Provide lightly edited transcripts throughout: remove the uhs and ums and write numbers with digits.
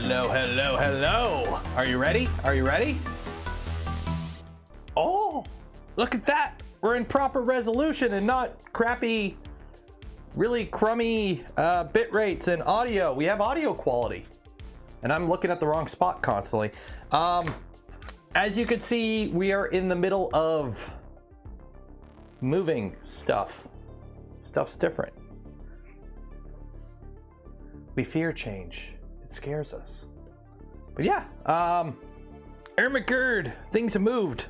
Hello, hello, hello. Are you ready? Are you ready? Oh, look at that. We're in proper resolution and not crappy, really crummy bit rates and audio. We have audio quality. And I'm looking at the wrong spot constantly. As you can see, we are in the middle of moving stuff. Stuff's different. We fear change. It scares us. But yeah, Ermagerd, things have moved.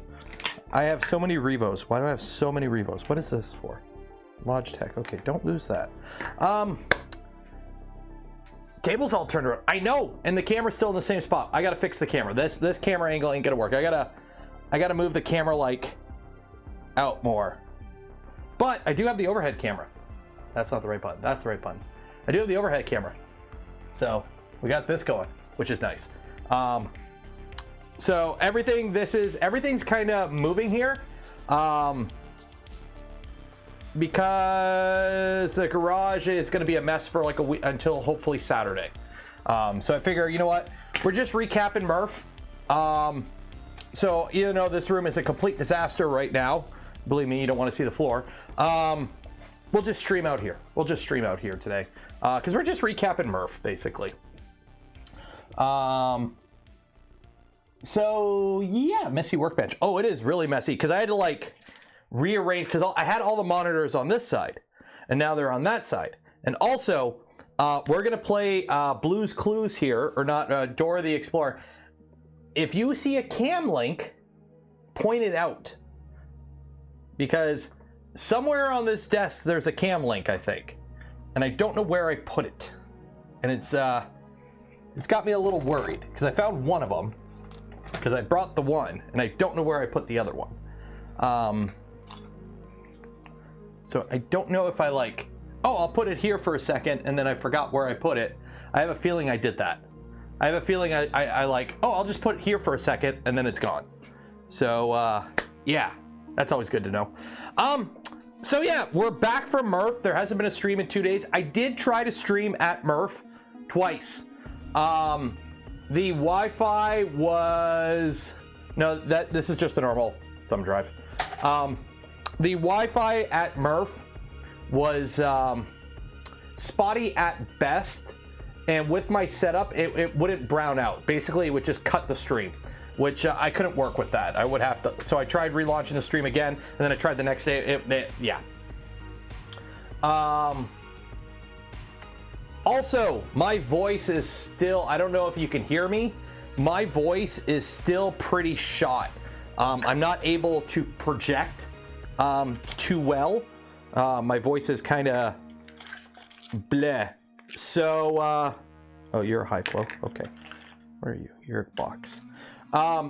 I have so many Revos. Why do I have so many Revos? What is this for? Logitech. Okay, don't lose that. Table's all turned around. I know, and the camera's still in the same spot. I gotta fix the camera. This camera angle ain't gonna work. I gotta move the camera like out more. But I do have the overhead camera. That's not the right button. That's the right button. I do have the overhead camera. So we got this going, which is nice. So everything's kind of moving here. Because the garage is going to be a mess for like a week until hopefully Saturday. So I figure, you know what? We're just recapping Murph. So even though this room is a complete disaster right now, believe me, you don't want to see the floor. We'll just stream out here. We'll just stream out here today. Because we're just recapping Murph, basically. So yeah, messy workbench. Oh, it is really messy because I had to like rearrange, because I had all the monitors on this side and now they're on that side. And also we're gonna play Blue's Clues here, or not, Dora the Explorer. If you see a cam link, point it out, because somewhere on this desk there's a cam link, I think, and I don't know where I put it, and it's got me a little worried because I found one of them because I brought the one and I don't know where I put the other one. So I don't know if I like, oh, I'll put it here for a second and then I forgot where I put it. I have a feeling I did that. I have a feeling I like, oh, I'll just put it here for a second and then it's gone. So yeah, that's always good to know. So yeah, we're back from Murph. There hasn't been a stream in 2 days. I did try to stream at Murph twice. The Wi-Fi was, no, this is just a normal thumb drive. The Wi-Fi at Murph was spotty at best, and with my setup, it wouldn't brown out. Basically, it would just cut the stream, which I couldn't work with that. I would have to, so I tried relaunching the stream again, and then I tried the next day. Yeah. Also, my voice is still, I don't know if you can hear me. My voice is still pretty shot. I'm not able to project too well. My voice is kind of bleh. So, oh, you're a high flow. Okay. Where are you? You're a box.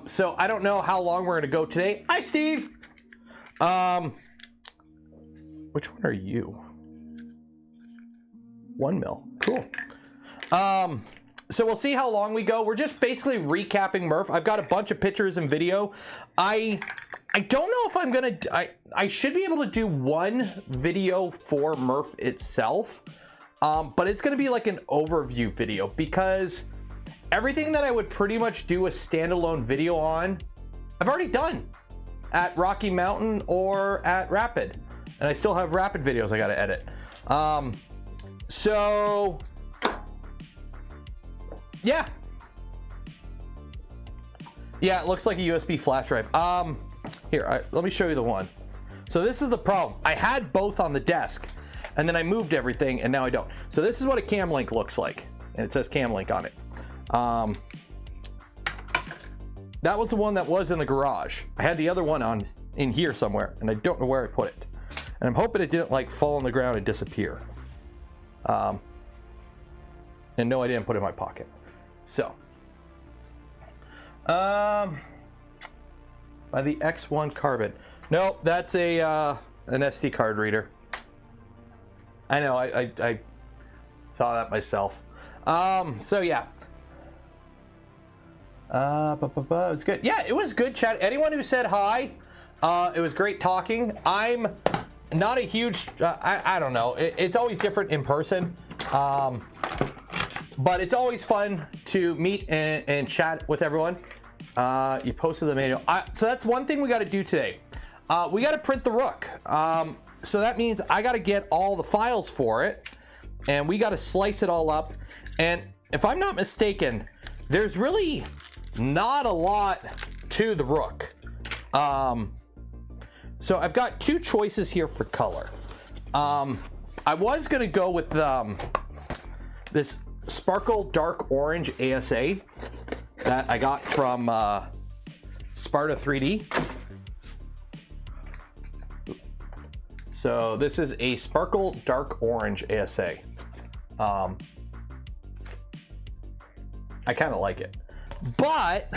So I don't know how long we're going to go today. Hi, Steve. Which one are you? 1 mil. Cool. So we'll see how long we go. We're just basically recapping Murph. I've got a bunch of pictures and video. I don't know if I'm gonna, I should be able to do one video for Murph itself, but it's gonna be like an overview video, because everything that I would pretty much do a standalone video on, I've already done at Rocky Mountain or at Rapid, and I still have Rapid videos I gotta edit. So yeah, it looks like a USB flash drive. Here, let me show you the one. So this is the problem. I had both on the desk, and then I moved everything, and now I don't. So this is what a cam link looks like, and it says cam link on it. That was the one that was in the garage. I had the other one in here somewhere, and I don't know where I put it. And I'm hoping it didn't like fall on the ground and disappear. And no, I didn't put it in my pocket. So, by the X1 Carbon. No, that's a an SD card reader. I know, I saw that myself. So yeah. It was good. Yeah, it was good chat. Anyone who said hi, it was great talking. I'm not a huge, I don't know. It's always different in person. But it's always fun to meet and chat with everyone. You posted the manual. So that's one thing we got to do today. We got to print the Rook. So that means I got to get all the files for it, and we got to slice it all up. And if I'm not mistaken, there's really not a lot to the Rook. So I've got two choices here for color. I was going to go with this Sparkle Dark Orange ASA that I got from Sparta 3D. So this is a Sparkle Dark Orange ASA. I kind of like it. But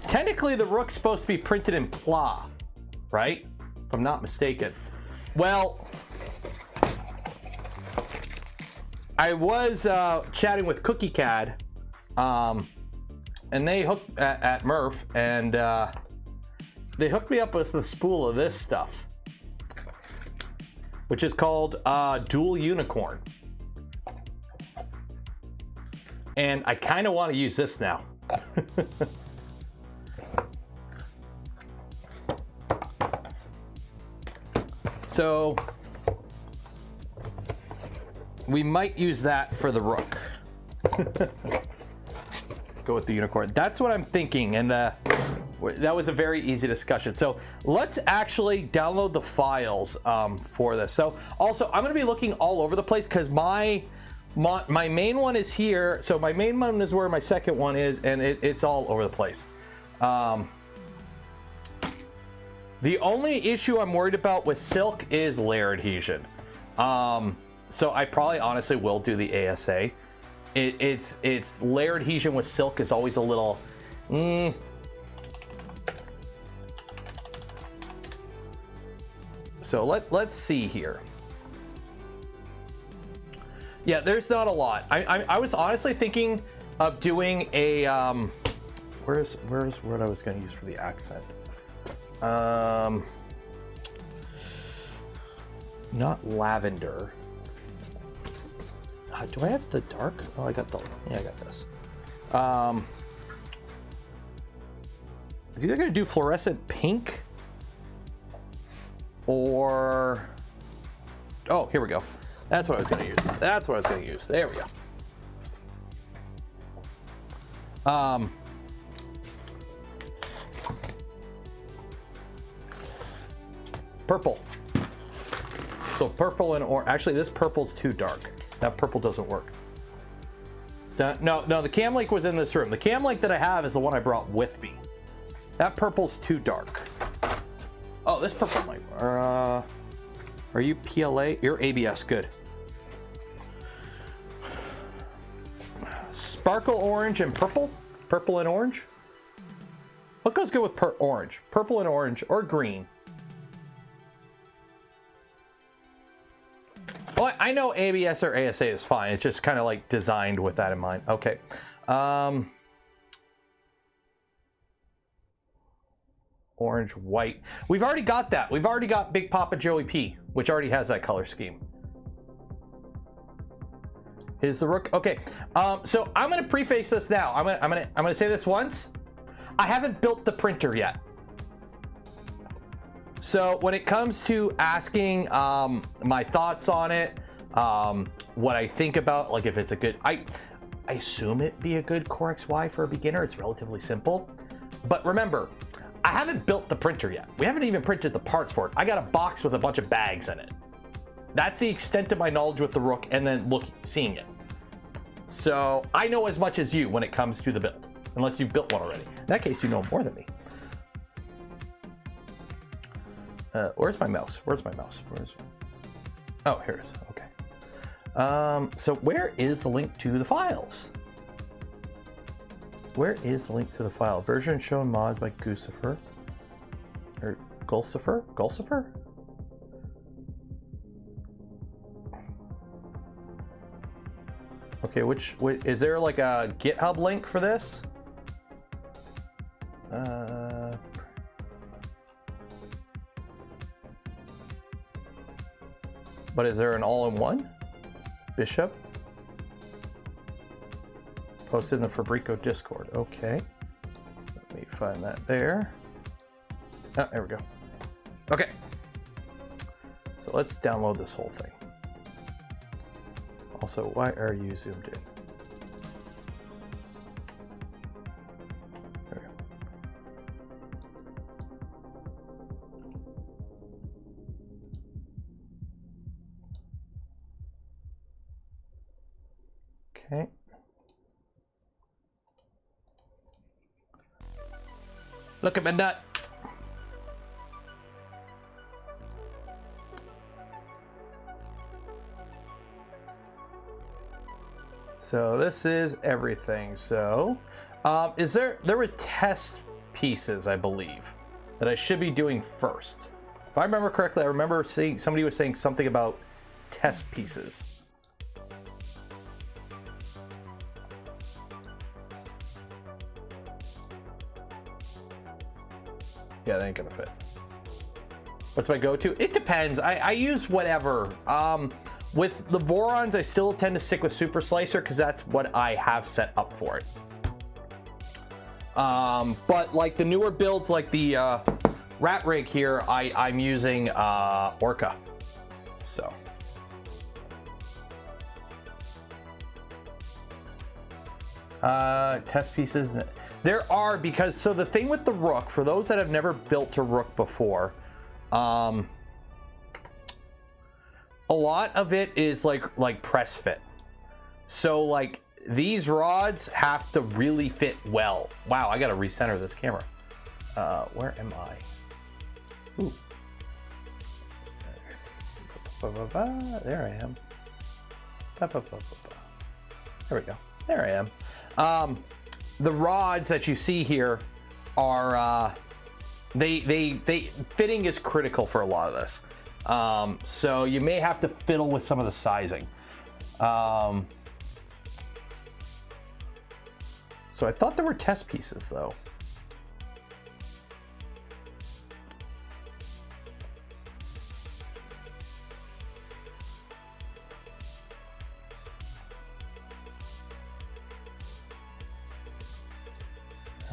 technically the Rook's supposed to be printed in PLA, right? If I'm not mistaken. Well, I was chatting with CookieCAD, and they hooked at MRRF, and they hooked me up with the spool of this stuff, which is called Dual Unicorn. And I kind of want to use this now. So we might use that for the Rook. Go with the unicorn. That's what I'm thinking, and that was a very easy discussion. So let's actually download the files for this. So also, I'm going to be looking all over the place because my main one is here. So my main one is where my second one is, and it's all over the place. The only issue I'm worried about with silk is layer adhesion. So I probably honestly will do the ASA. It's layer adhesion with silk is always a little. So let's see here. Yeah, there's not a lot. I was honestly thinking of doing a where's what I was going to use for the accent. Not lavender. Do I have the dark? Oh, I got this. Is either gonna do fluorescent pink or, oh, here we go. That's what I was gonna use. There we go. Purple. So purple and orange. Actually, this purple's too dark. That purple doesn't work. So, no, the cam link was in this room. The cam link that I have is the one I brought with me. That purple's too dark. Oh, this purple might. Are you PLA? You're ABS. Good. Sparkle orange and purple. Purple and orange. What goes good with orange? Purple and orange, or green. Well, I know ABS or ASA is fine. It's just kind of like designed with that in mind. Okay. Orange, white. We've already got that. We've already got Big Papa Joey P, which already has that color scheme. Is the Rook okay? So I'm gonna preface this now. I'm gonna say this once. I haven't built the printer yet. So when it comes to asking my thoughts on it, what I think about, like if it's a good, I assume it'd be a good Core XY for a beginner. It's relatively simple. But remember, I haven't built the printer yet. We haven't even printed the parts for it. I got a box with a bunch of bags in it. That's the extent of my knowledge with the Rook and then seeing it. So I know as much as you when it comes to the build, unless you've built one already. In that case, you know more than me. Where's my mouse? Oh, here it is. Okay. So where is the link to the files? Where is the link to the file? Version shown mods by Gucifer. Or Gulsifer? Okay, which is there like a GitHub link for this? But is there an all-in-one? Bishop? Posted in the Fabrico Discord. Okay. Let me find that there. Oh, there we go. Okay. So let's download this whole thing. Also, why are you zoomed in? There we go. Okay. Look at my nut. So this is everything. So there were test pieces, I believe, that I should be doing first. If I remember correctly, I remember seeing somebody was saying something about test pieces. Yeah, that ain't gonna fit. What's my go-to? It depends. I use whatever. With the Vorons, I still tend to stick with Super Slicer because that's what I have set up for it. But like the newer builds, like the Rat Rig here, I'm using Orca. So. Test pieces. There are, because so the thing with the Rook, for those that have never built a Rook before, a lot of it is like press fit. So like these rods have to really fit well. Wow, I gotta recenter this camera. Where am I? Ooh. There I am. There we go. There I am. The rods that you see here are they fitting is critical for a lot of this. So you may have to fiddle with some of the sizing. So I thought there were test pieces though.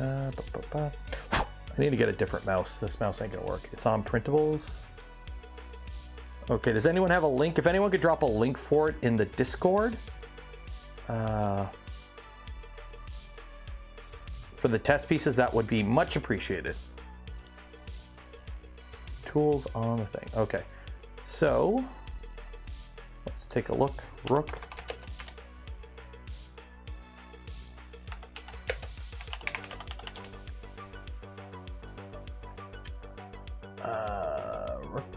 I need to get a different mouse. This mouse ain't gonna work. It's on printables. Okay, does anyone have a link? If anyone could drop a link for it in the Discord. For the test pieces, that would be much appreciated. Tools on the thing. Okay, so let's take a look. Rook.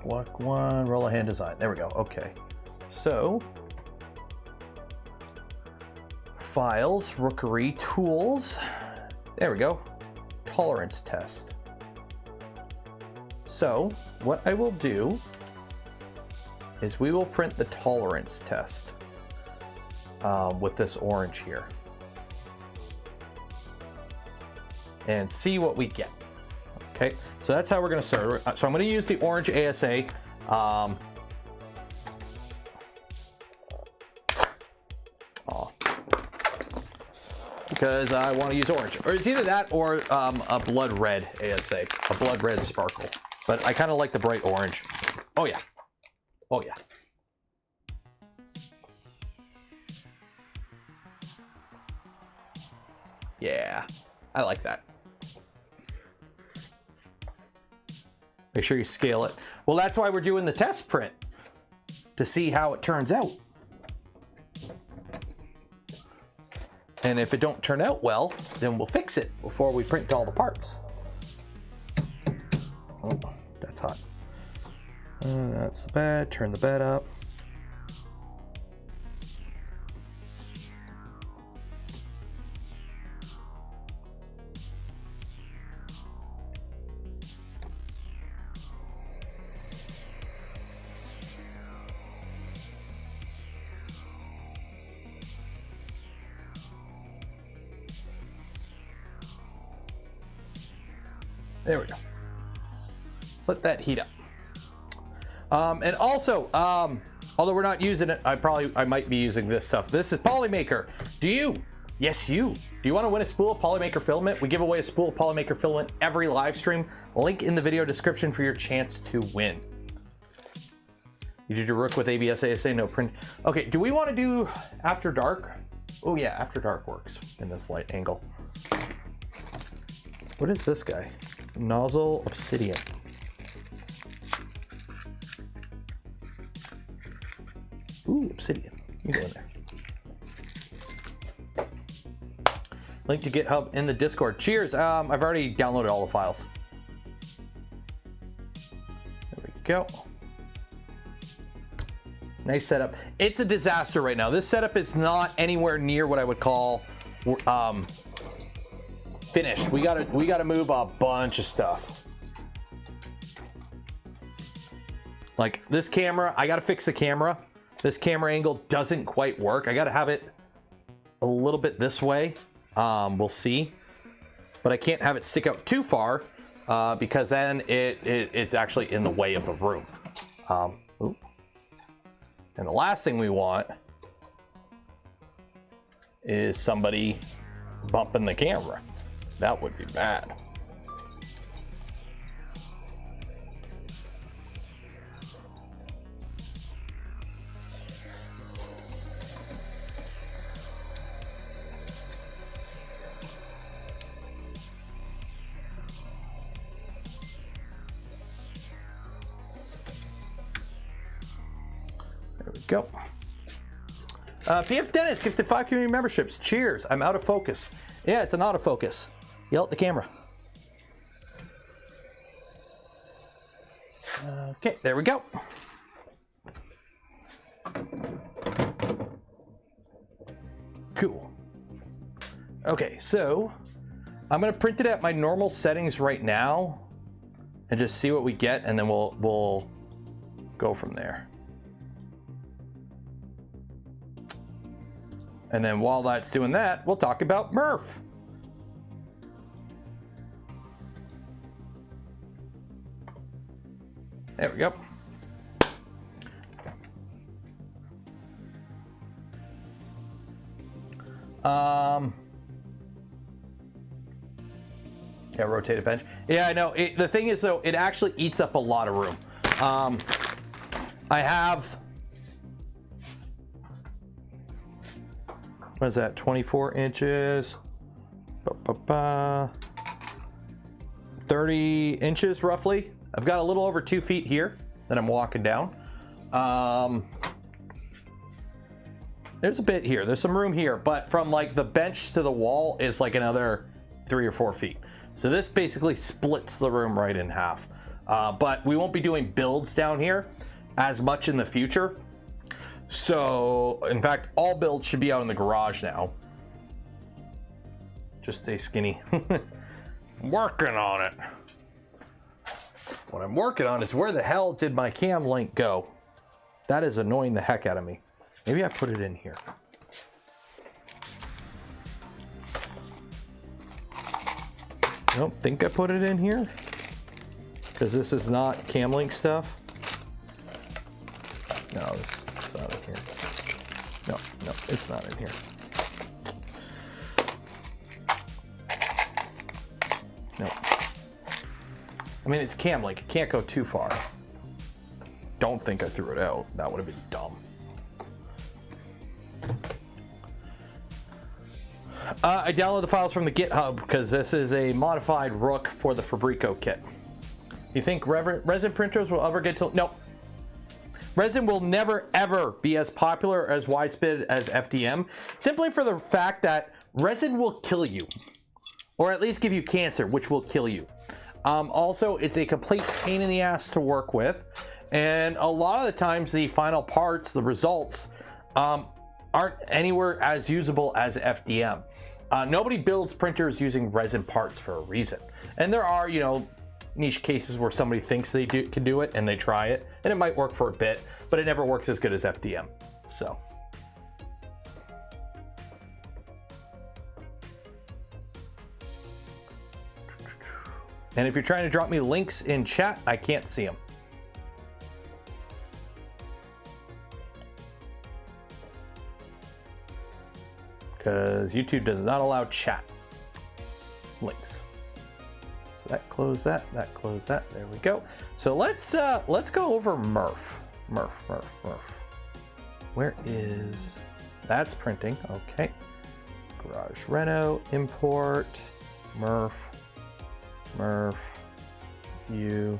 Walk one, roll a hand design. There we go. Okay. So, files, rookery, tools. There we go. Tolerance test. So, what I will do is we will print the tolerance test with this orange here and see what we get. Okay, so that's how we're gonna start. So I'm gonna use the orange ASA. Because I want to use orange. Or it's either that or a blood red ASA, a blood red sparkle. But I kind of like the bright orange. Oh yeah. Oh yeah. Yeah, I like that. Make sure you scale it. Well, that's why we're doing the test print, to see how it turns out. And if it don't turn out well, then we'll fix it before we print all the parts. Oh, that's hot. That's the bed. Turn the bed up. There we go. Let that heat up. And also, although we're not using it, I might be using this stuff. This is Polymaker. Do you Yes, you. Do you want to win a spool of Polymaker filament? We give away a spool of Polymaker filament every live stream. Link in the video description for your chance to win. You did your Rook with ABS, ASA, no print. Okay, do we want to do After Dark? Oh yeah, After Dark works in this light angle. What is this guy? Nozzle Obsidian. Ooh, Obsidian. You go in there. Link to GitHub in the Discord. Cheers. I've already downloaded all the files. There we go. Nice setup. It's a disaster right now. This setup is not anywhere near what I would call finished. We gotta move a bunch of stuff. Like this camera, I gotta fix the camera. This camera angle doesn't quite work. I gotta have it a little bit this way. We'll see, but I can't have it stick out too far because then it's actually in the way of the room. And the last thing we want is somebody bumping the camera. That would be bad. There we go. PF Dennis gifted 5 community memberships. Cheers. I'm out of focus. Yeah, it's an autofocus. Yell at the camera. Okay, there we go. Cool. Okay, so I'm gonna print it at my normal settings right now and just see what we get, and then we'll go from there. And then while that's doing that, we'll talk about MRRF. There we go. Yeah, rotated bench. Yeah, I know. The thing is, though, it actually eats up a lot of room. I have... What is that? 24 inches. 30 inches, roughly. I've got a little over 2 feet here that I'm walking down. There's a bit here. There's some room here, but from like the bench to the wall is like another 3 or 4 feet. So this basically splits the room right in half. But we won't be doing builds down here as much in the future. So, in fact, all builds should be out in the garage now. Just stay skinny. I'm working on it. What I'm working on is where the hell did my cam link go? That is annoying the heck out of me. Maybe I put it in here. I don't think I put it in here because this is not cam link stuff. No, it's not in here. No, it's not in here. No. I mean, it's cam link. It can't go too far. Don't think I threw it out. That would have been dumb. I downloaded the files from the GitHub because this is a modified Rook for the Fabrico kit. You think resin printers will ever get to... No. Resin will never, ever be as popular, as widespread as FDM, simply for the fact that resin will kill you. Or at least give you cancer, which will kill you. Also, it's a complete pain in the ass to work with. And a lot of the times, the final parts, the results, aren't anywhere as usable as FDM. Nobody builds printers using resin parts for a reason. And there are, you know, niche cases where somebody thinks they can do it and they try it, and it might work for a bit, but it never works as good as FDM. So. And if you're trying to drop me links in chat, I can't see them. because YouTube does not allow chat links. So that close that, that close that. There we go. So let's go over MRRF. MRRF. Where is, that's printing. Okay. Garage Reno, import, MRRF, view,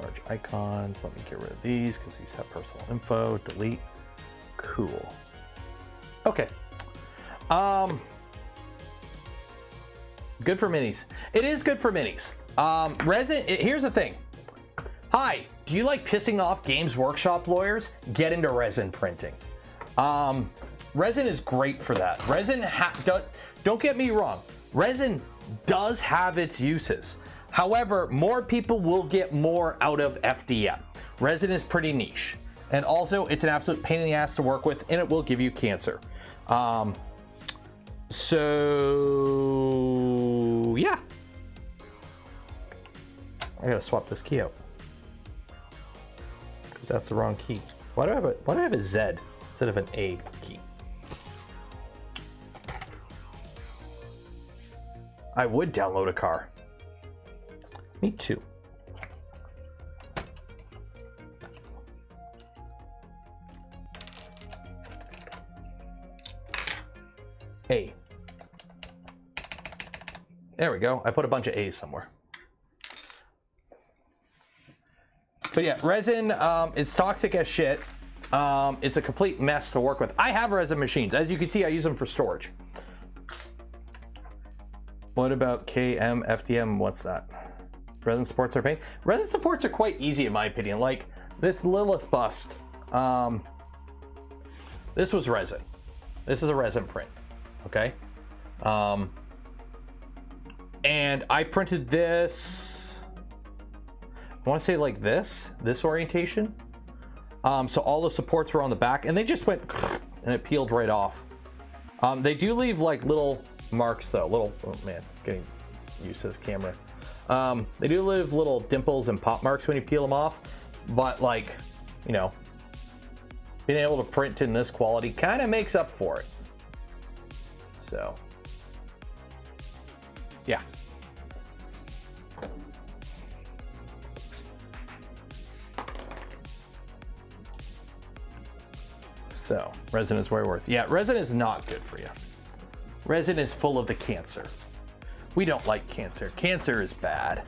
large icons. Let me get rid of these because these have personal info. Delete. Cool. Okay. Good for minis. It is good for minis. Resin, here's the thing. Hi, do you like pissing off Games Workshop lawyers? Get into resin printing. Resin is great for that. Resin, don't get me wrong, resin does have its uses. However, more people will get more out of FDM. Resin is pretty niche. And also, it's an absolute pain in the ass to work with, and it will give you cancer. So yeah, I gotta swap this key out because that's the wrong key. Why do I have a Z instead of an A key? I would download a car. Me too. A. There we go. I put a bunch of A's somewhere. But yeah, resin is toxic as shit. It's a complete mess to work with. I have resin machines. As you can see, I use them for storage. What about KM, FDM? What's that? Resin supports are pain. Resin supports are quite easy in my opinion. Like this Lilith bust. This was resin. This is a resin print. Okay. And I printed this, I want to say like this orientation. So all the supports were on the back and they just went and it peeled right off. They do leave like little marks though, oh man, getting used to this camera. They do leave little dimples and pop marks when you peel them off, but like, you know, being able to print in this quality kind of makes up for it. So, yeah. So, resin is way worth. Yeah, resin is not good for you. Resin is full of the cancer. We don't like cancer. Cancer is bad.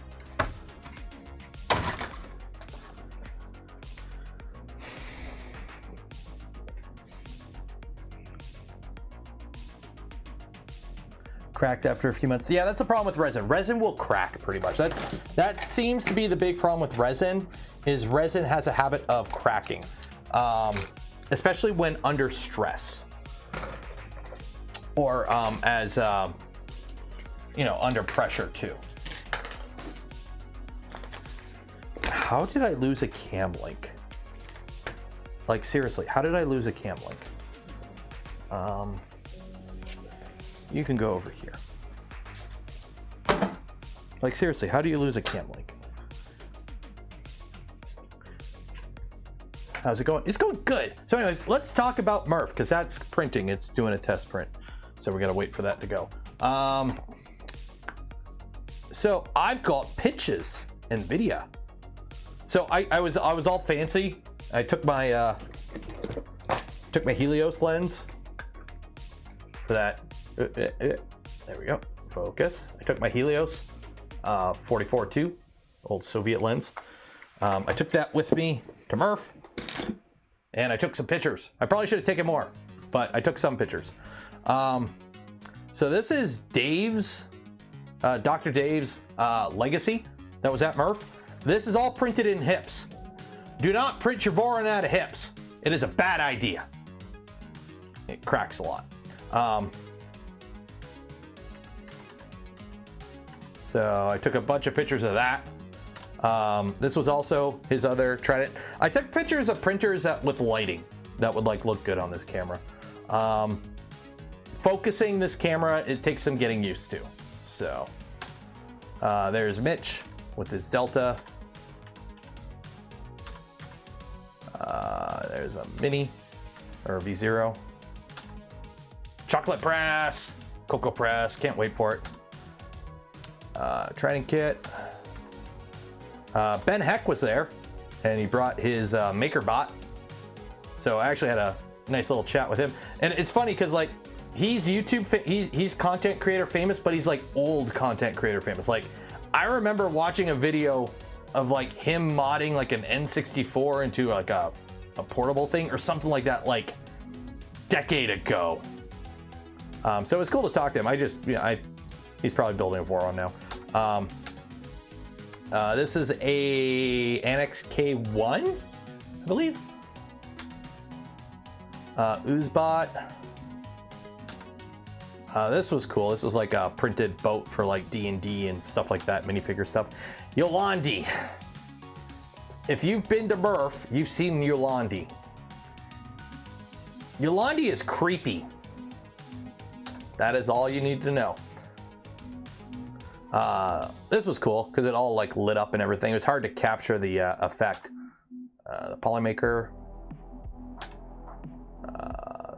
Cracked after a few months. Yeah, that's the problem with resin. Resin will crack pretty much. That seems to be the big problem with resin, is resin has a habit of cracking, especially when under stress, or as you know, under pressure too. How did I lose a cam link? Like seriously, how did I lose a cam link? You can go over here. Like seriously, how do you lose a cam link? How's it going? It's going good. So anyways, let's talk about MRRF because that's printing. It's doing a test print. So we gotta wait for that to go. So I've got pitches NVIDIA. So I was all fancy. I took my Helios lens for that. There we go. Focus. I took my Helios 44-2, old Soviet lens. I took that with me to MRRF, and I took some pictures. I probably should have taken more, but I took some pictures. So this is Dave's, Dr. Dave's Legacy that was at MRRF. This is all printed in hips. Do not print your Voron out of hips. It is a bad idea. It cracks a lot. So I took a bunch of pictures of that. This was also his other Trident. I took pictures of printers that with lighting that would like look good on this camera. Focusing this camera, it takes some getting used to. So there's Mitch with his Delta. There's a Mini or a V0. chocolate press, cocoa press. Can't wait for it. Training kit. Ben Heck was there, and he brought his MakerBot. So I actually had a nice little chat with him. And it's funny because like he's he's content creator famous, but he's like old content creator famous. Like I remember watching a video of like him modding like an N64 into like a portable thing or something like that, like decade ago. So it was cool to talk to him. He's probably building a Voron now. This is a Annex K1, I believe. Oozebot. This was cool. This was like a printed boat for like D&D and stuff like that, minifigure stuff. Yolandi. If you've been to MRRF, you've seen Yolandi. Yolandi is creepy. That is all you need to know. This was cool because it all like lit up and everything. It was hard to capture the effect. The Polymaker.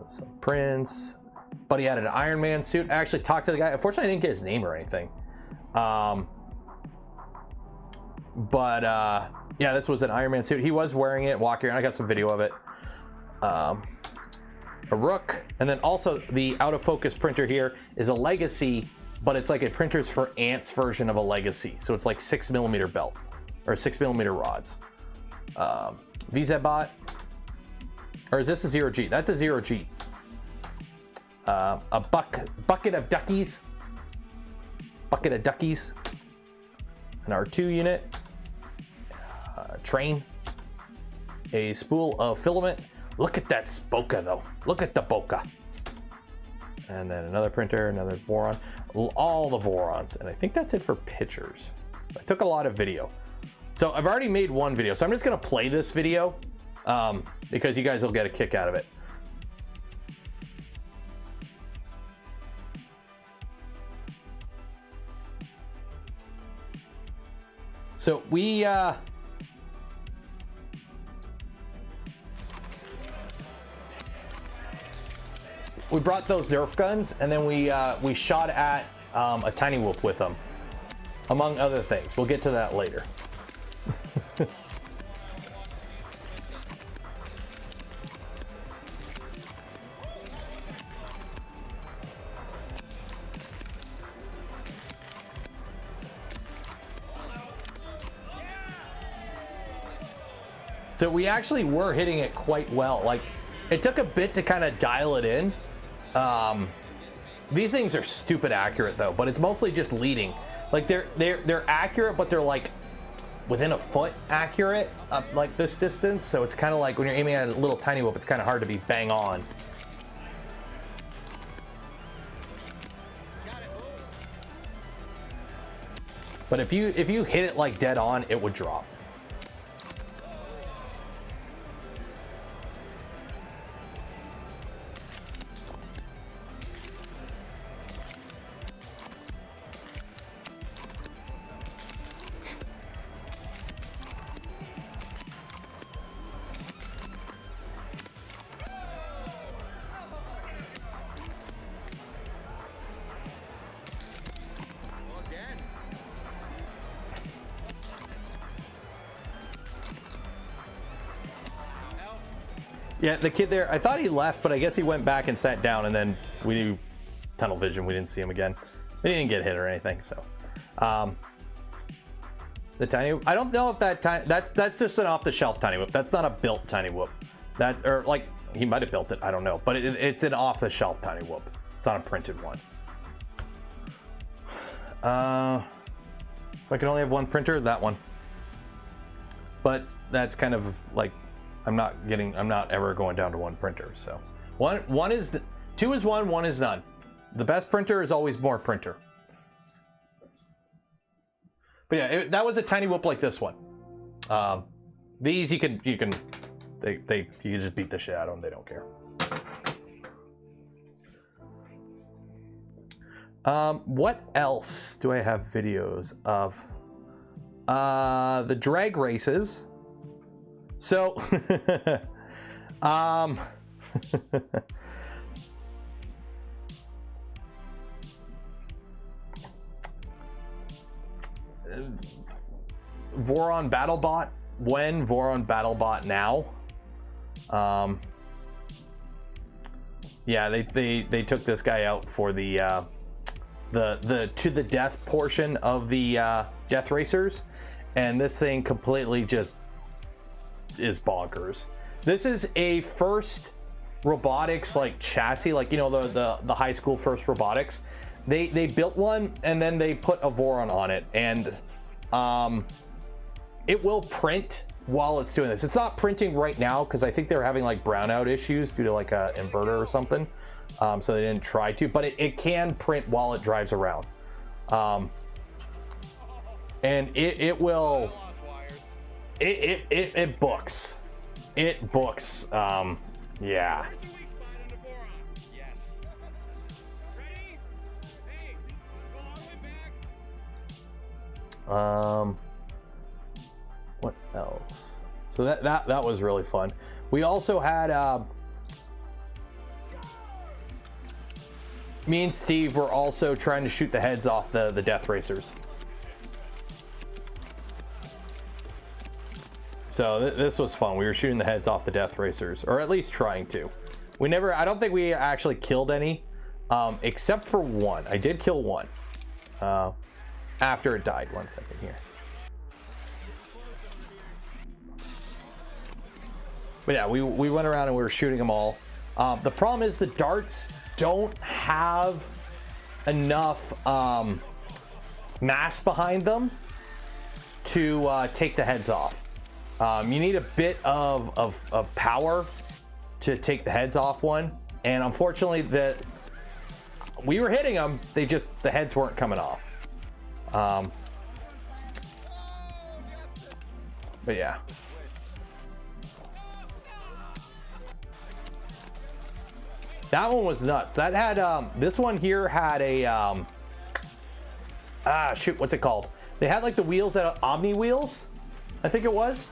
Some prints. Buddy had an Iron Man suit. I actually talked to the guy. Unfortunately, I didn't get his name or anything. Yeah, this was an Iron Man suit. He was wearing it, walking around. I got some video of it. A Rook, and then also the out of focus printer here is a Legacy, but it's like a Printers for Ants version of a Legacy. So it's like 6mm belt or 6mm rods. VZBot, or is this a 0G? That's a 0G. A bucket of duckies. Bucket of duckies. An R2 unit. Train. A spool of filament. Look at that Spoka though. Look at the Boka. And then another printer, another Voron. All the Vorons. And I think that's it for pictures. I took a lot of video. So I've already made one video. So I'm just gonna play this video because you guys will get a kick out of it. So we brought those Nerf guns, and then we shot at a tiny whoop with them, among other things. We'll get to that later. So we actually were hitting it quite well. Like, it took a bit to kind of dial it in. These things are stupid accurate though, but it's mostly just leading. Like they're accurate, but they're like within a foot accurate, like this distance. So it's kind of like when you're aiming at a little tiny whoop, it's kind of hard to be bang on. But if you hit it like dead on, it would drop. Yeah, the kid there, I thought he left, but I guess he went back and sat down, and then we knew tunnel vision. We didn't see him again. We didn't get hit or anything, so. The tiny whoop, I don't know if that's just an off-the-shelf tiny whoop. That's not a built tiny whoop. That's, or like, he might have built it, I don't know. But it's an off-the-shelf tiny whoop. It's not a printed one. If I can only have one printer, that one. But that's kind of like, I'm not ever going down to one printer. So two is one is none. The best printer is always more printer. But yeah, that was a tiny whoop like this one. These you can just beat the shit out of them. They don't care. What else do I have videos of? The drag races. So, Voron Battlebot when, Voron Battlebot now. Yeah, they took this guy out for the to the death portion of the Death Racers, and this thing completely just is bonkers. This is a first robotics like chassis, like, you know, the high school first robotics. They built one and then they put a Voron on it, and it will print while it's doing this. It's not printing right now because I think they're having like brownout issues due to like a inverter or something, so they didn't try to, but it can print while it drives around, and it will it books yeah. What else? So that was really fun. We also had me and Steve were also trying to shoot the heads off the Death Racers. So this was fun. We were shooting the heads off the Death Racers, or at least trying to. I don't think we actually killed any, except for one. I did kill one after it died. 1 second here. But yeah, we went around and we were shooting them all. The problem is the darts don't have enough mass behind them to take the heads off. You need a bit of power to take the heads off one, and unfortunately we were hitting them, the heads weren't coming off. But yeah. That one was nuts. That had this one here had a shoot, what's it called? They had like the wheels that are Omni wheels, I think it was.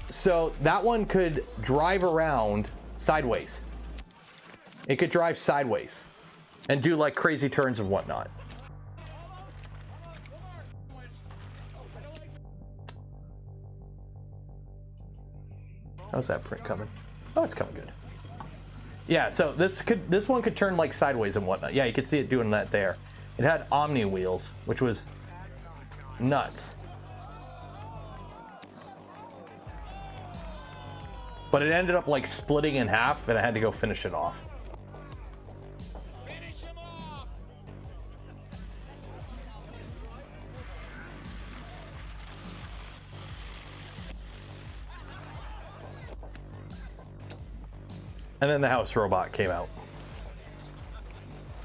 So that one could drive around sideways. It could drive sideways and do like crazy turns and whatnot. How's that print coming? Oh, it's coming good. Yeah, so this one could turn like sideways and whatnot. Yeah, you could see it doing that there. It had Omni wheels, which was nuts. But it ended up like splitting in half, and I had to go finish it off. And then the house robot came out.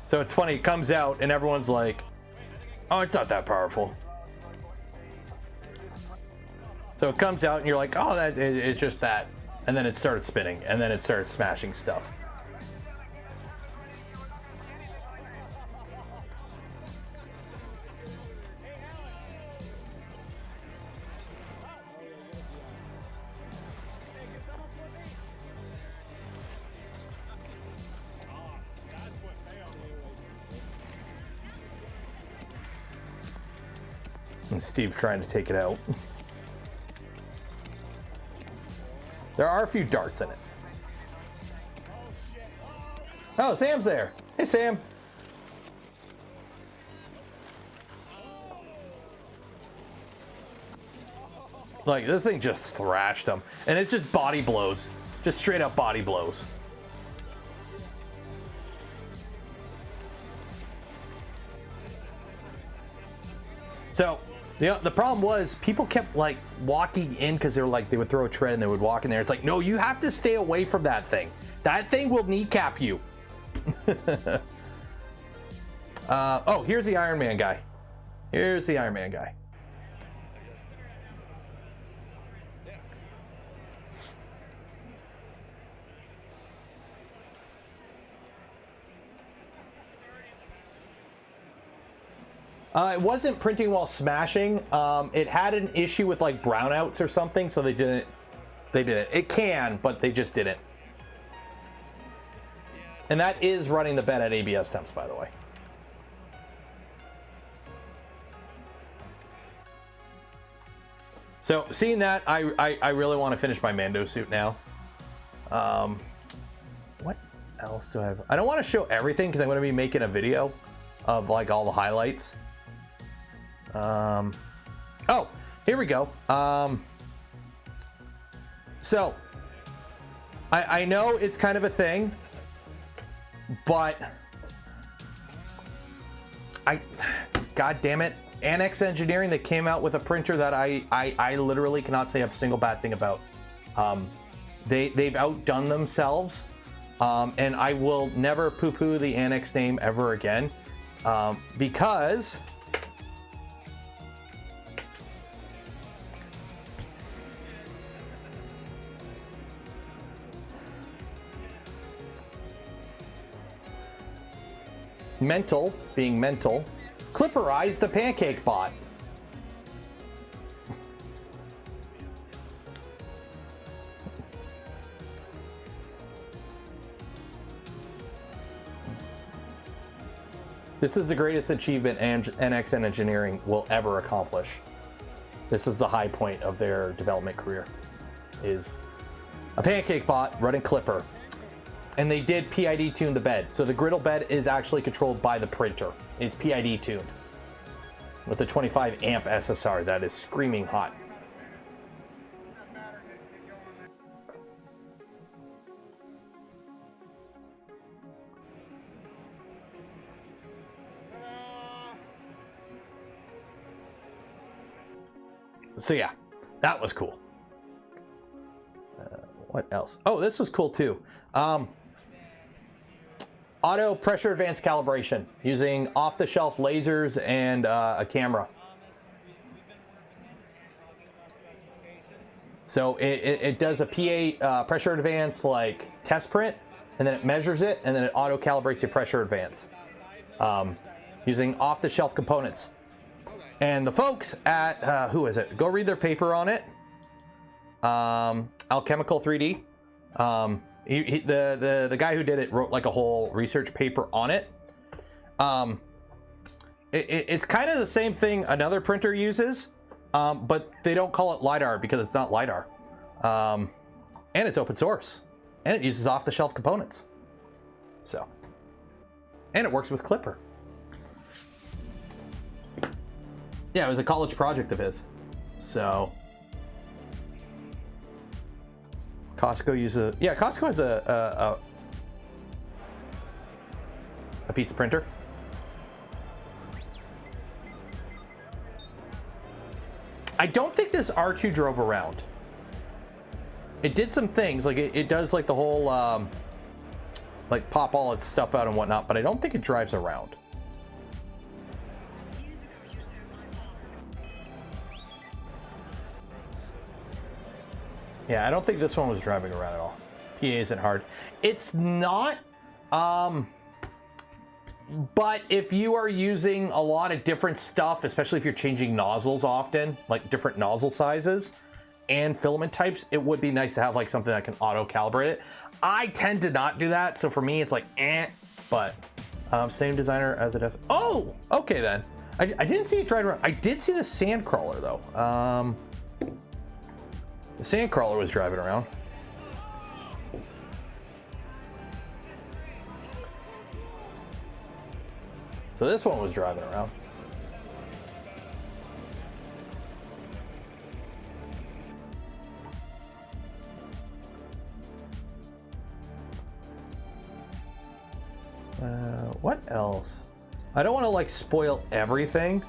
So it's funny, it comes out and everyone's like, oh, it's not that powerful. So it comes out and you're like, oh, it's just that. And then it started spinning, and then it started smashing stuff. And Steve trying to take it out. There are a few darts in it. Oh, Sam's there. Hey, Sam. Like, this thing just thrashed him. And it's just body blows. Just straight up body blows. So, the problem was people kept like walking in because they were like, they would throw a tread and they would walk in there. It's like, no, you have to stay away from that thing. That thing will kneecap you. Oh, here's the Iron Man guy. Here's the Iron Man guy. It wasn't printing while smashing. It had an issue with like brownouts or something, so they didn't. It can, but they just didn't. And that is running the bed at ABS temps, by the way. So seeing that, I really want to finish my Mando suit now. What else do I have? I don't want to show everything because I'm going to be making a video of like all the highlights. Oh, here we go. So I know it's kind of a thing, but God damn it, Annex Engineering, that came out with a printer that I literally cannot say a single bad thing about. They've outdone themselves, and I will never poo-poo the Annex name ever again, because mental being mental, clipperized the pancake bot. This is the greatest achievement NX Engineering will ever accomplish. This is the high point of their development career, is a pancake bot running Clipper. And they did PID tune the bed. So the griddle bed is actually controlled by the printer. It's PID tuned with the 25 amp SSR that is screaming hot. So yeah, that was cool. What else? Oh, this was cool too. Auto pressure advanced calibration using off-the-shelf lasers and a camera. So it does a PA pressure advance like test print, and then it measures it, and then it auto calibrates your pressure advance using off-the-shelf components. And the folks at who is it? Go read their paper on it. Alchemical 3D. The guy who did it wrote like a whole research paper on it. It's kind of the same thing another printer uses, but they don't call it LiDAR because it's not LiDAR. And it's open source, and it uses off-the-shelf components. So, and it works with Clipper. Yeah, it was a college project of his. So Costco uses Costco has a pizza printer. I don't think this R2 drove around. It did some things, like it does like the whole like pop all its stuff out and whatnot, but I don't think it drives around. Yeah, I don't think this one was driving around at all. PA isn't hard. It's not, but if you are using a lot of different stuff, especially if you're changing nozzles often, like different nozzle sizes and filament types, it would be nice to have like something that can auto calibrate it. I tend to not do that, so for me it's like but same designer as it. Oh, okay then. I didn't see it drive around. I did see the sand crawler though. The sand crawler was driving around. So this one was driving around. What else? I don't want to like spoil everything.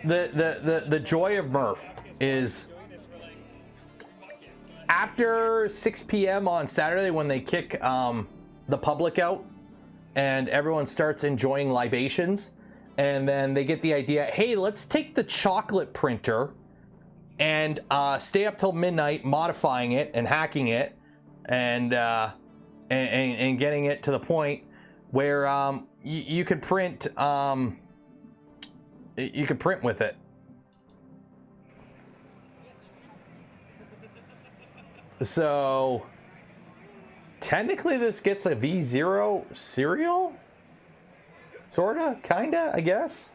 The joy of Murph is after 6 p.m. on Saturday when they kick the public out and everyone starts enjoying libations, and then they get the idea, hey, let's take the chocolate printer and stay up till midnight modifying it and hacking it and getting it to the point where you could print you could print with it. So technically this gets a V0 serial? Sorta, kinda, I guess.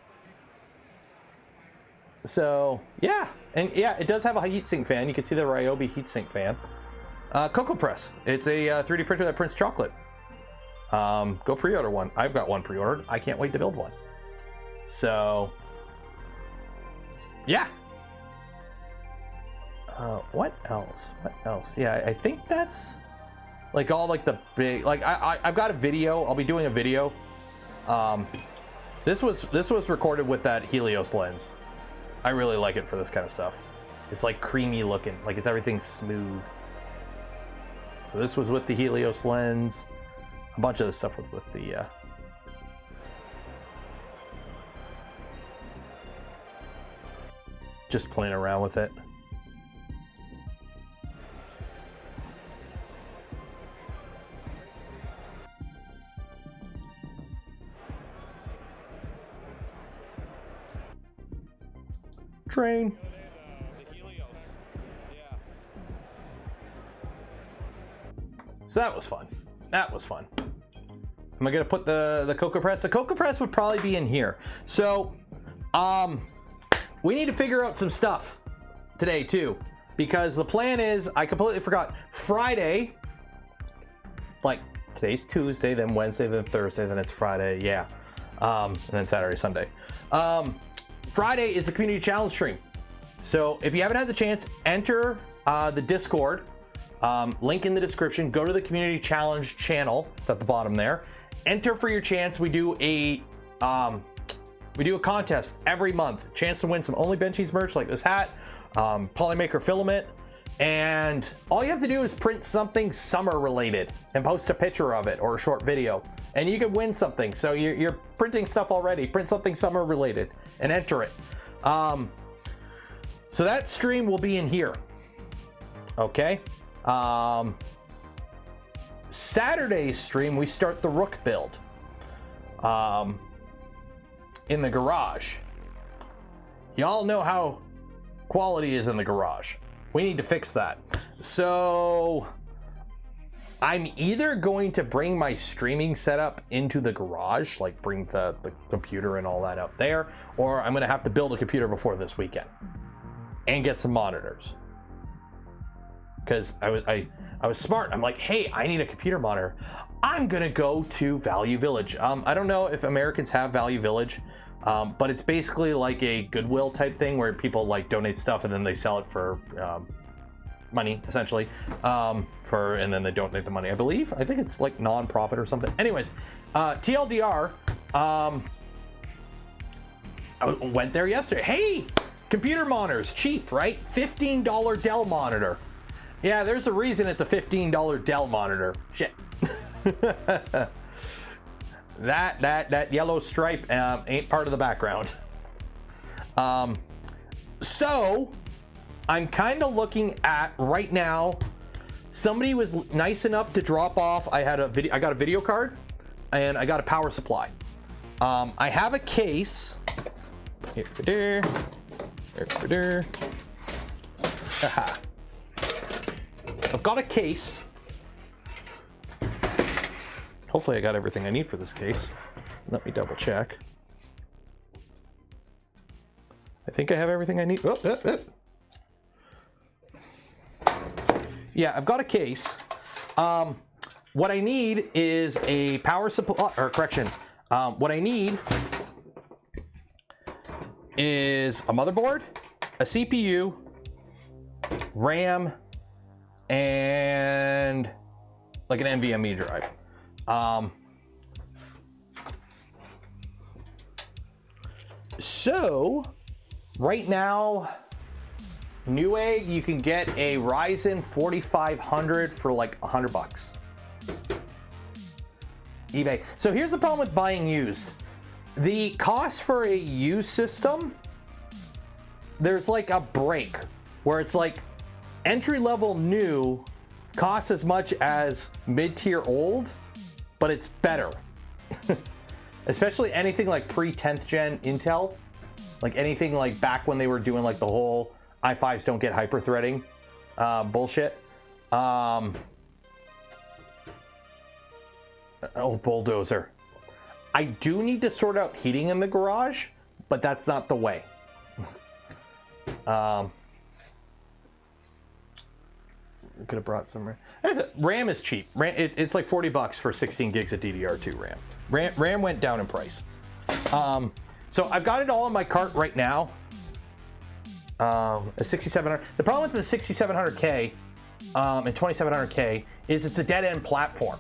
So, yeah. And yeah, it does have a heatsink fan. You can see the Ryobi heatsink fan. Cocoa Press. It's a 3D printer that prints chocolate. Go pre-order one. I've got one pre-ordered. I can't wait to build one. So, yeah. What else? What else? Yeah, I think that's like all like the big, like I've got a video. I'll be doing a video. This was recorded with that Helios lens. I really like it for this kind of stuff. It's like creamy looking, like it's everything smooth. So this was with the Helios lens. A bunch of this stuff was with the just playing around with it. Train. So that was fun. That was fun. Am I gonna put the Cocoa Press? The Cocoa Press would probably be in here. So, we need to figure out some stuff today too, because the plan is, I completely forgot, Friday, like today's Tuesday, then Wednesday, then Thursday, then it's Friday, yeah. And then Saturday, Sunday. Friday is the community challenge stream. So if you haven't had the chance, enter the Discord, link in the description, go to the community challenge channel. It's at the bottom there. Enter for your chance. We do a contest every month. Chance to win some Only Benchies merch like this hat, Polymaker filament, and all you have to do is print something summer related and post a picture of it or a short video, and you can win something. So you're printing stuff already. Print something summer related and enter it. So that stream will be in here. Okay. Saturday's stream, we start the Rook build in the garage. Y'all know how quality is in the garage. We need to fix that. So I'm either going to bring my streaming setup into the garage, like bring the computer and all that out there, or I'm gonna have to build a computer before this weekend and get some monitors. Because I was smart. I'm like, hey, I need a computer monitor. I'm gonna go to Value Village. I don't know if Americans have Value Village, but it's basically like a Goodwill type thing where people like donate stuff and then they sell it for money, essentially, and then they donate the money. I think it's like non-profit or something. Anyways, TLDR, I went there yesterday. Hey, computer monitors, cheap, right? $15 Dell monitor. Yeah, there's a reason it's a $15 Dell monitor. Shit. that yellow stripe ain't part of the background. So I'm kind of looking at right now. Somebody was nice enough to drop off. I got a video card and I got a power supply. I have a case. Aha. I've got a case. Hopefully I got everything I need for this case. Let me double check. I think I have everything I need. Yeah, I've got a case. What I need is a power supply, or correction. What I need is a motherboard, a CPU, RAM, and like an NVMe drive. So right now, Newegg, you can get a Ryzen 4500 for like $100. eBay. So here's the problem with buying used. The cost for a used system, there's like a break where it's like entry-level new costs as much as mid-tier old, but it's better. Especially anything like pre-10th gen Intel, like anything like back when they were doing like the whole i5s don't get hyper-threading bullshit. Oh, bulldozer. I do need to sort out heating in the garage, but that's not the way. Could have brought some RAM is cheap. It's like 40 bucks for 16 gigs of DDR2 RAM. RAM went down in price. So I've got it all in my cart right now. A 6700. The problem with the 6700K and 2700K is it's a dead end platform.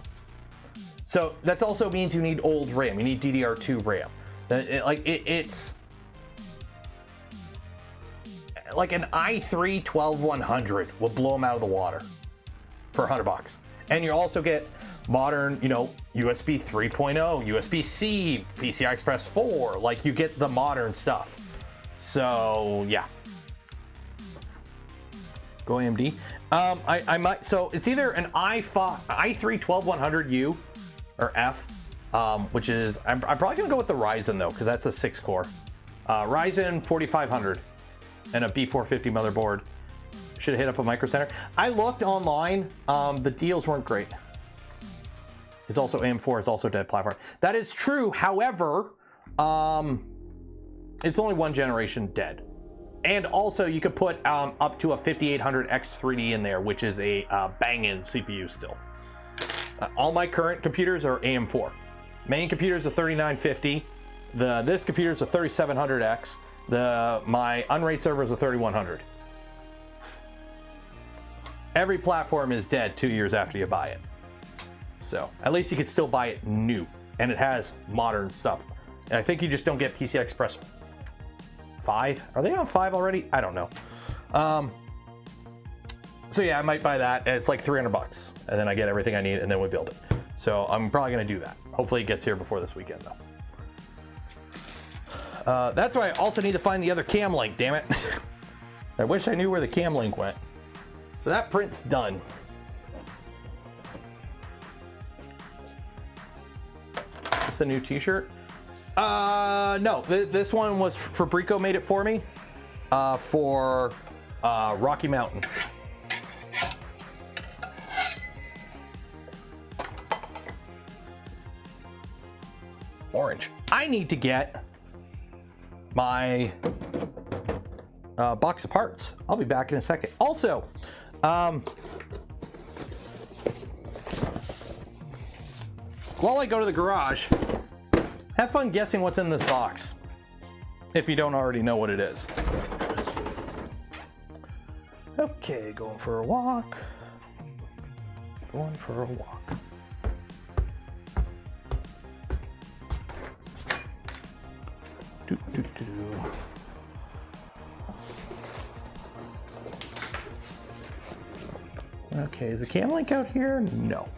So that also means you need old RAM. You need DDR2 RAM. It's like an i3 12100 will blow them out of the water for 100 bucks. And you also get modern, you know, USB 3.0, USB-C, PCI Express 4. Like, you get the modern stuff. So yeah. Go AMD. I might, so it's either an i3 12100U or F, which is, I'm probably gonna go with the Ryzen though, because that's a 6-core. Ryzen 4500 and a B450 motherboard. Should have hit up a Micro Center. I looked online, the deals weren't great. It's also AM4, it's also dead platform. That is true, however, it's only one generation dead. And also you could put up to a 5800X3D in there, which is a banging CPU still. All my current computers are AM4. Main computer is a 3950. This computer is a 3700X. My unrated server is a 3100. Every platform is dead 2 years after you buy it. So at least you can still buy it new, and it has modern stuff. And I think you just don't get PCI Express 5. Are they on 5 already? I don't know. So yeah, I might buy that. And it's like 300 bucks, and then I get everything I need, and then we build it. So I'm probably gonna do that. Hopefully it gets here before this weekend though. That's why I also need to find the other cam link, damn it. I wish I knew where the cam link went. So that print's done. Is this a new t-shirt? No, this one was Fabrico made it for me for Rocky Mountain. Orange. I need to get my box of parts. I'll be back in a second. Also, while I go to the garage, have fun guessing what's in this box, if you don't already know what it is. Okay, going for a walk. Going for a walk. Do, do, do. Okay, is the cam link out here? No.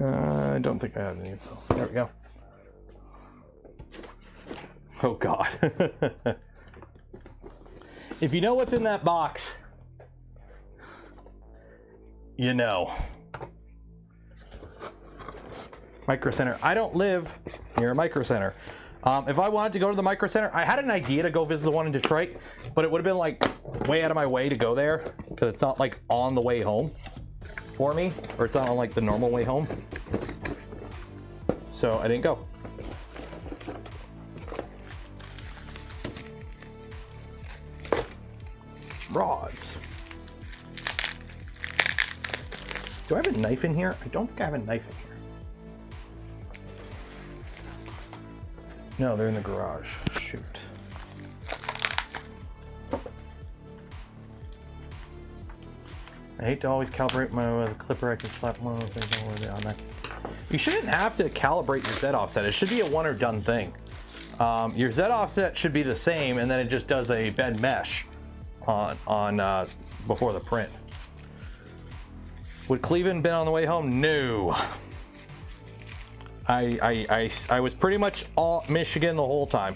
I don't think I have any info. There we go. Oh God. If you know what's in that box, you know. Micro Center. I don't live near a Micro Center. If I wanted to go to the Micro Center, I had an idea to go visit the one in Detroit, but it would have been like way out of my way to go there because it's not like on the way home for me, or it's not on like the normal way home. So I didn't go. Rods. Do I have a knife in here? I don't think I have a knife in here. No, they're in the garage. Shoot. I hate to always calibrate my clipper. I can slap one of the things on that. You shouldn't have to calibrate your Z offset. It should be a one or done thing. Your Z offset should be the same, and then it just does a bend mesh on before the print. Would Cleveland been on the way home? No. I was pretty much all Michigan the whole time.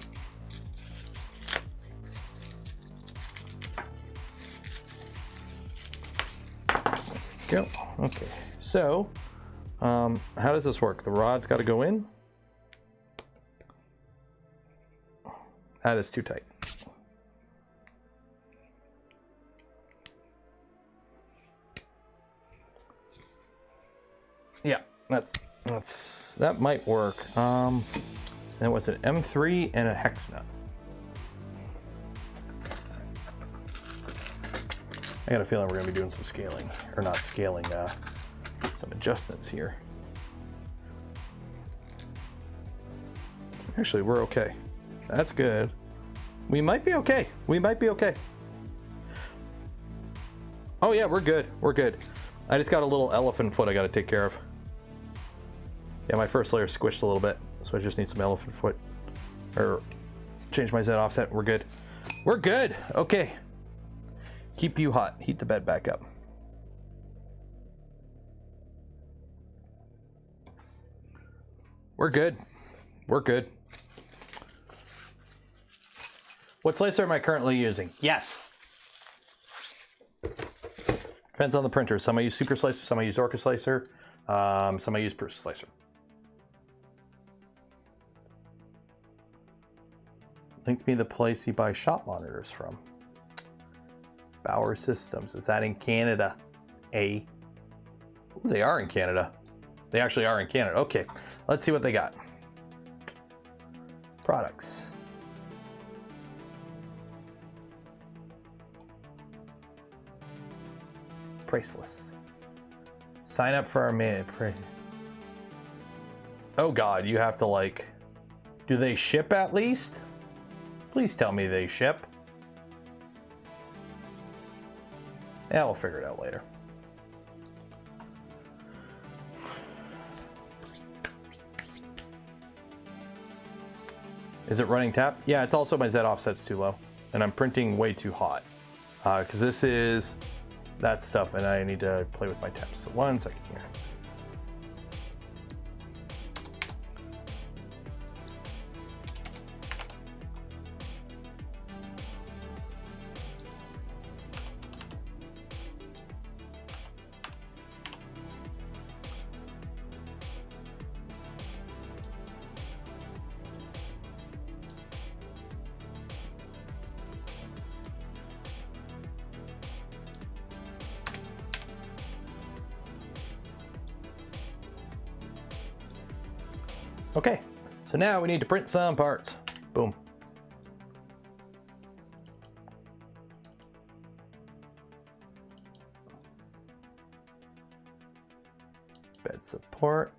Go. Okay. So, how does this work? The rod's got to go in. That is too tight. Yeah, that might work. And what's an M3 and a hex nut? I got a feeling we're gonna be doing some scaling, or not scaling, some adjustments here. Actually, we're okay. That's good. We might be okay. We might be okay. Oh yeah, we're good. We're good. I just got a little elephant foot I gotta take care of. Yeah, my first layer squished a little bit, so I just need some elephant foot. Or change my Z offset. We're good. We're good. Okay. Keep you hot. Heat the bed back up. We're good. We're good. What slicer am I currently using? Yes. Depends on the printer. Some I use Super Slicer, some I use Orca Slicer, some I use Prusa Slicer. Link me the place you buy shop monitors from. Bauer Systems. Is that in Canada? Ooh, they are in Canada. They actually are in Canada. Okay, let's see what they got. Products. Priceless. Sign up for our minute. Oh God, you have to like, do they ship at least? Please tell me they ship. Yeah, we'll figure it out later. Is it running tap? Yeah, it's also my Z offset's too low, and I'm printing way too hot because this is that stuff, and I need to play with my temps. So 1 second here. Okay, so now we need to print some parts. Boom. Bed support.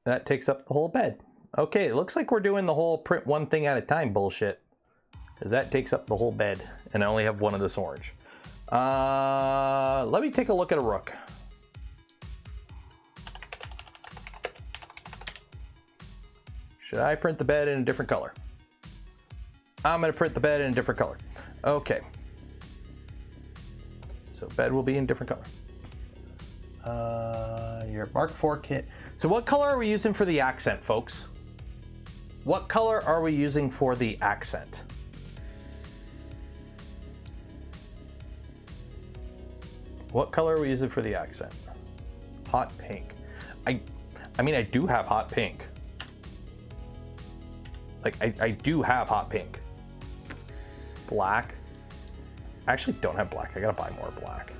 That takes up the whole bed. Okay, it looks like we're doing the whole print one thing at a time bullshit, because that takes up the whole bed, and I only have one of this orange. Let me take a look at a Rook. Should I print the bed in a different color? I'm gonna print the bed in a different color. Okay. So bed will be in a different color. Your Mark IV kit. So what color are we using for the accent, folks? What color are we using for the accent? What color are we using for the accent? Hot pink. I mean, I do have hot pink. Like, I do have hot pink. Black. I actually don't have black. I gotta buy more black.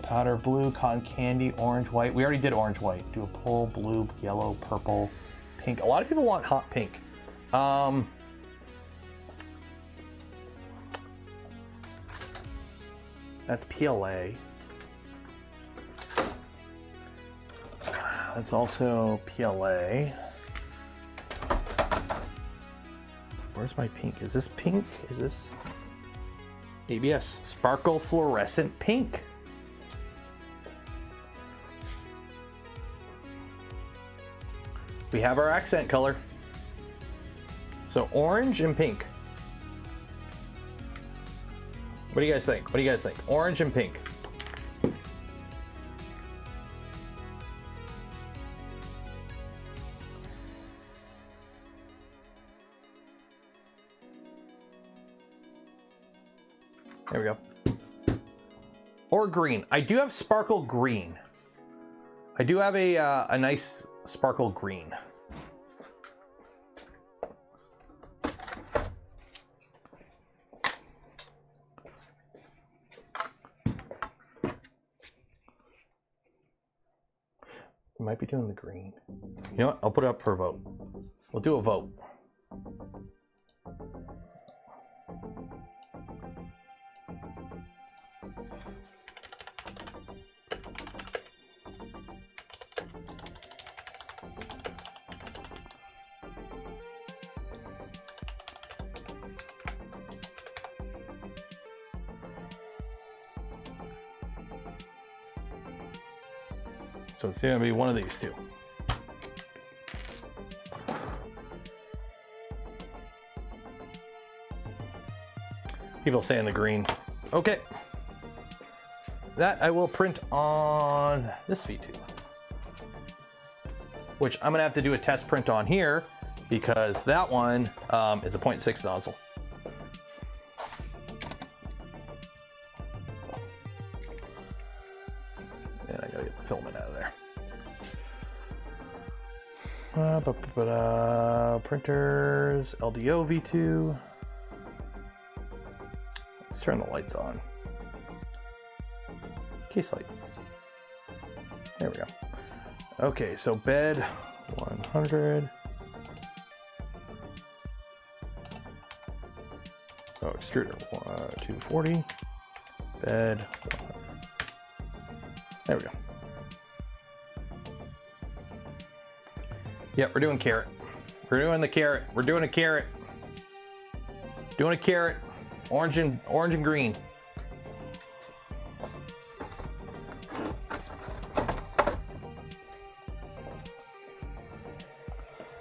Powder blue, cotton candy, orange, white. We already did orange, white. Do a pull, blue, yellow, purple, pink. A lot of people want hot pink. That's PLA. That's also PLA. Where's my pink? Is this pink? Is this ABS? Sparkle fluorescent pink. We have our accent color. So orange and pink. What do you guys think? What do you guys think? Orange and pink. There we go. Or green. I do have sparkle green. I do have a nice sparkle green. Might be doing the green. You know what? I'll put it up for a vote. We'll do a vote. So it's going to be one of these two. People saying the green. Okay. That I will print on this V2. Which I'm going to have to do a test print on here because that one is a 0.6 nozzle. And I got to get the filament out of there. Printers, LDO V2. Let's turn the lights on. Case light. There we go. Okay, so bed 100. Oh, extruder 240. Bed 100. There we go. Yep, we're doing carrot. We're doing the carrot. We're doing a carrot. Doing a carrot. Orange and green.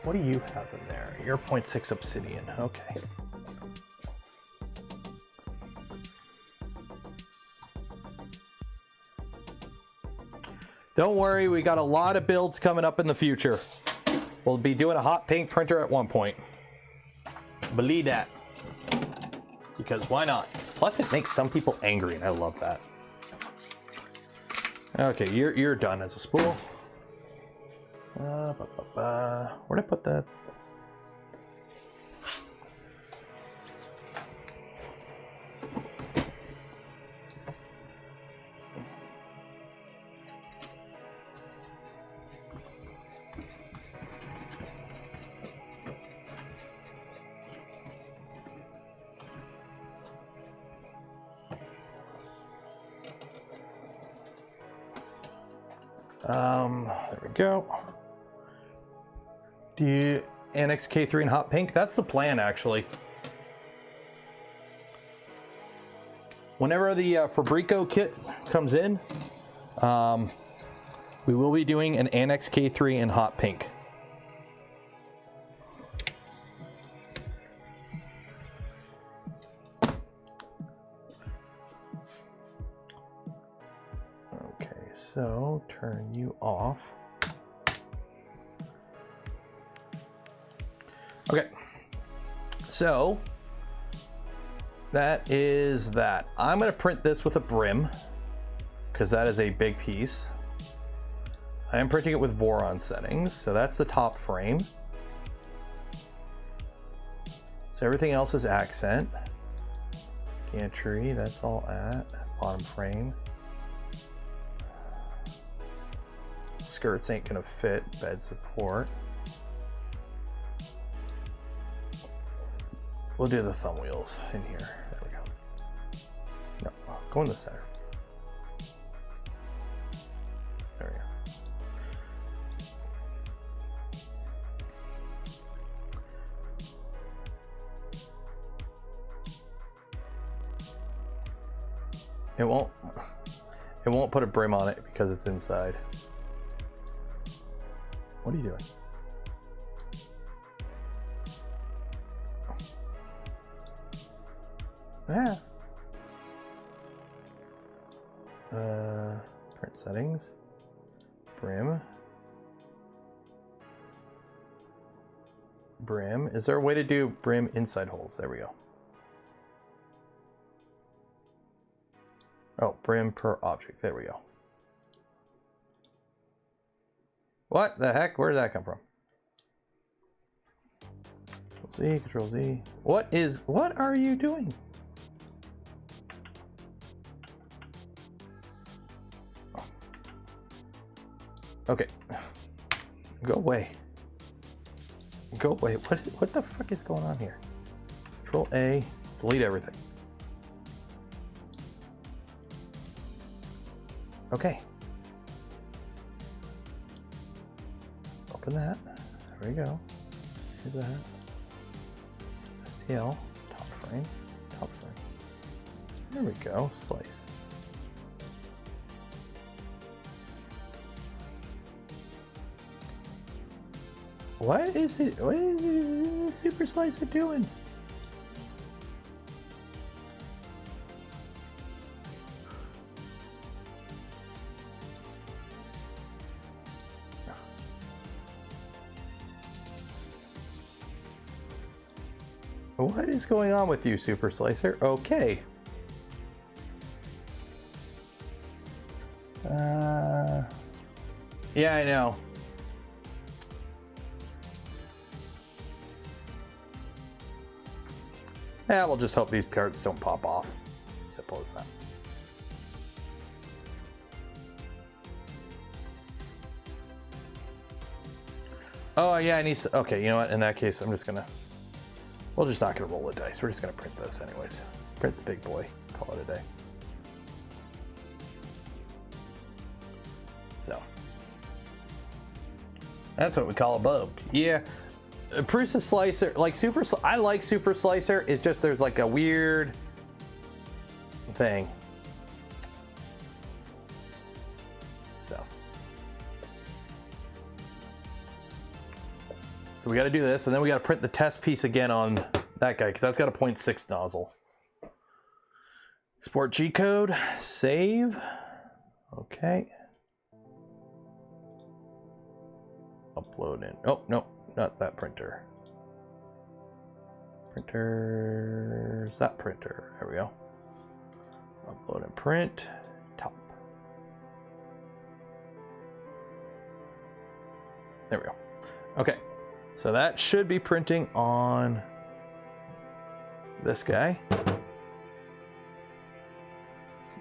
What do you have in there? You're 0.6 obsidian. Okay. Don't worry, we got a lot of builds coming up in the future. We'll be doing a hot pink printer at one point. Believe that. Because why not? Plus it makes some people angry and I love that. Okay, you're done as a spool. Where'd I put that? There we go. Do you annex K3 in hot pink? That's the plan, actually. Whenever the Fabrico kit comes in, we will be doing an annex K3 in hot pink. Okay, so turn you off. Okay, so that is that. I'm going to print this with a brim because that is a big piece. I am printing it with Voron settings, so that's the top frame. So everything else is accent. Gantry, that's all at bottom frame. Skirts ain't gonna fit, bed support. We'll do the thumb wheels in here. There we go. No, go in the center. There we go. It won't put a brim on it because it's inside. What are you doing? Yeah. Print settings. Brim. Brim. Is there a way to do brim inside holes? There we go. Oh, brim per object. There we go. What the heck? Where did that come from? Control Z, Control Z. What are you doing? Okay. Go away. Go away. What the fuck is going on here? Control A, delete everything. Okay. Open that. There we go. Here's that. STL, top frame, top frame. There we go. Slice. What is it? What is this super slicer doing? What is going on with you, Super Slicer? Okay. Yeah, I know. Yeah, we'll just hope these parts don't pop off. Simple as that. Oh, yeah, I need to, okay, you know what? In that case, I'm just gonna, we're just not gonna roll the dice. We're just gonna print this anyways. Print the big boy, call it a day. So. That's what we call a bug. Yeah. Prusa Slicer, like I like Super Slicer, it's just there's like a weird thing. So we got to do this, and then we got to print the test piece again on that guy, because that's got a 0.6 nozzle. Export G code, save. Okay. Upload in. Oh, no, not that printer. Printer's that printer. There we go. Upload and print. Top. There we go. Okay. So that should be printing on this guy.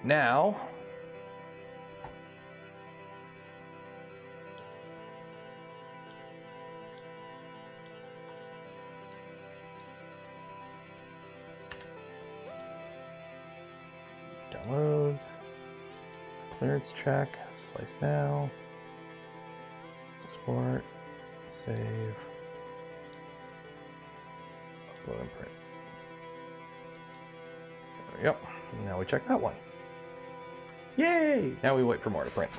Now, downloads, clearance check, slice now, export, save, upload and print. There we go. Now we check that one. Yay! Now we wait for more to print.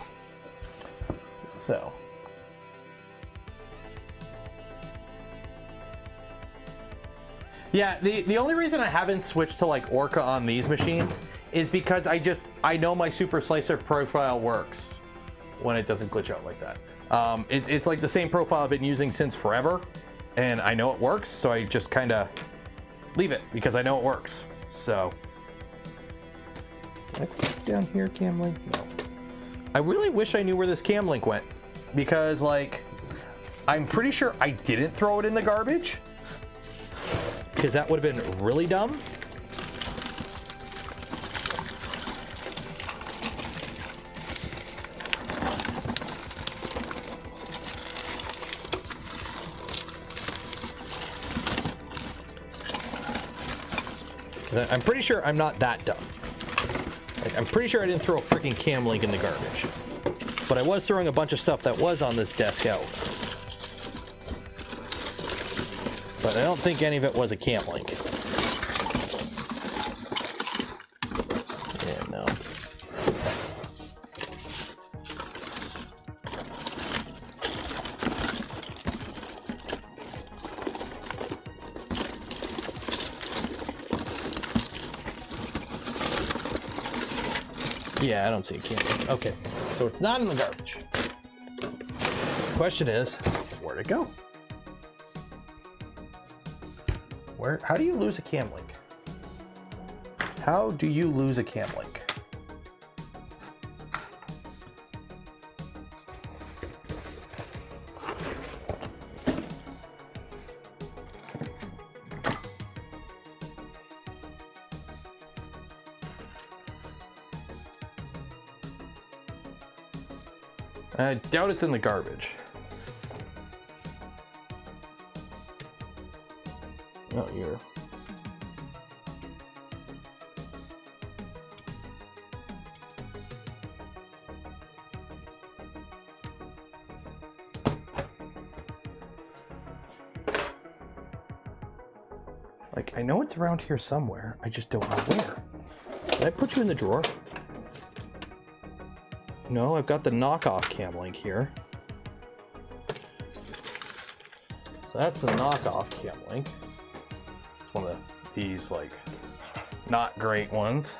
So. Yeah, the only reason I haven't switched to like Orca on these machines is because I know my Super Slicer profile works when it doesn't glitch out like that. It's like the same profile I've been using since forever, and I know it works, so I just kind of leave it because I know it works. So. Did I put it down here, cam link? No. I really wish I knew where this cam link went, because like, I'm pretty sure I didn't throw it in the garbage, because that would have been really dumb. I'm pretty sure I'm not that dumb. Like, I'm pretty sure I didn't throw a freaking cam link in the garbage. But I was throwing a bunch of stuff that was on this desk out. But I don't think any of it was a cam link. Yeah, no. Yeah, I don't see a cam link. Okay, so it's not in the garbage. Question is, where'd it go? How do you lose a cam link? How do you lose a cam link? I doubt it's in the garbage. Oh, here. Like, I know it's around here somewhere. I just don't know where. Did I put you in the drawer? No, I've got the knockoff cam link here. So that's the knockoff cam link. It's one of these, like, not great ones.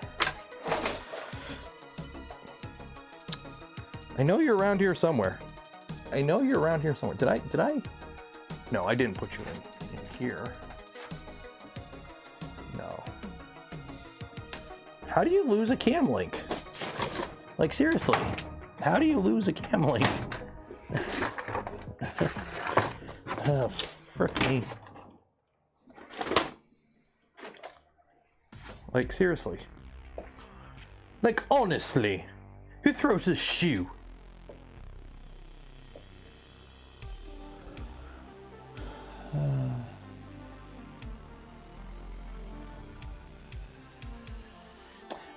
I know you're around here somewhere. I know you're around here somewhere. Did I? No, I didn't put you in here. No. How do you lose a cam link? Like, seriously, how do you lose a cam link? Oh, frick me. Like, seriously. Like, honestly, who throws a shoe?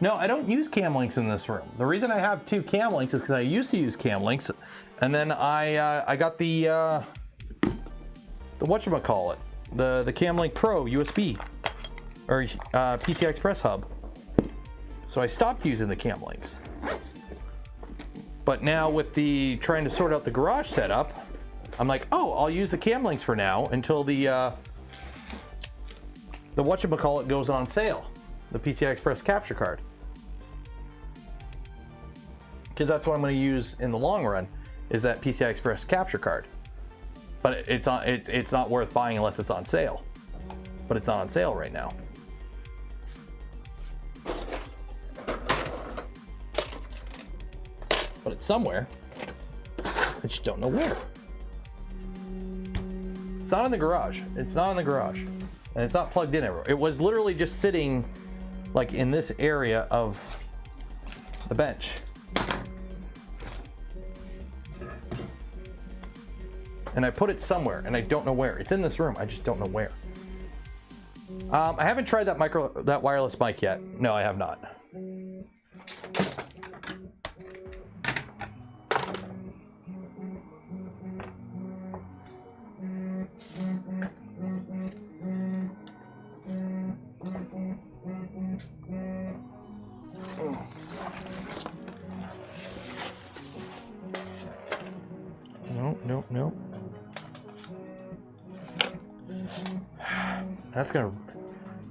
No, I don't use cam links in this room. The reason I have 2 cam links is because I used to use cam links, and then I got the whatchamacallit, the Cam Link Pro USB or PCI Express hub. So I stopped using the cam links. But now with the trying to sort out the garage setup, I'm like, oh, I'll use the cam links for now until the whatchamacallit goes on sale, the PCI Express capture card. Because that's what I'm going to use in the long run, is that PCI Express capture card. But it's not worth buying unless it's on sale. But it's not on sale right now. But it's somewhere. I just don't know where. It's not in the garage. It's not in the garage. And it's not plugged in everywhere. It was literally just sitting like in this area of the bench. And I put it somewhere, and I don't know where. It's in this room. I just don't know where. I haven't tried that wireless mic yet. No, I have not. Nope.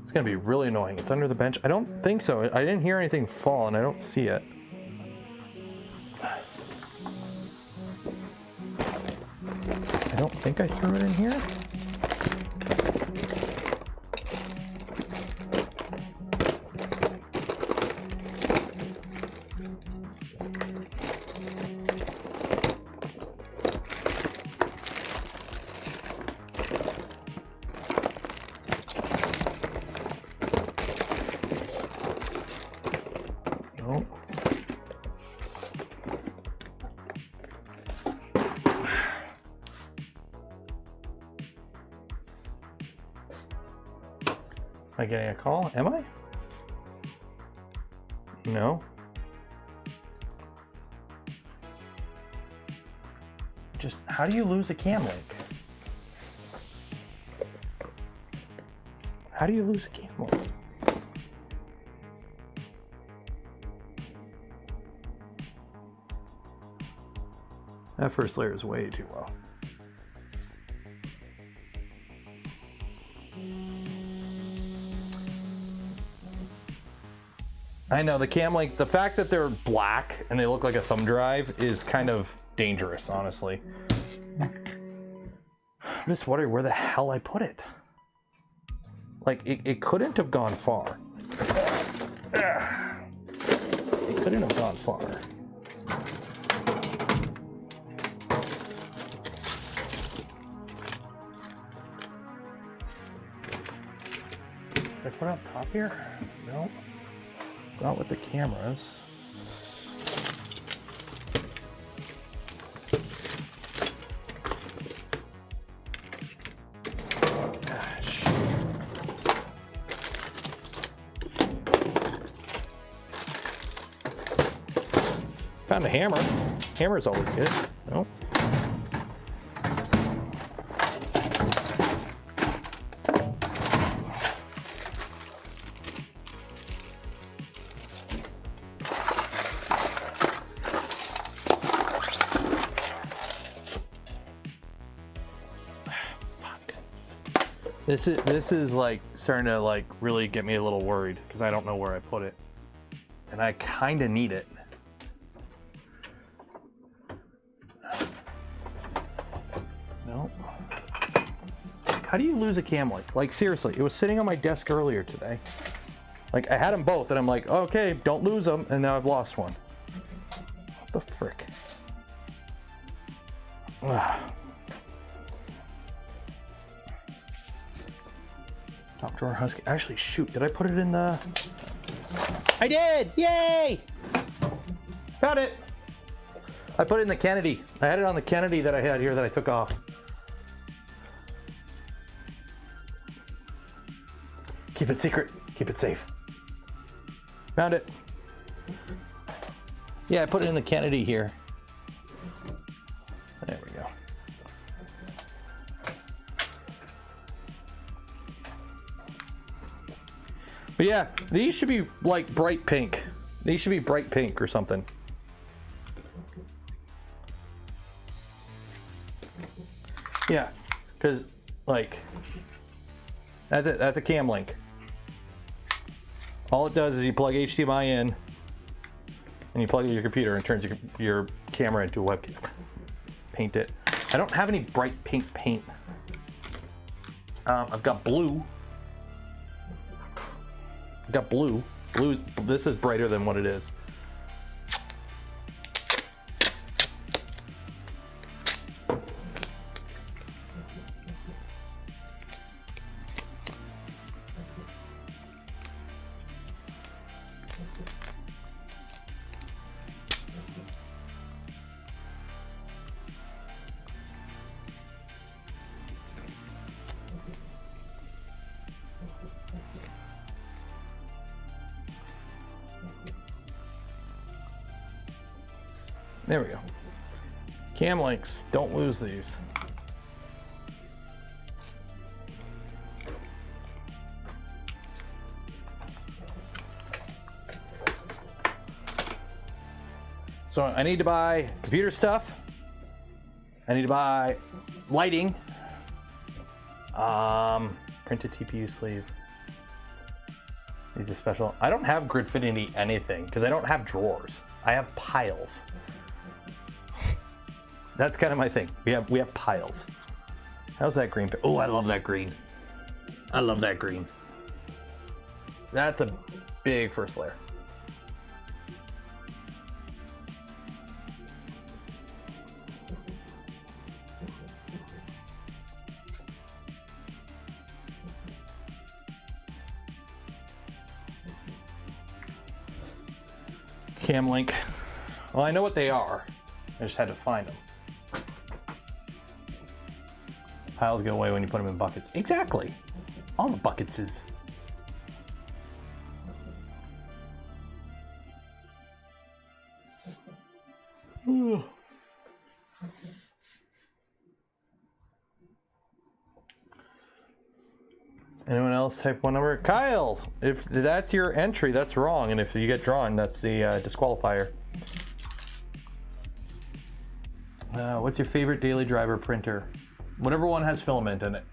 It's gonna be really annoying. It's under the bench. I don't think so. I didn't hear anything fall, and I don't see it. I don't think I threw it in here. Am I getting a call? Am I? No. Just, how do you lose a cam link? How do you lose a cam link? That first layer is way too low. I know the cam link, the fact that they're black and they look like a thumb drive is kind of dangerous, honestly. I'm just wondering where the hell I put it. Like, it couldn't have gone far. It couldn't have gone far. Did I put it up top here? No. It's not with the cameras. Found a hammer. Hammer's always good. Nope. This is like starting to like really get me a little worried because I don't know where I put it, and I kind of need it. No. How do you lose a cam link? Like seriously, it was sitting on my desk earlier today. Like I had them both, and I'm like, okay, don't lose them, and now I've lost one. What the frick? Ugh. Top drawer husky. Actually, shoot, did I put it in the... I did! Yay! Found it! I put it in the Kennedy. I had it on the Kennedy that I had here that I took off. Keep it secret. Keep it safe. Found it. Yeah, I put it in the Kennedy here. There we go. But yeah, these should be like bright pink. These should be bright pink or something. Yeah, because like that's it. That's a cam link. All it does is you plug HDMI in, and you plug it in your computer, and turns your camera into a webcam. Paint it. I don't have any bright pink paint. I've got blue. Got blue. Blue. This is brighter than what it is. There we go. Cam links, don't lose these. So I need to buy computer stuff. I need to buy lighting. Printed TPU sleeve. These are special. I don't have Gridfinity anything because I don't have drawers. I have piles. That's kind of my thing. We have piles. How's that green? Oh, I love that green. I love that green. That's a big first layer. Cam link. Well, I know what they are. I just had to find them. Piles go away when you put them in buckets. Exactly. All the buckets is. Anyone else type one number? Kyle, if that's your entry, that's wrong. And if you get drawn, that's the disqualifier. What's your favorite daily driver printer? Whatever one has filament in it.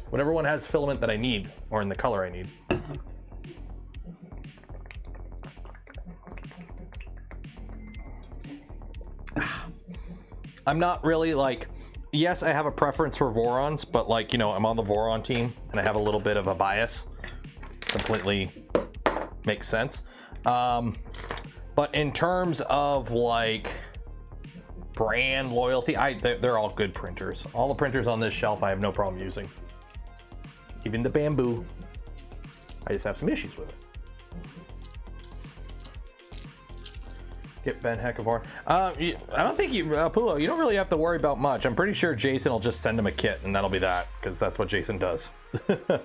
Whatever one has filament that I need, or in the color I need. I'm not really like, yes, I have a preference for Vorons, but like, you know, I'm on the Voron team and I have a little bit of a bias. Completely makes sense. But in terms of like, brand loyalty, they're all good printers. All the printers on this shelf I have no problem using. Even the Bamboo. I just have some issues with it. Get Ben Heckavor. I don't think you, Pulo, you don't really have to worry about much. I'm pretty sure Jason will just send him a kit and that'll be that, because that's what Jason does. What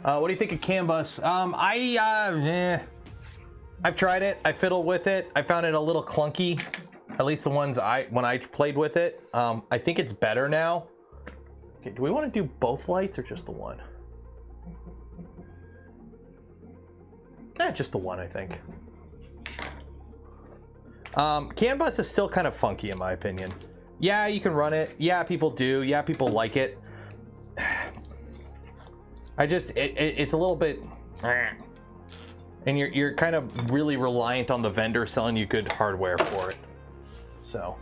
do you think of CAN bus? I've tried it. I fiddled with it. I found it a little clunky. At least the ones when I played with it. I think it's better now. Okay, do we want to do both lights or just the one? Just the one, I think. CAN bus is still kind of funky in my opinion. Yeah, you can run it. Yeah, people do. Yeah, people like it. It's a little bit, and you're kind of really reliant on the vendor selling you good hardware for it. So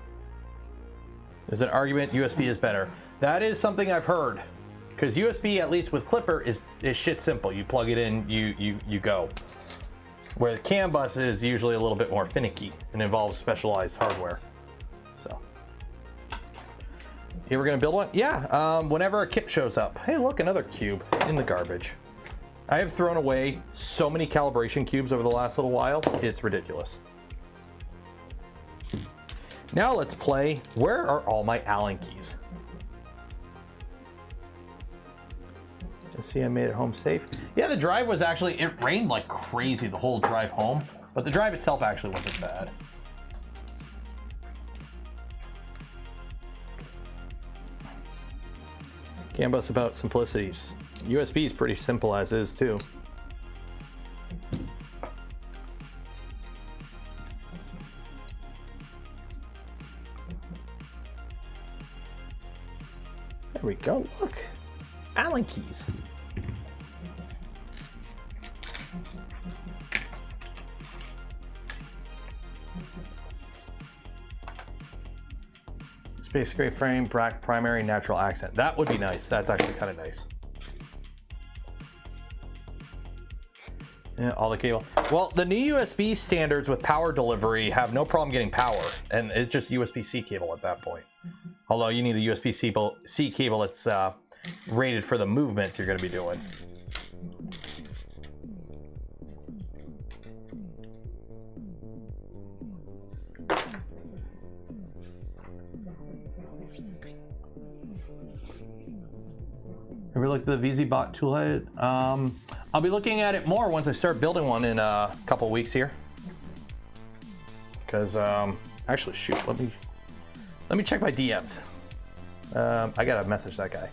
there's an argument USB is better. That is something I've heard, because USB, at least with Clipper, is shit simple. You plug it in, you go. Where the CAN bus is usually a little bit more finicky and involves specialized hardware. So, you were gonna build one? Yeah, whenever a kit shows up. Hey, look, another cube in the garbage. I have thrown away so many calibration cubes over the last little while. It's ridiculous. Now let's play, where are all my Allen keys? Let's see, I made it home safe. Yeah, the drive was actually, it rained like crazy the whole drive home, but the drive itself actually wasn't bad. CAN bus about simplicity. USB is pretty simple as is too. There we go, look. Allen keys. Space gray frame, black primary, natural accent. That would be nice. That's actually kind of nice. Yeah, all the cable. Well, the new USB standards with power delivery have no problem getting power, and it's just USB-C cable at that point. Although you need a USB-C cable that's rated for the movements you're going to be doing. Have we looked at the VZBot toolhead? I'll be looking at it more once I start building one in a couple weeks here. Because actually, shoot, let me check my DMs. I gotta message that guy.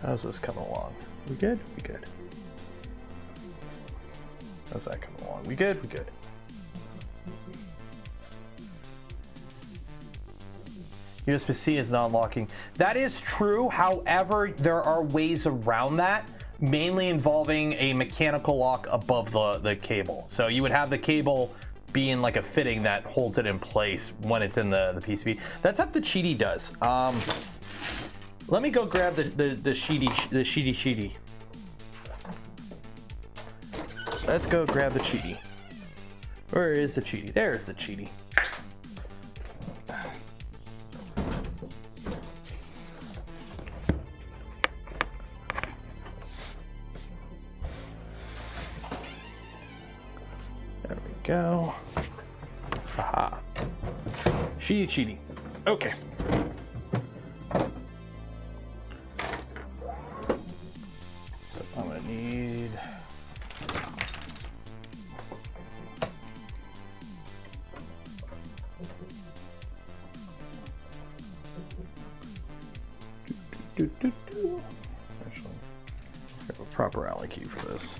How's this coming along? We good? We good. How's that coming along? We good? We good. USB-C is not locking. That is true. However, there are ways around that, mainly involving a mechanical lock above the cable. So you would have the cable be in like a fitting that holds it in place when it's in the PCB. That's what the Cheaty does. Let me go grab the Cheaty. Let's go grab the Cheaty. Where is the Cheaty? There's the Cheaty. There we go. Aha. Cheaty. Okay. So I'm gonna need actually have a proper alley key for this.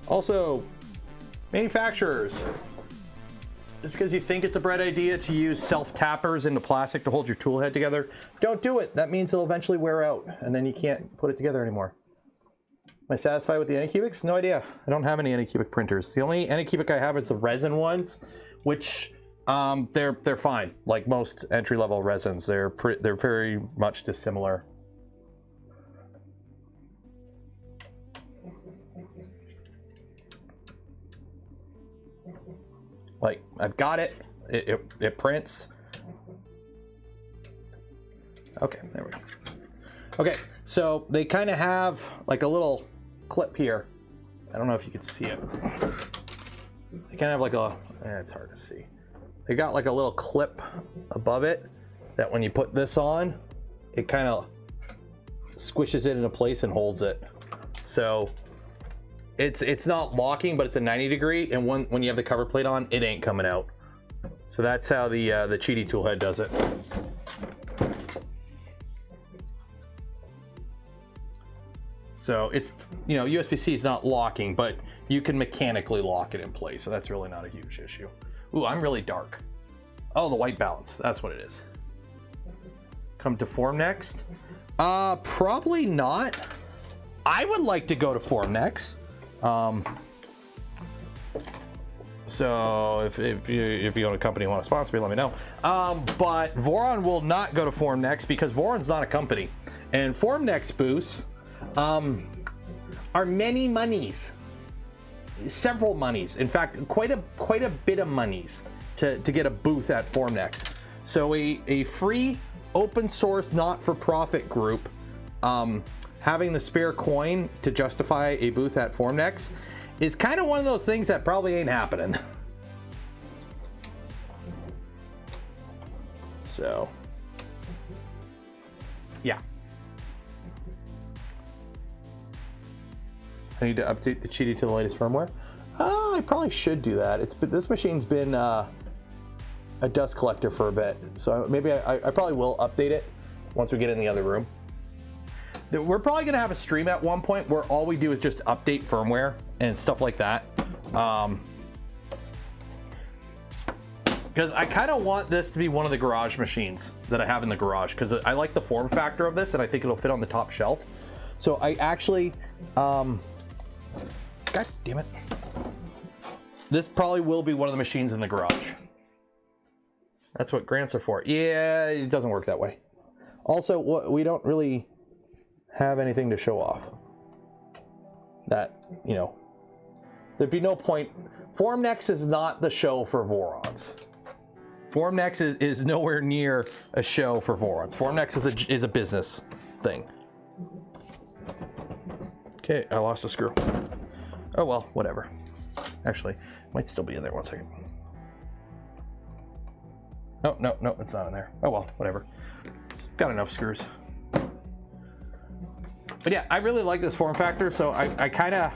Also, manufacturers, just because you think it's a bright idea to use self-tappers into plastic to hold your tool head together, don't do it. That means it'll eventually wear out and then you can't put it together anymore. Am I satisfied with the Anycubics? No idea. I don't have any Anycubic printers. The only Anycubic I have is the resin ones, which they're fine. Like most entry-level resins, they're very much dissimilar. Like, I've got it. It prints. Okay, there we go. Okay, so they kind of have like a little clip here. I don't know if you can see it. They kind of have like a, it's hard to see. They got like a little clip above it that when you put this on, it kind of squishes it into place and holds it. So it's not locking, but it's a 90 degree, and when you have the cover plate on, it ain't coming out. So that's how the Cheaty tool head does it. So it's, you know, USB-C is not locking, but you can mechanically lock it in place. So that's really not a huge issue. Ooh, I'm really dark. Oh, the white balance. That's what it is. Come to form next. Probably not. I would like to go to form next. So if you own a company and want to sponsor me, let me know. But Voron will not go to form next because Voron's not a company, and form next booths are many monies, several monies. In fact, quite a bit of monies to get a booth at Formnext. So a free open source not-for-profit group having the spare coin to justify a booth at Formnext is kind of one of those things that probably ain't happening. So yeah, I need to update the Cheaty to the latest firmware. I probably should do that. This machine's been a dust collector for a bit, so maybe I probably will update it once we get in the other room. We're probably gonna have a stream at one point where all we do is just update firmware and stuff like that. Because I kind of want this to be one of the garage machines that I have in the garage, because I like the form factor of this and I think it'll fit on the top shelf. So I actually, God damn it. This probably will be one of the machines in the garage. That's what grants are for. Yeah, it doesn't work that way. Also, we don't really have anything to show off. That, you know, there'd be no point. Formnext is not the show for Vorons. Formnext is nowhere near a show for Vorons. Formnext is a business thing. Okay, I lost a screw. Oh well, whatever. Actually, it might still be in there. 1 second. Oh, no, it's not in there. Oh well, whatever. It's got enough screws. But yeah, I really like this form factor, so I kind of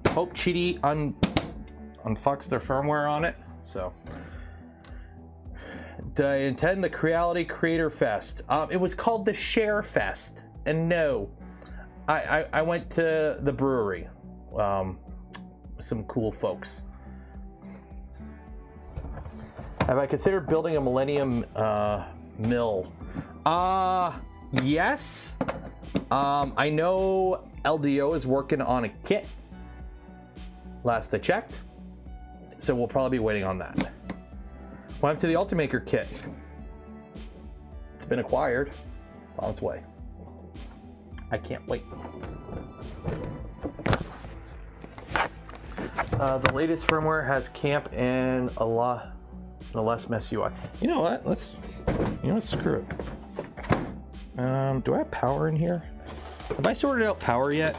hope Cheaty unfucks their firmware on it. So, do I attend the Creality Creator Fest? It was called the Share Fest, and no, I went to the brewery with some cool folks. Have I considered building a Millennium mill? Yes. I know LDO is working on a kit, last I checked, so we'll probably be waiting on that. Went up to the Ultimaker kit. It's been acquired. It's on its way. I can't wait. The latest firmware has camp and a less mess UI. You know what? Let's screw it. Do I have power in here? Have I sorted out power yet?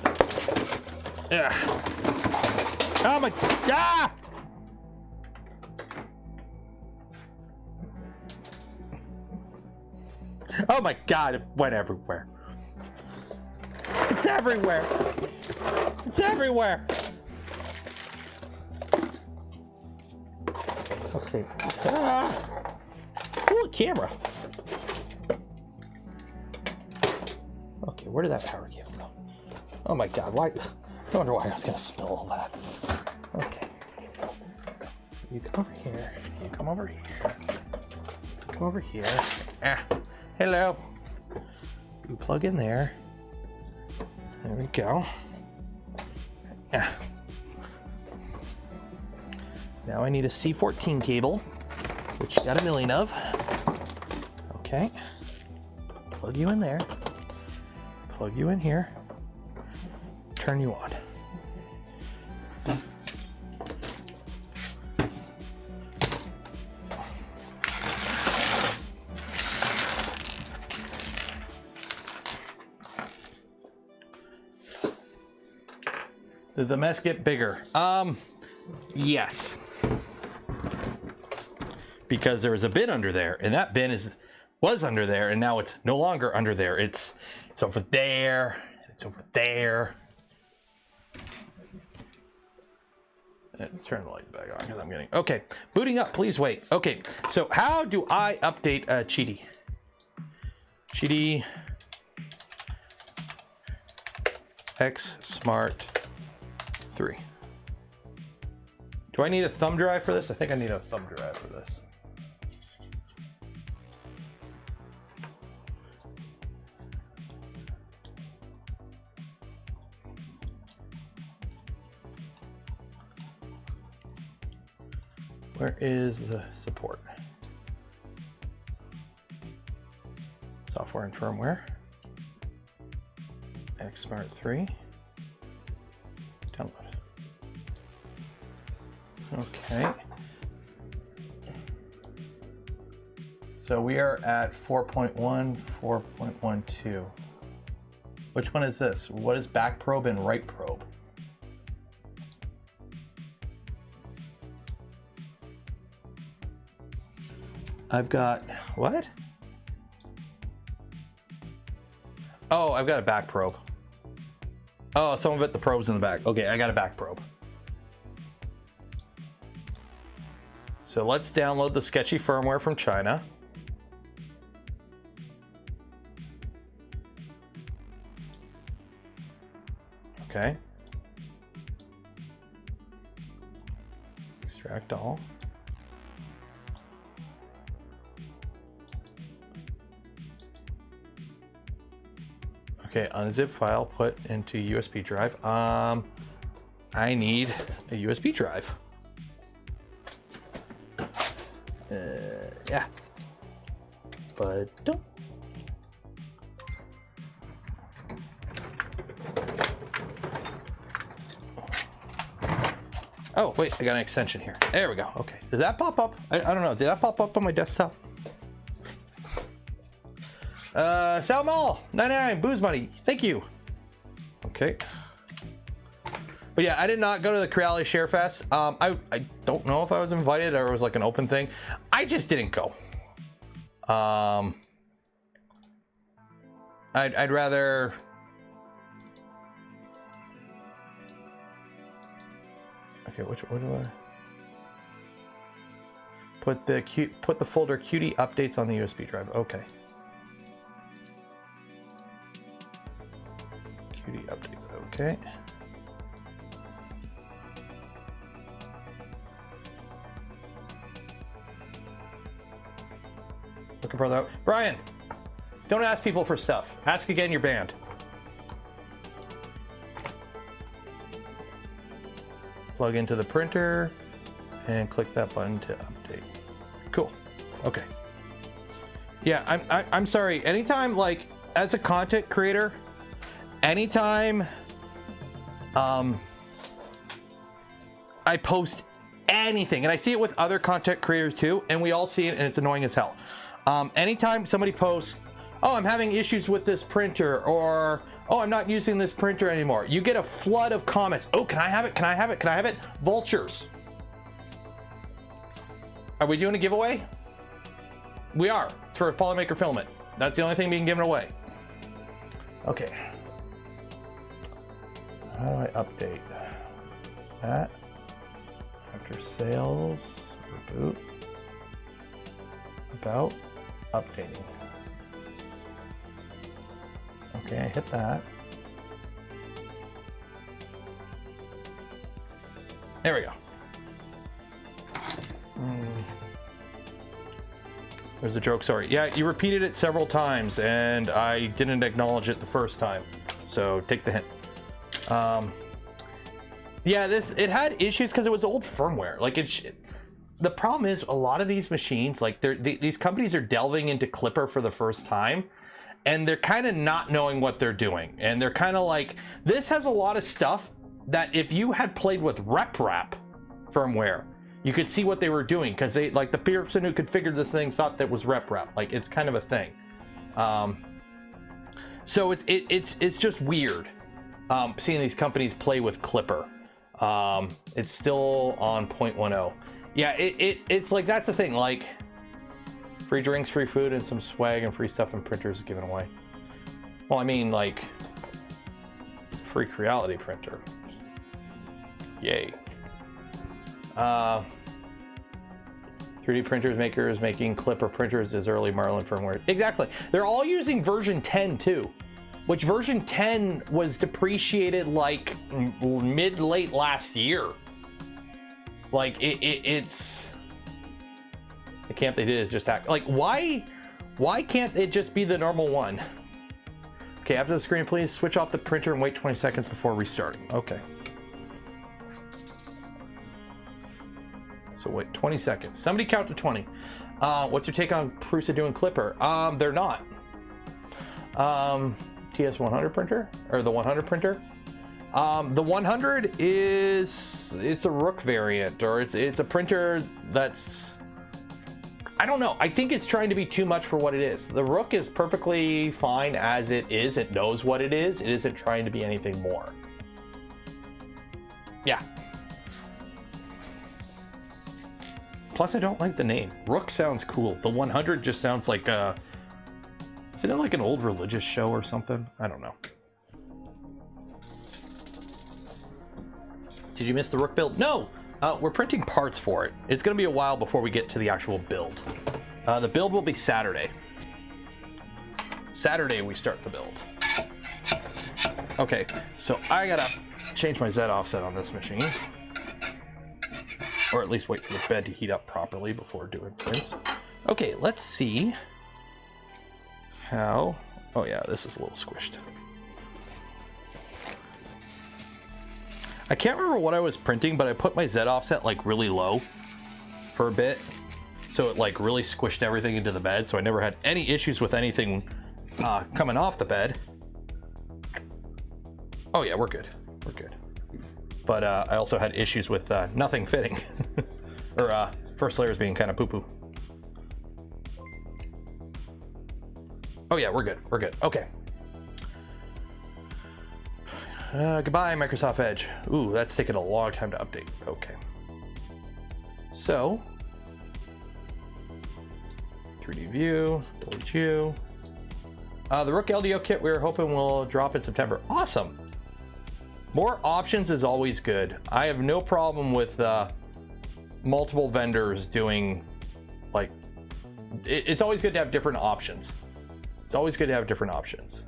Ugh. Oh my, ah! Oh my God, it went everywhere. It's everywhere. It's everywhere. Okay. Ah. Ooh, camera. Okay, where did that power cable go? Oh my God, why? I wonder why I was gonna spill all that. Okay. You come over here. You come over here. Come over here. Ah. Hello. You plug in there. There we go. Ah. Now I need a C14 cable, which you got a million of. Okay. Plug you in there. Plug you in here. Turn you on. Did the mess get bigger? Yes. Because there was a bin under there, and that bin was under there, and now it's no longer under there. It's over there. It's over there. Let's turn the lights back on because I'm getting okay. Booting up, please wait. Okay, so how do I update Cheaty? Cheaty X Smart 3. Do I need a thumb drive for this? I think I need a thumb drive for this. Where is the support? Software and firmware. X Smart 3. Download. Okay. So we are at 4.1, 4.12. Which one is this? What is back probe and right probe? I've got, what? Oh, I've got a back probe. Oh, some of it, the probe's in the back. Okay, I got a back probe. So let's download the sketchy firmware from China. Okay. Extract all. Okay, unzip file, put into USB drive. I need a USB drive. Yeah. But don't. Oh, wait, I got an extension here. There we go. Okay. Does that pop up? I don't know. Did that pop up on my desktop? Sal Mall, 99, booze money. Thank you. Okay. But yeah, I did not go to the Creality Share Fest. I don't know if I was invited or it was like an open thing. I just didn't go. I'd rather. Okay, what do I put the folder Qt updates on the USB drive? Okay. Qt updates. Okay. Looking for that. Brian, don't ask people for stuff. Ask again, you're banned. Plug into the printer and click that button to update. Cool. Okay. Yeah, I'm sorry. Anytime, like, as a content creator, anytime I post anything, and I see it with other content creators too, and we all see it, and it's annoying as hell. Anytime somebody posts, oh, I'm having issues with this printer, or oh, I'm not using this printer anymore, you get a flood of comments. Oh, can I have it? Can I have it? Can I have it? Vultures. Are we doing a giveaway? We are. It's for a Polymaker filament. That's the only thing being given away. Okay. How do I update that? After sales, reboot, about, updating. Okay, I hit that. There we go. There's a joke, sorry. Yeah, you repeated it several times and I didn't acknowledge it the first time. So take the hint. Yeah, it had issues because it was old firmware. Like the problem is a lot of these machines, like these companies are delving into Clipper for the first time, and they're kind of not knowing what they're doing. And they're kind of like, this has a lot of stuff that if you had played with RepRap firmware, you could see what they were doing, because they, like, the person who configured this thing thought that was RepRap. Like, it's kind of a thing. So it's just weird. seeing these companies play with Clipper. It's still on 0.10. Yeah, it's like, that's the thing, like free drinks, free food, and some swag and free stuff and printers given away. Well, I mean, like, free Creality printer. Yay. 3D printers makers making Clipper printers as early Marlin firmware. Exactly. They're all using version 10 too, which version 10 was depreciated like late last year. Like it's the camp they did is just act like, why can't it just be the normal one? Okay, after the screen, please switch off the printer and wait 20 seconds before restarting. Okay. So wait 20 seconds. Somebody count to 20. What's your take on Prusa doing Clipper? They're not. TS100 printer or the 100 printer. The 100 it's a Rook variant, or it's a printer that's, I don't know. I think it's trying to be too much for what it is. The Rook is perfectly fine as it is. It knows what it is. It isn't trying to be anything more. Yeah. Plus, I don't like the name. Rook sounds cool. The 100 just sounds like isn't it like an old religious show or something? I don't know. Did you miss the Rook build? No, we're printing parts for it. It's gonna be a while before we get to the actual build. The build will be Saturday. Saturday we start the build. Okay, so I gotta change my Z offset on this machine. Or at least wait for the bed to heat up properly before doing prints. Okay, let's see how, oh yeah, this is a little squished. I can't remember what I was printing, but I put my Z offset like really low for a bit. So it like really squished everything into the bed. So I never had any issues with anything coming off the bed. Oh yeah, we're good, we're good. But I also had issues with nothing fitting, or first layers being kind of poo-poo. Oh yeah, we're good, we're good. Okay. Goodbye, Microsoft Edge. Ooh, that's taken a long time to update. Okay. So, 3D view, delete you. The Rook LDO kit we were hoping will drop in September. Awesome. More options is always good. I have no problem with multiple vendors doing, like, it's always good to have different options. It's always good to have different options.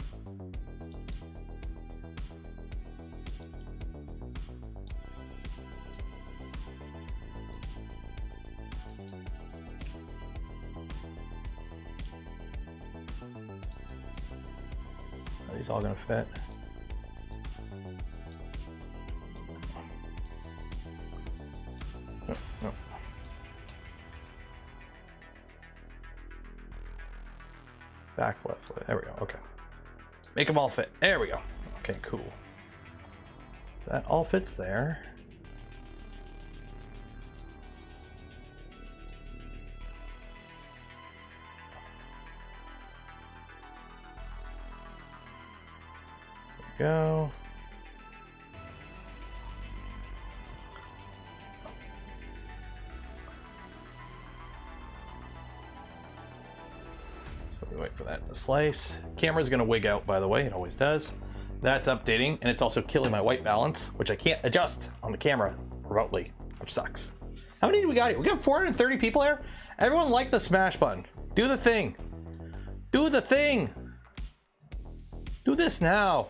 Are these all gonna fit? No. Back left foot. There we go. Okay. Make them all fit. There we go. Okay, cool. So that all fits there. There we go. We wait for that to slice. Camera's gonna wig out, by the way, it always does. That's updating, and it's also killing my white balance, which I can't adjust on the camera remotely, which sucks. How many do we got here? We got 430 people here? Everyone like the smash button. Do the thing. Do the thing. Do this now.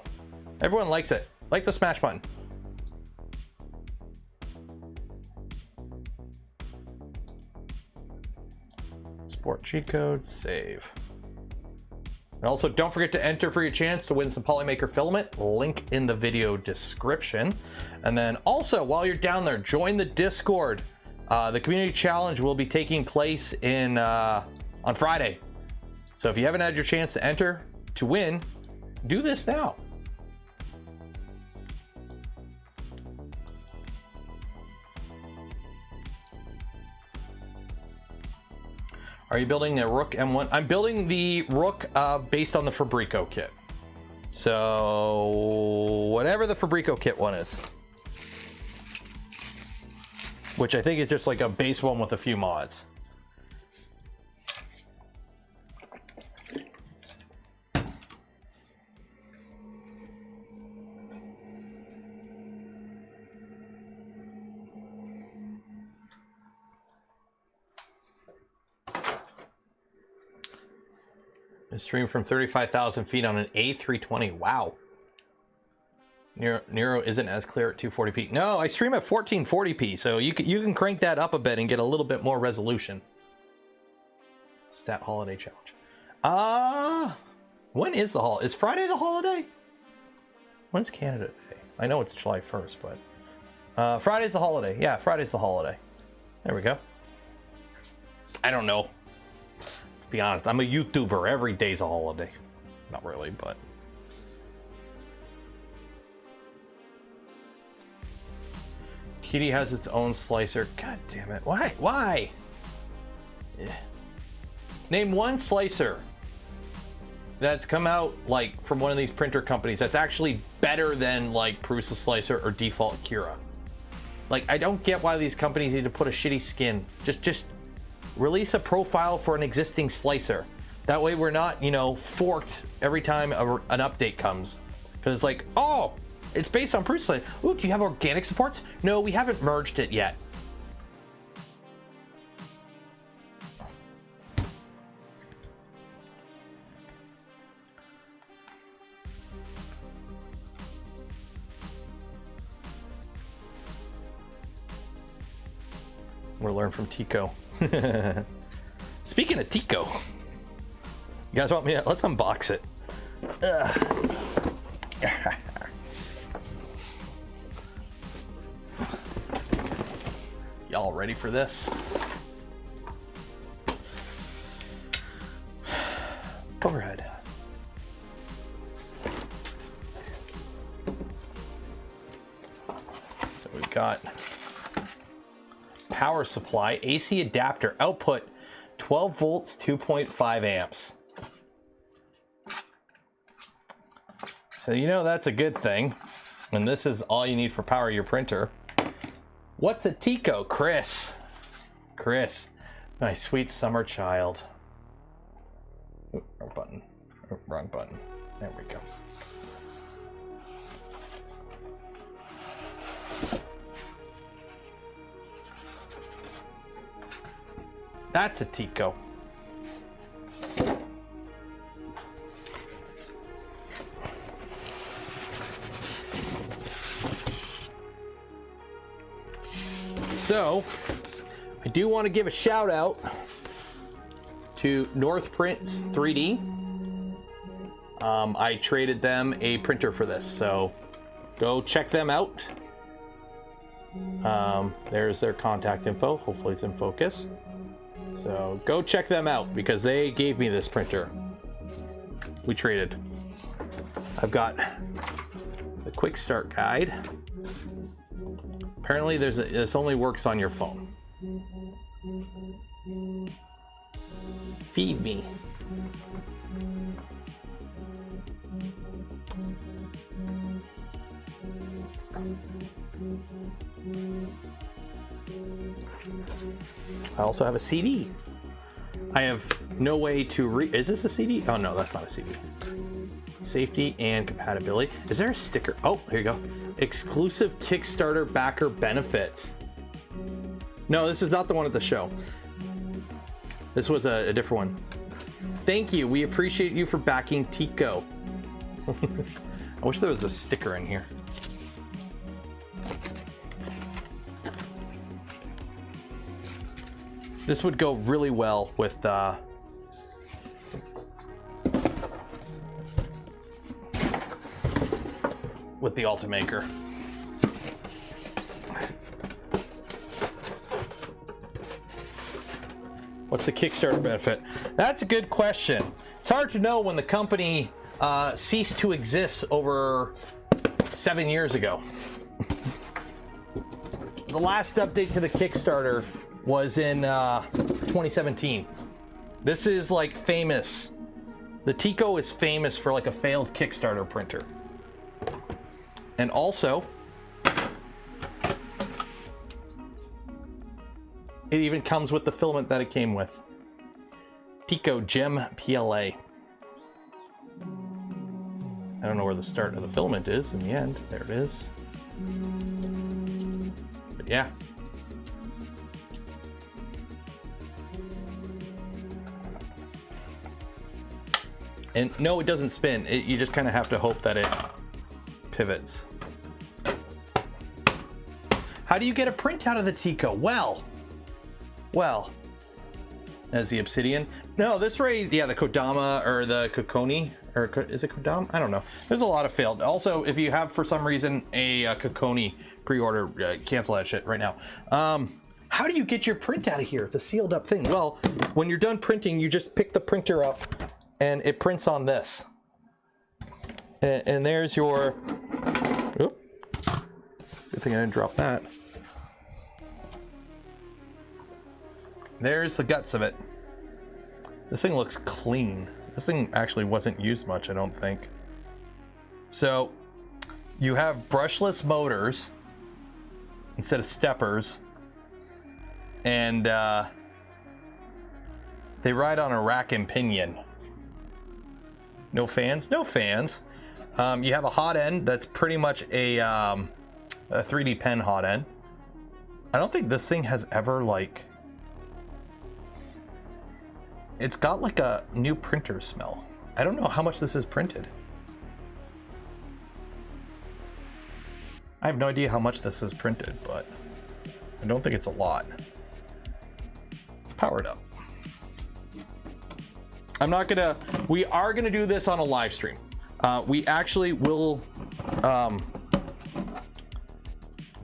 Everyone likes it. Like the smash button. Sport cheat code, save. And also, don't forget to enter for your chance to win some Polymaker filament. Link in the video description. And then also, while you're down there, join the Discord. The community challenge will be taking place in on Friday. So if you haven't had your chance to enter to win, do this now. Are you building a Rook M1? I'm building the Rook based on the Fabrico kit. So whatever the Fabrico kit one is, which I think is just like a base one with a few mods. I stream from 35,000 feet on an A320. Wow. Nero isn't as clear at 240p. No, I stream at 1440p, so you can crank that up a bit and get a little bit more resolution. Stat holiday challenge. When is the holiday? Is Friday the holiday? When's Canada Day? I know it's July 1st, but Friday's the holiday. Yeah, Friday's the holiday. There we go. I don't know. To be honest, I'm a YouTuber. Every day's a holiday. Not really, but. Kitty has its own slicer. God damn it. Why? Why? Yeah. Name one slicer that's come out like from one of these printer companies that's actually better than like Prusa Slicer or Default Cura. Like, I don't get why these companies need to put a shitty skin. Just release a profile for an existing slicer. That way we're not, you know, forked every time an update comes. Because it's like, oh, it's based on Prusa Slicer. Ooh, do you have organic supports? No, we haven't merged it yet. We'll learn from Tico. Speaking of Tico, you guys want me to, let's unbox it. Y'all ready for this? Overhead. So we've got power supply, AC adapter, output 12 volts, 2.5 amps. So you know that's a good thing. And this is all you need for power your printer. What's a Tico? Chris, my sweet summer child. Ooh, wrong button. Oh, wrong button. There we go. That's a Tico. So, I do want to give a shout out to North Prints 3D. I traded them a printer for this, so go check them out. There's their contact info. Hopefully it's in focus. So go check them out because they gave me this printer. We traded. I've got the quick start guide. Apparently this only works on your phone. Feed me. I also have a CD. I have no way to read. Is this a CD? Oh no, that's not a CD. Safety and compatibility. Is there a sticker? Oh, here you go. Exclusive Kickstarter backer benefits. No, this is not the one at the show. This was a different one. Thank you. We appreciate you for backing Tico. I wish there was a sticker in here. This would go really well with the Ultimaker. What's the Kickstarter benefit? That's a good question. It's hard to know when the company ceased to exist over 7 years ago. The last update to the Kickstarter was in 2017. This is like famous The Tico is famous for like a failed Kickstarter printer. And also, it even comes with the filament that it came with. Tico Gem PLA. I don't know where the start of the filament is in the end. There it is. But yeah. And no, it doesn't spin. You just kind of have to hope that it pivots. How do you get a print out of the Tico? Well, as the obsidian. No, this ray, yeah, the Kodama or the Kokoni, or is it Kodama? I don't know. There's a lot of failed. Also, if you have for some reason a Kokoni pre-order, cancel that shit right now. How do you get your print out of here? It's a sealed up thing. Well, when you're done printing, you just pick the printer up and it prints on this. And there's your, oop, good thing I didn't drop that. There's the guts of it. This thing looks clean. This thing actually wasn't used much, I don't think. So you have brushless motors instead of steppers, and they ride on a rack and pinion. No fans? No fans. You have a hot end that's pretty much a 3D pen hot end. I don't think this thing has ever like... It's got like a new printer smell. I don't know how much this is printed. I have no idea how much this is printed, but I don't think it's a lot. It's powered up. We are gonna do this on a live stream. We actually will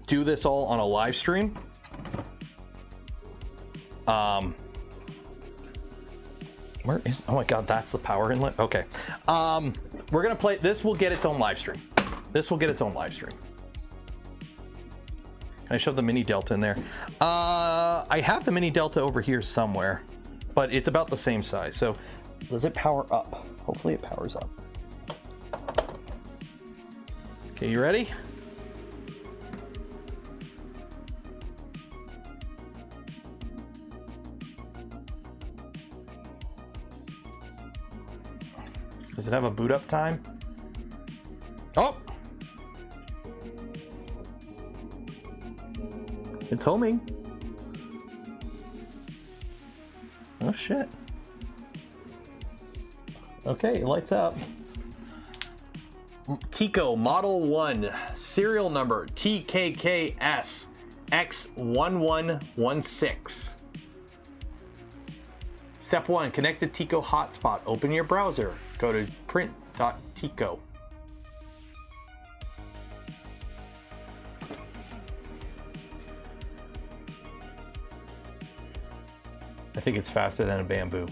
do this all on a live stream. Where is, oh my god, that's the power inlet. Okay. We're gonna play, this will get its own live stream. This will get its own live stream. Can I shove the mini delta in there? I have the mini delta over here somewhere, but it's about the same size. So does it power up? Hopefully it powers up. Okay, you ready? Does it have a boot up time? Oh! It's homing. Oh shit. Okay, lights up. Tico Model 1, serial number TKKS X1116. Step 1, connect to Tico hotspot. Open your browser. Go to print.tico. I think it's faster than a bamboo.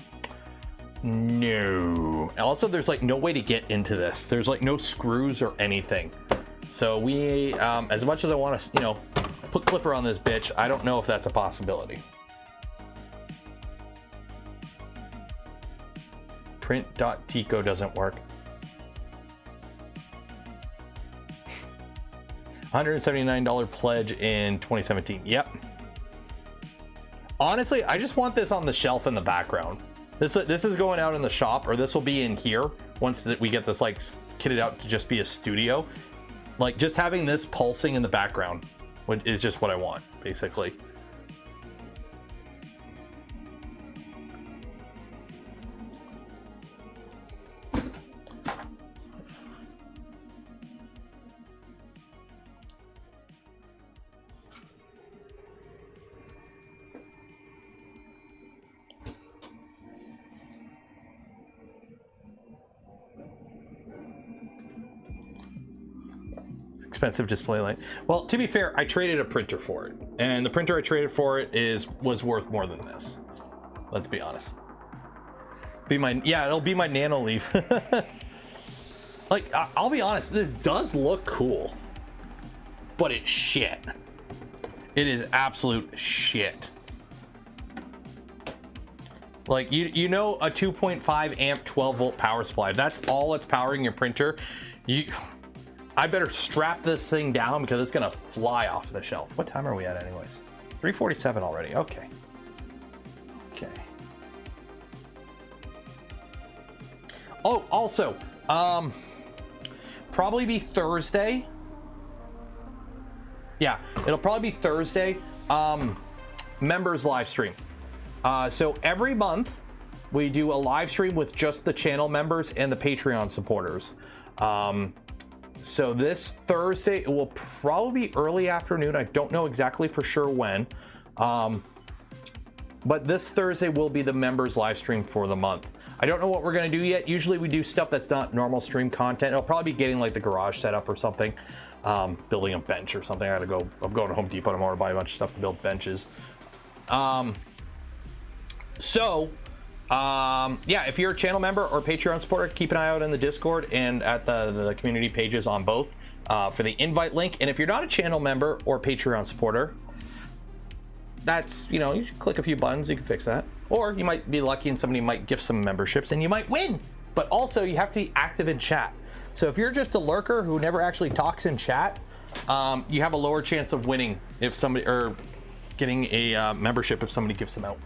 No. Also, there's like no way to get into this. There's like no screws or anything. So we, as much as I want to, you know, put clipper on this bitch, I don't know if that's a possibility. Print.tico doesn't work. $179 pledge in 2017. Yep. Honestly, I just want this on the shelf in the background. This is going out in the shop, or this will be in here once we get this like kitted out to just be a studio. Like just having this pulsing in the background is just what I want, basically. Expensive display light. Well, to be fair, I traded a printer for it, and the printer I traded for it was worth more than this. Let's be honest. It'll be my nano leaf. Like, I'll be honest, this does look cool, but it's shit. It is absolute shit. Like, you know, a 2.5 amp 12 volt power supply, that's all that's powering your printer. I better strap this thing down because it's gonna fly off the shelf. What time are we at anyways? 3:47 already. Okay. Okay. Oh, also, probably be Thursday. Yeah, it'll probably be Thursday. Members live stream. So every month we do a live stream with just the channel members and the Patreon supporters. So this Thursday, it will probably be early afternoon. I don't know exactly for sure when. But this Thursday will be the members live stream for the month. I don't know what we're gonna do yet. Usually we do stuff that's not normal stream content. It'll probably be getting like the garage set up or something. Building a bench or something. I'm going to Home Depot tomorrow to buy a bunch of stuff to build benches. Yeah, if you're a channel member or Patreon supporter, keep an eye out in the Discord and at the community pages on both for the invite link. And if you're not a channel member or Patreon supporter, that's, you know, you click a few buttons, you can fix that. Or you might be lucky and somebody might gift some memberships and you might win. But also you have to be active in chat. So if you're just a lurker who never actually talks in chat, you have a lower chance of winning if somebody, or getting a membership if somebody gives them out.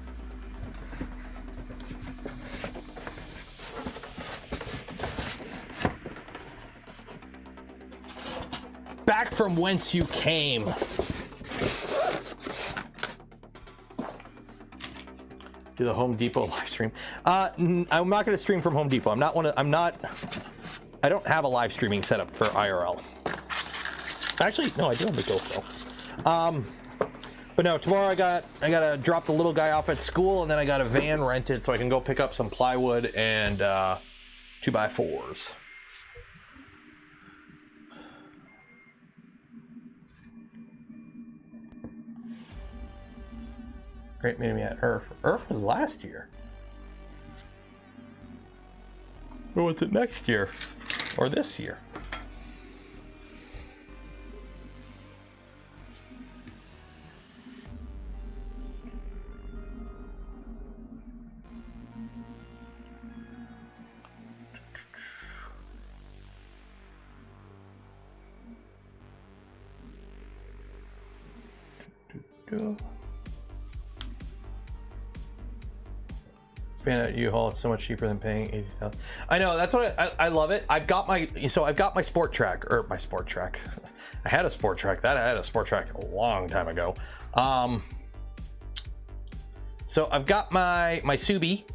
Back from whence you came. Do the Home Depot live stream. I'm not going to stream from Home Depot. I don't have a live streaming setup for IRL. Actually, no, I do have the GoPro. But no, tomorrow I gotta drop the little guy off at school, and then I got a van rented so I can go pick up some plywood and 2x4s. Great meeting me at MRRF. MRRF was last year. Or what's it next year? Or this year? Fan at U-Haul, it's so much cheaper than paying $80,000. I know, that's what I love it. I've got my Sport Track, or my Sport Track. I had a Sport Track. I had a Sport Track a long time ago. So I've got my Subi.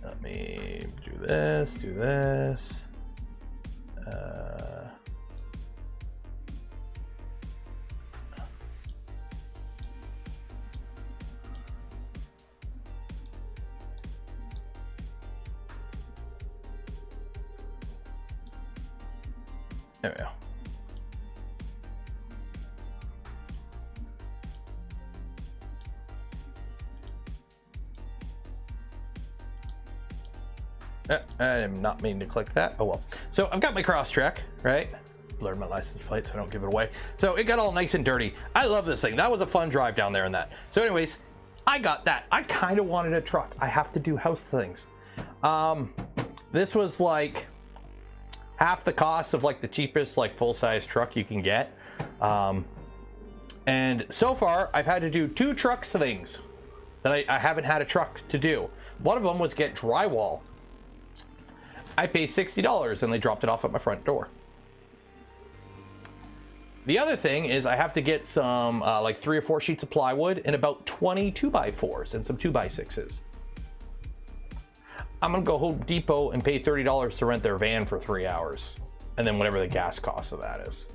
Let me do this, there we go. I am not meaning to click that. Oh well. So I've got my Crosstrek, right? Blurred my license plate so I don't give it away. So it got all nice and dirty. I love this thing. That was a fun drive down there in that. So anyways, I got that. I kind of wanted a truck. I have to do house things. This was like half the cost of like the cheapest like full-size truck you can get. And so far I've had to do 2 trucks things that I haven't had a truck to do. One of them was get drywall. I paid $60 and they dropped it off at my front door. The other thing is I have to get some like 3 or 4 sheets of plywood and about 20 2x4s and some 2x6s. I'm gonna go Home Depot and pay $30 to rent their van for 3 hours, and then whatever the gas cost of that is.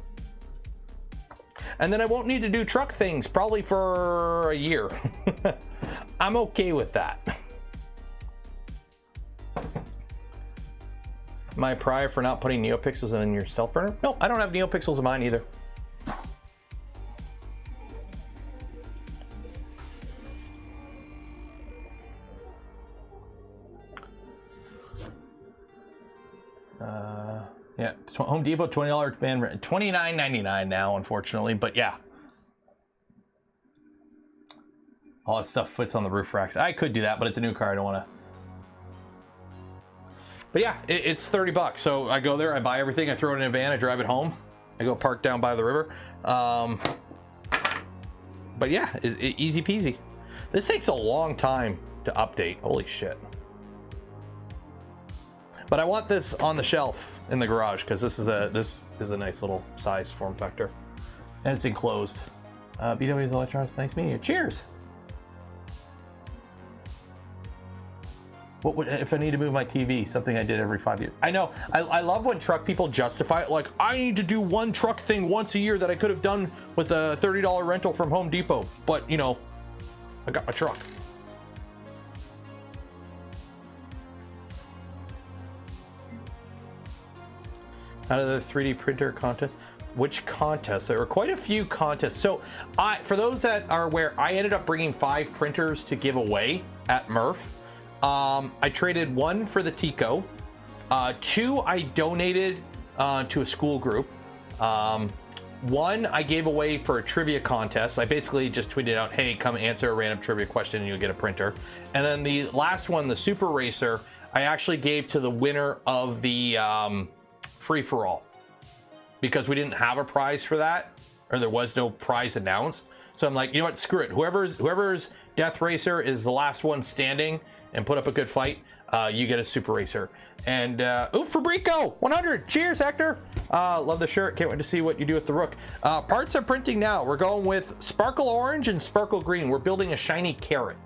And then I won't need to do truck things probably for a year. I'm okay with that. Am I a pariah for not putting NeoPixels in your stealth burner? No, I don't have NeoPixels in mine either. Yeah, Home Depot $20 van rent, $29.99 now, unfortunately, but yeah. All that stuff fits on the roof racks. I could do that, but it's a new car. I don't want to. But yeah, it's 30 bucks. So I go there, I buy everything, I throw it in a van, I drive it home. I go park down by the river. But yeah, easy peasy. This takes a long time to update. Holy shit. But I want this on the shelf in the garage because this is a nice little size form factor. And it's enclosed. BW's Electronics, nice meeting you. Cheers! What would, if I need to move my TV? Something I did every 5 years. I know. I love when truck people justify it. Like, I need to do one truck thing once a year that I could have done with a $30 rental from Home Depot. But, you know, I got my truck. Out of the 3D printer contest. Which contest? There were quite a few contests. So, for those that are aware, I ended up bringing 5 printers to give away at MRRF. I traded 1 for the Tico, 2 I donated to a school group, 1 I gave away for a trivia contest. I basically just tweeted out, hey, come answer a random trivia question and you'll get a printer. And then the last one, the Super Racer, I actually gave to the winner of the free-for-all because we didn't have a prize for that, or there was no prize announced. So I'm like, you know what, screw it. Whoever's Death Racer is the last one standing and put up a good fight, you get a Super Racer. And ooh, Fabrico 100. Cheers, Hector. Love the shirt. Can't wait to see what you do with the Rook. Parts are printing now. We're going with Sparkle Orange and Sparkle Green. We're building a shiny carrot.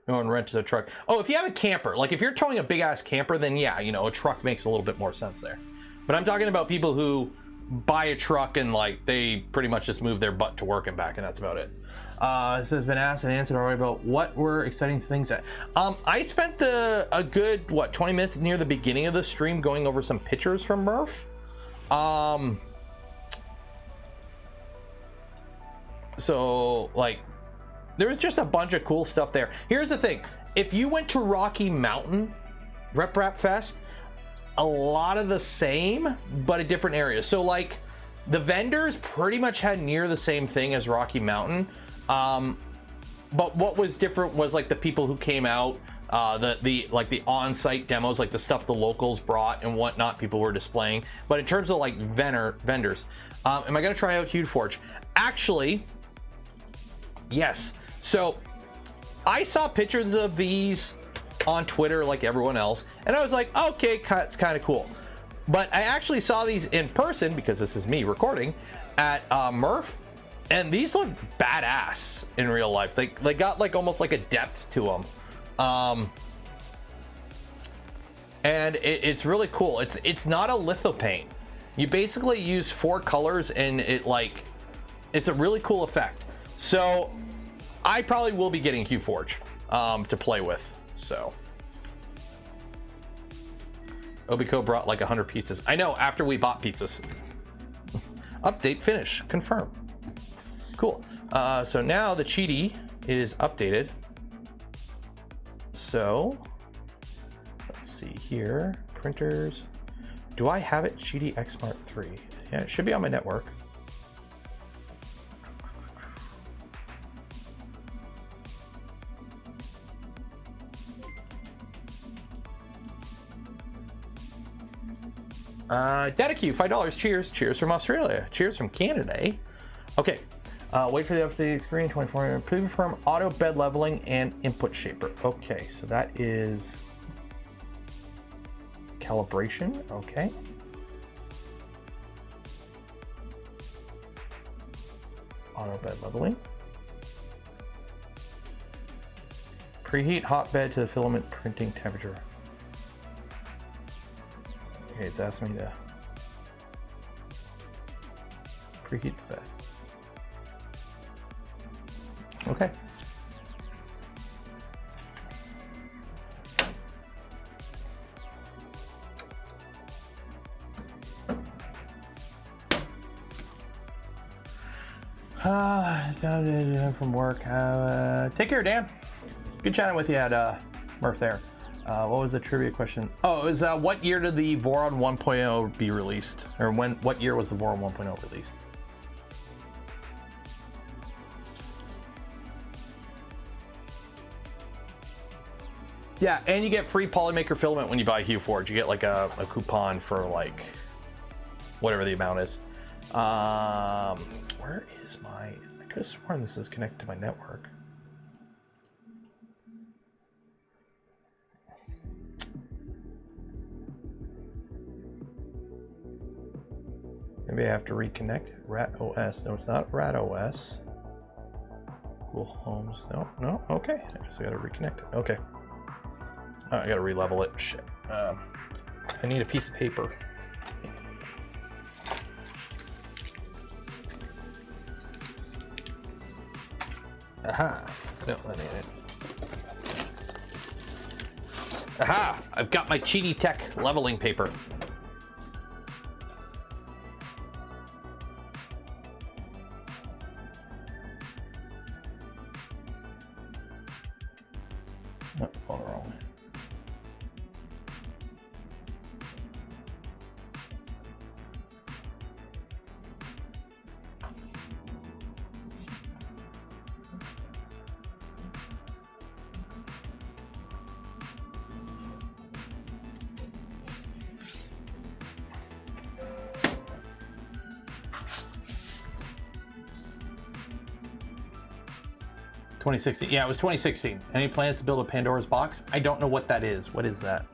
No one rents a truck. Oh, if you have a camper, like if you're towing a big ass camper, then yeah, you know, a truck makes a little bit more sense there. But I'm talking about people who buy a truck and like they pretty much just move their butt to work and back, and that's about it. This has been asked and answered already about what were exciting things that I spent a good 20 minutes near the beginning of the stream going over some pictures from MRRF. So like there was just a bunch of cool stuff there. Here's the thing, if you went to Rocky Mountain Rep Fest, a lot of the same, but a different area. So like the vendors pretty much had near the same thing as Rocky Mountain. But what was different was like the people who came out, the on-site demos, like the stuff the locals brought and whatnot, people were displaying. But in terms of like vendors, am I gonna try out Huge Forge? Actually, yes. So I saw pictures of these on Twitter like everyone else, and I was like, okay, it's kind of cool. But I actually saw these in person, because this is me recording, at MRRF, and these look badass in real life. They got like almost like a depth to them. And it's really cool. It's not a lithopaint. You basically use 4 colors, and it's a really cool effect. So I probably will be getting QForge to play with. So Obico brought like 100 pizzas. I know, after we bought pizzas. Update finish, confirm. Cool. So now the Cheaty is updated. So let's see here, printers. Do I have it? Cheaty Xmart 3. Yeah, it should be on my network. Dedicu, $5. Cheers. Cheers from Australia. Cheers from Canada, eh? Okay. Wait for the updated screen. 24. Firm auto bed leveling and input shaper. Okay, so that is calibration. Okay. Auto bed leveling. Preheat hot bed to the filament printing temperature. Okay, it's asking me to preheat the bed. Okay. From work. Take care, Dan. Good chatting with you at MRRF there. What was the trivia question? Oh, it was what year did the Voron 1.0 be released? Or what year was the Voron 1.0 released? Yeah, and you get free Polymaker filament when you buy Hue Forge. You get like a coupon for like whatever the amount is. Where is my... I could have sworn this is connected to my network. Maybe I have to reconnect it. Rat OS. No, it's not Rat OS. Cool Homes. No. Okay. I guess I gotta reconnect it. Okay. Oh, I gotta re-level it. Shit. I need a piece of paper. Aha. No, that ain't it. Aha! I've got my Cheaty Tech leveling paper. Oh, all wrong. $2016. Yeah, it was 2016. Any plans to build a Pandora's box? I don't know what that is. What is that?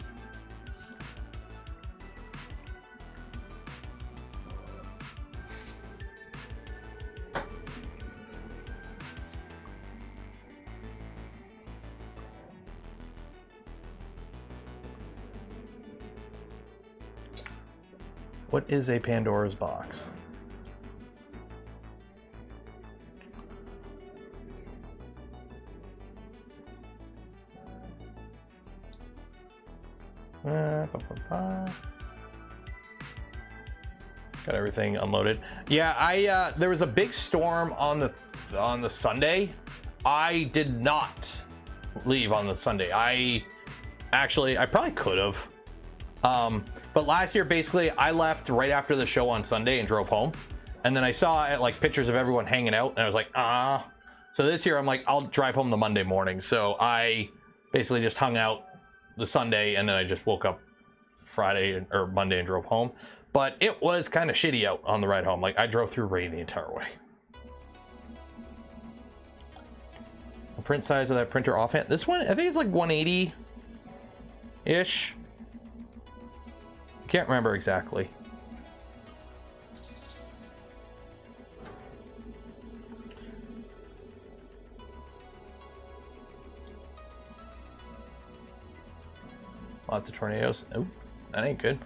What is a Pandora's box? Got everything unloaded. Yeah, there was a big storm on the Sunday. I did not leave on the Sunday. I probably could have. But last year, basically, I left right after the show on Sunday and drove home. And then I saw like pictures of everyone hanging out, and I was like, ah. So this year, I'm like, I'll drive home the Monday morning. So I basically just hung out the Sunday, and then I just woke up Friday or Monday and drove home. But it was kind of shitty out on the ride home. Like, I drove through rain the entire way. The print size of that printer offhand. This one, I think it's like 180-ish. Can't remember exactly. Lots of tornadoes. Oh, that ain't good.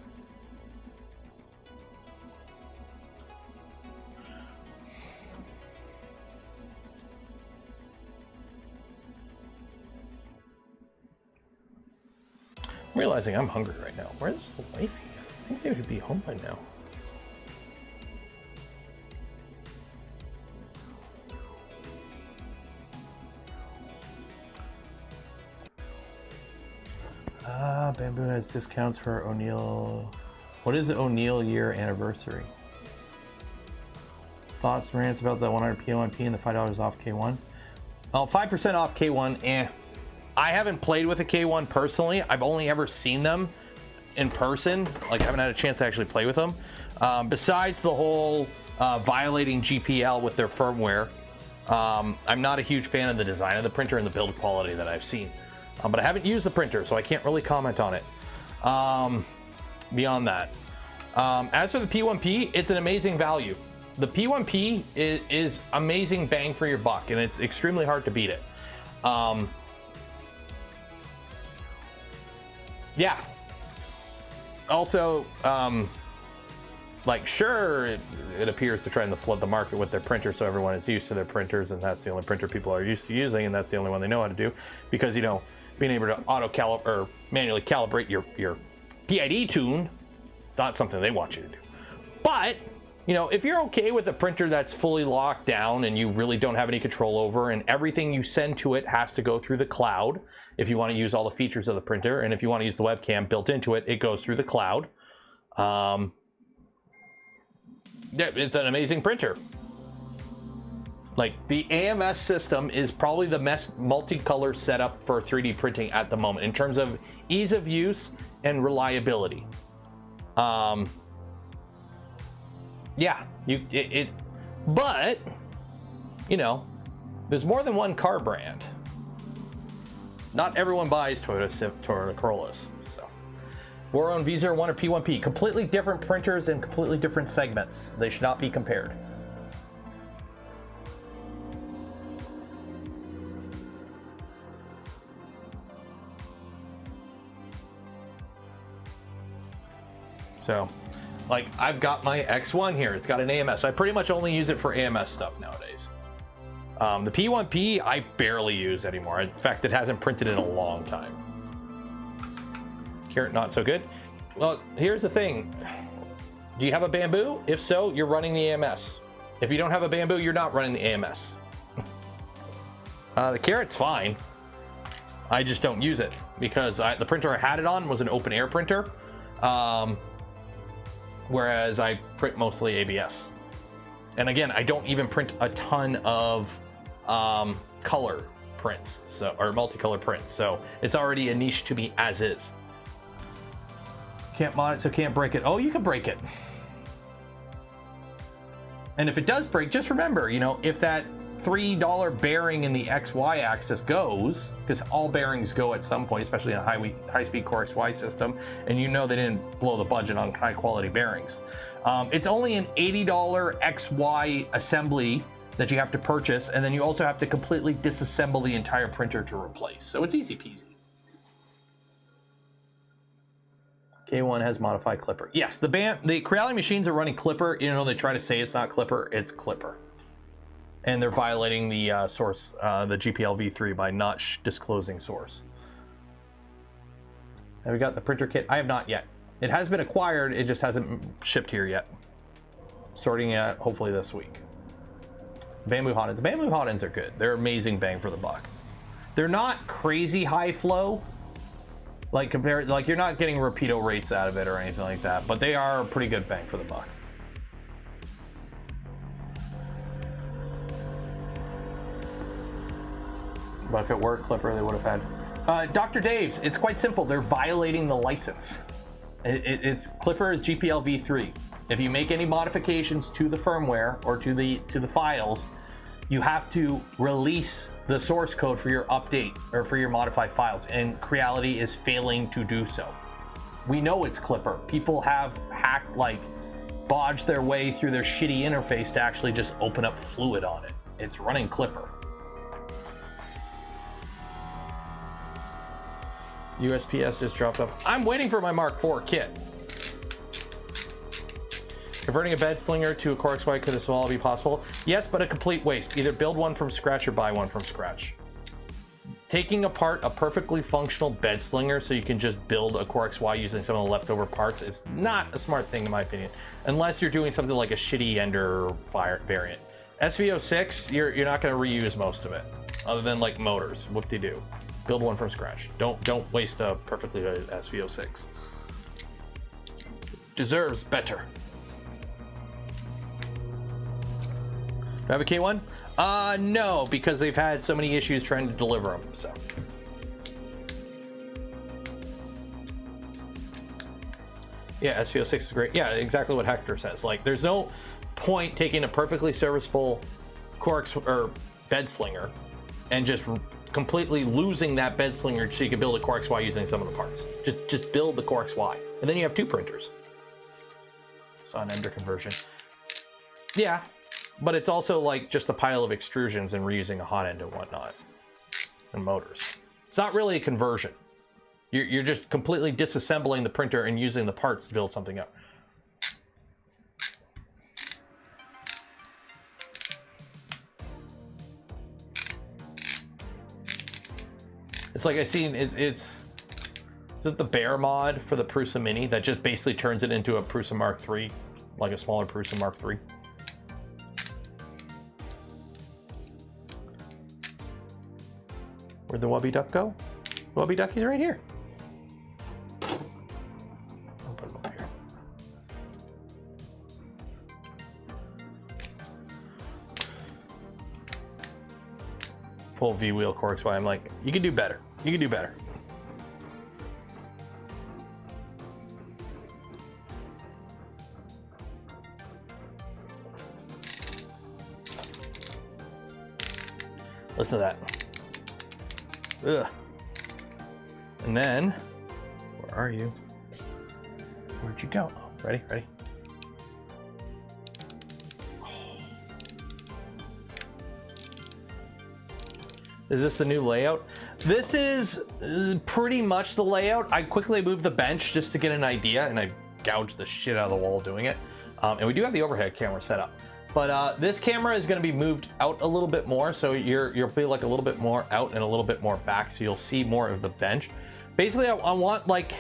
I'm realizing I'm hungry right now. Where's the wifey? I think they would be home by now. Bamboo has discounts for O'Neill. What is the O'Neill year anniversary? Thoughts, rants about the 100 P1P and the $5 off K1? Well, 5% off K1, I haven't played with a K1 personally. I've only ever seen them in person. Like, I haven't had a chance to actually play with them. Besides the whole violating GPL with their firmware, I'm not a huge fan of the design of the printer and the build quality that I've seen. But I haven't used the printer, so I can't really comment on it. Beyond that, as for the P1P, it's an amazing value. The P1P is amazing bang for your buck, and it's extremely hard to beat it. Yeah. Also, like, sure, it appears they're trying to flood the market with their printer, so everyone is used to their printers, and that's the only printer people are used to using, and that's the only one they know how to do, because, you know, being able to auto-calibrate or manually calibrate your PID tune, it's not something they want you to do. But You know, if you're okay with a printer that's fully locked down and you really don't have any control over, and everything you send to it has to go through the cloud, if you want to use all the features of the printer, and if you want to use the webcam built into it, it goes through the cloud. Yeah, it's an amazing printer. Like, the AMS system is probably the best multicolor setup for 3D printing at the moment in terms of ease of use and reliability. Yeah, but, you know, there's more than one car brand. Not everyone buys Toyota Corollas. So, we're on V01 or P1P. Completely different printers and completely different segments. They should not be compared. So, like, I've got my X1 here. It's got an AMS. I pretty much only use it for AMS stuff nowadays. The P1P, I barely use anymore. In fact, it hasn't printed in a long time. Carrot, not so good. Well, here's the thing. Do you have a Bamboo? If so, you're running the AMS. If you don't have a Bamboo, you're not running the AMS. The Carrot's fine. I just don't use it because the printer I had it on was an open air printer. Whereas I print mostly ABS. And again, I don't even print a ton of color prints, or multicolor prints, so it's already a niche to me as is. Can't mod it, so can't break it. Oh, you can break it. And if it does break, just remember, you know, if that $3 bearing in the XY axis goes, because all bearings go at some point, especially in a high-speed Core XY system, and you know they didn't blow the budget on high-quality bearings. It's only an $80 XY assembly that you have to purchase, and then you also have to completely disassemble the entire printer to replace. So it's easy peasy. K1 has modified Clipper. Yes, the Creality machines are running Clipper. You know, they try to say it's not Clipper, it's Clipper. And they're violating the source, the GPL v3 by not disclosing source. Have we got the printer kit? I have not yet. It has been acquired, it just hasn't shipped here yet. Sorting it hopefully this week. Bamboo hotends. Bamboo hotends are good. They're amazing bang for the buck. They're not crazy high flow. Like compared, like you're not getting rapido rates out of it or anything like that, but they are a pretty good bang for the buck. But if it were Clipper, they would have had. Dr. Dave's, it's quite simple. They're violating the license. It's Clipper is GPL v3. If you make any modifications to the firmware or to the files, you have to release the source code for your update or for your modified files, and Creality is failing to do so. We know it's Clipper. People have hacked, like, bodged their way through their shitty interface to actually just open up fluid on it. It's running Clipper. USPS just dropped off. I'm waiting for my Mark IV kit. Converting a bed slinger to a Core XY could as well be possible. Yes, but a complete waste. Either build one from scratch or buy one from scratch. Taking apart a perfectly functional bed slinger so you can just build a Core XY using some of the leftover parts is not a smart thing in my opinion. Unless you're doing something like a shitty Ender Fire variant. SV06, you're not going to reuse most of it. Other than like motors. Whoop-de-doo. Build one from scratch. Don't waste a perfectly good SV06. Deserves better. Do I have a K1? No, because they've had so many issues trying to deliver them, so. Yeah, SV06 is great. Yeah, exactly what Hector says. Like, there's no point taking a perfectly serviceable Core or bed slinger and just completely losing that bed slinger so you can build a Core XY using some of the parts. Just build the Core XY, and then you have two printers. Saw an Ender conversion. Yeah, but it's also like just a pile of extrusions and reusing a hot end and whatnot, and motors. It's not really a conversion. You're just completely disassembling the printer and using the parts to build something up. It's like I seen is it the Bear mod for the Prusa Mini that just basically turns it into a Prusa Mark III like a smaller Prusa Mark III. Where'd the Wubby Duck go? Wubby Ducky's right here. I'll put him up here. Full V-wheel corks, why I'm like, you can do better. You can do better. Listen to that. Ugh. And then, where are you? Where'd you go? Oh, ready? Ready? Oh. Is this the new layout? This is pretty much the layout. I quickly moved the bench just to get an idea, and I gouged the shit out of the wall doing it. And we do have the overhead camera set up. But this camera is going to be moved out a little bit more, so you'll feel like a little bit more out and a little bit more back, so you'll see more of the bench. Basically, I want like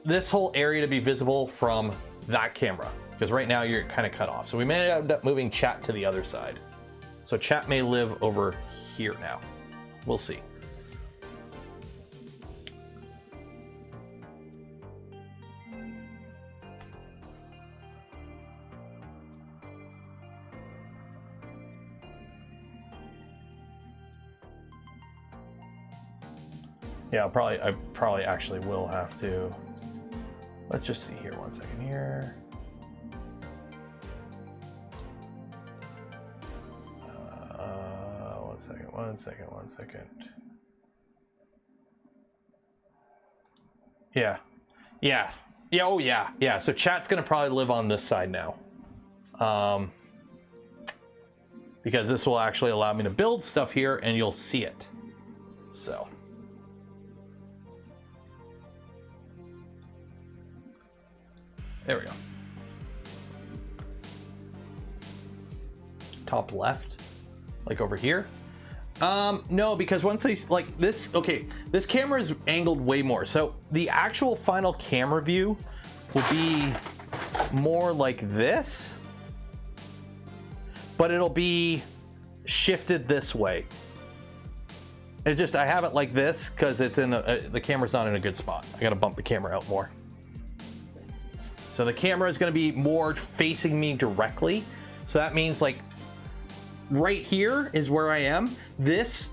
this whole area to be visible from that camera, because right now you're kind of cut off. So we may end up moving chat to the other side. So chat may live over here now. We'll see. Yeah, I probably actually will have to. Let's just see here, 1 second here. One second. Yeah, oh yeah. So chat's gonna probably live on this side now. Because this will actually allow me to build stuff here and you'll see it. So. There we go. Top left, like over here. No, because once they like this, okay, this camera is angled way more. So the actual final camera view will be more like this, but it'll be shifted this way. It's just, I have it like this because it's in the camera's not in a good spot. I got to bump the camera out more. So the camera is going to be more facing me directly. So that means like right here is where I am. This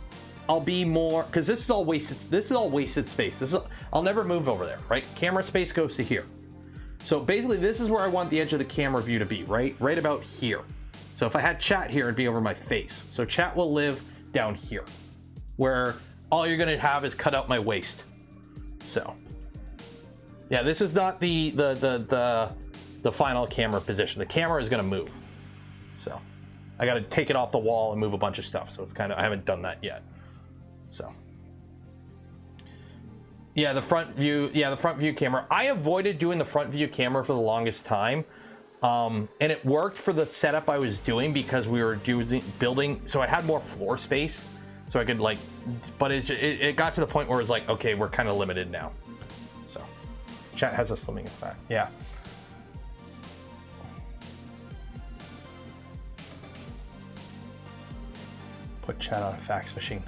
I'll be more, because this is all wasted. This is all wasted space. I'll never move over there, right? Camera space goes to here. So basically this is where I want the edge of the camera view to be, right about here. So if I had chat here, it'd be over my face. So chat will live down here, where all you're going to have is cut out my waist. So. Yeah, this is not the final camera position. The camera is going to move. So I got to take it off the wall and move a bunch of stuff. So it's kind of, I haven't done that yet. So yeah, the front view camera. I avoided doing the front view camera for the longest time. And it worked for the setup I was doing because we were building. So I had more floor space so I could like, but it got to the point where it's like, okay, we're kind of limited now. So. Chat has a slimming effect. Yeah. Put chat on a fax machine.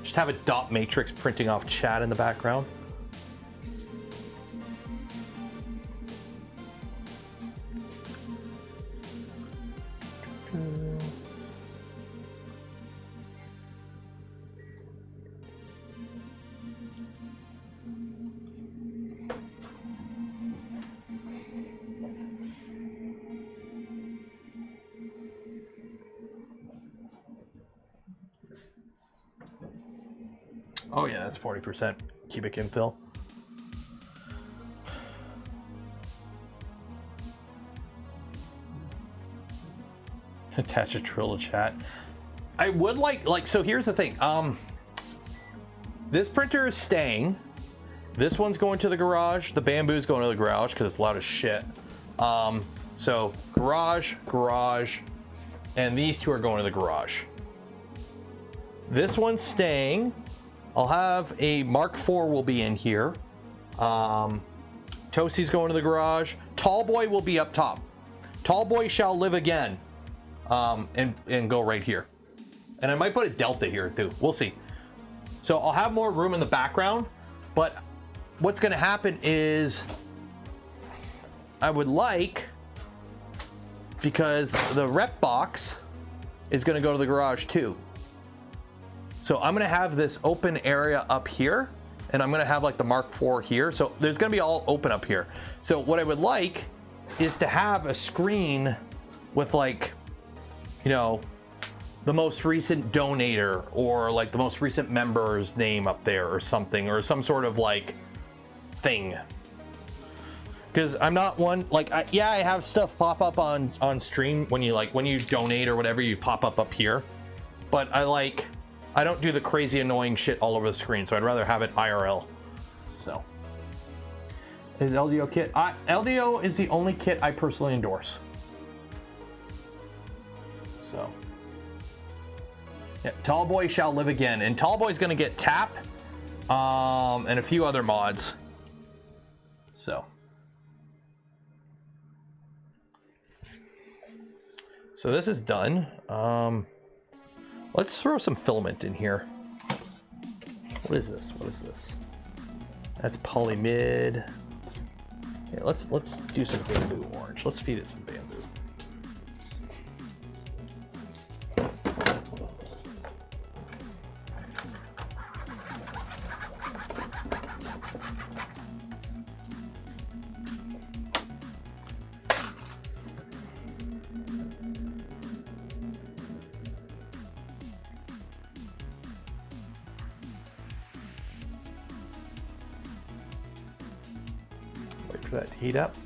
Just have a dot matrix printing off chat in the background. Oh yeah, that's 40% cubic infill. Attach a Trilla chat. I would like, so here's the thing. This printer is staying. This one's going to the garage. The bamboo's going to the garage because it's loud as shit. So garage, and these two are going to the garage. This one's staying. I'll have a Mark IV will be in here. Toasty's going to the garage. Tall boy will be up top. Tall boy shall live again. And go right here. And I might put a delta here too. We'll see. So I'll have more room in the background, but what's going to happen is I would like, because the rep box is going to go to the garage too. So I'm going to have this open area up here, and I'm going to have like the Mark IV here. So there's going to be all open up here. So what I would like is to have a screen with, like, you know, the most recent donator or like the most recent member's name up there or something, or some sort of like thing. Because I'm not one, like, I have stuff pop up on stream when you donate or whatever, you pop up here. But I don't do the crazy annoying shit all over the screen, so I'd rather have it IRL. So, is LDO kit? LDO is the only kit I personally endorse. So, yeah, Tall Boy shall live again, and Tall Boy's gonna get tap, and a few other mods. So this is done. Let's throw some filament in here. What is this? What is this? That's polymid. Yeah, let's do some bamboo orange. Let's feed it some bamboo. That heat up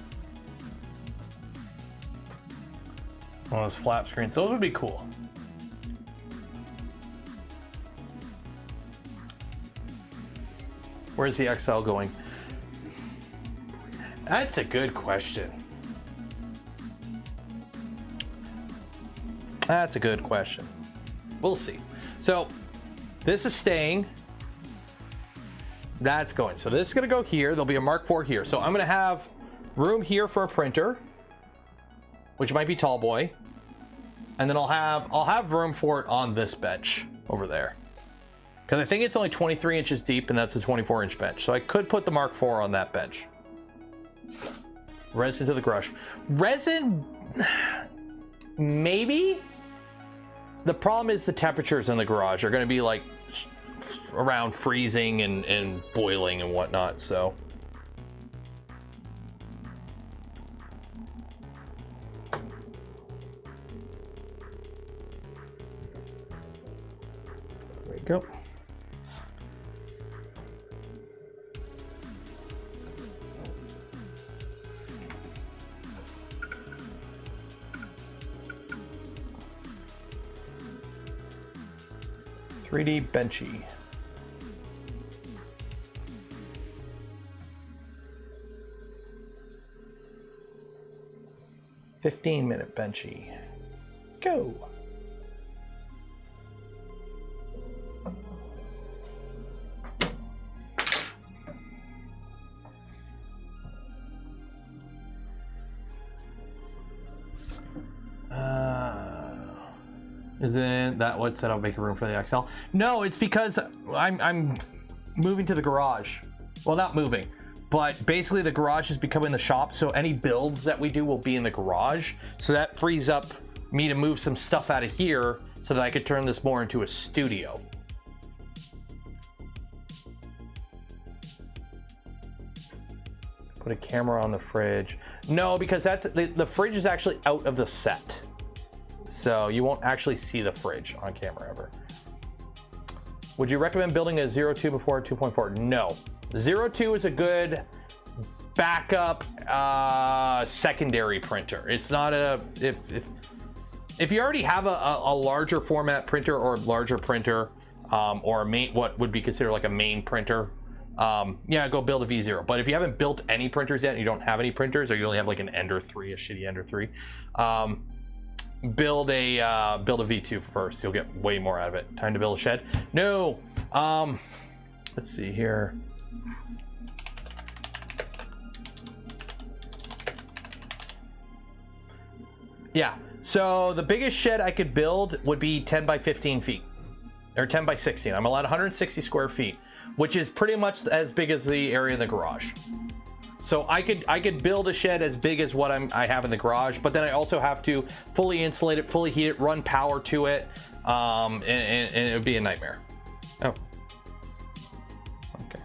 on those flap screens. Those would be cool. Where's the XL going? That's a good question. That's a good question. We'll see. So this is staying. That's going. So this is going to go here. There'll be a Mark IV here. So I'm going to have room here for a printer, which might be Tall Boy. And then I'll have room for it on this bench over there. Because I think it's only 23 inches deep, and that's a 24-inch bench. So I could put the Mark IV on that bench. Resin to the garage. Resin, maybe. The problem is the temperatures in the garage are going to be like around freezing and boiling and whatnot, so there we go. .3D benchy. 15-minute benchy. Go. Isn't that what said I'll make a room for the XL? No, it's because I'm moving to the garage. Well, not moving, but basically the garage is becoming the shop, so any builds that we do will be in the garage. So that frees up me to move some stuff out of here so that I could turn this more into a studio. Put a camera on the fridge. No, because that's the fridge is actually out of the set. So you won't actually see the fridge on camera ever. Would you recommend building a 02 before a 2.4? No. 02 is a good backup secondary printer. It's not a, if you already have a larger format printer or larger printer, or a main, what would be considered like a main printer, yeah, go build a V0. But if you haven't built any printers yet and you don't have any printers, or you only have like an Ender 3, a shitty Ender 3, build a V2 first. You'll get way more out of it. Time to build a shed? No. Let's see here. Yeah. So the biggest shed I could build would be 10 by 15 feet, or 10 by 16. I'm allowed 160 square feet, which is pretty much as big as the area in the garage. So I could build a shed as big as what I have in the garage, but then I also have to fully insulate it, fully heat it, run power to it, and it would be a nightmare. Oh. Okay.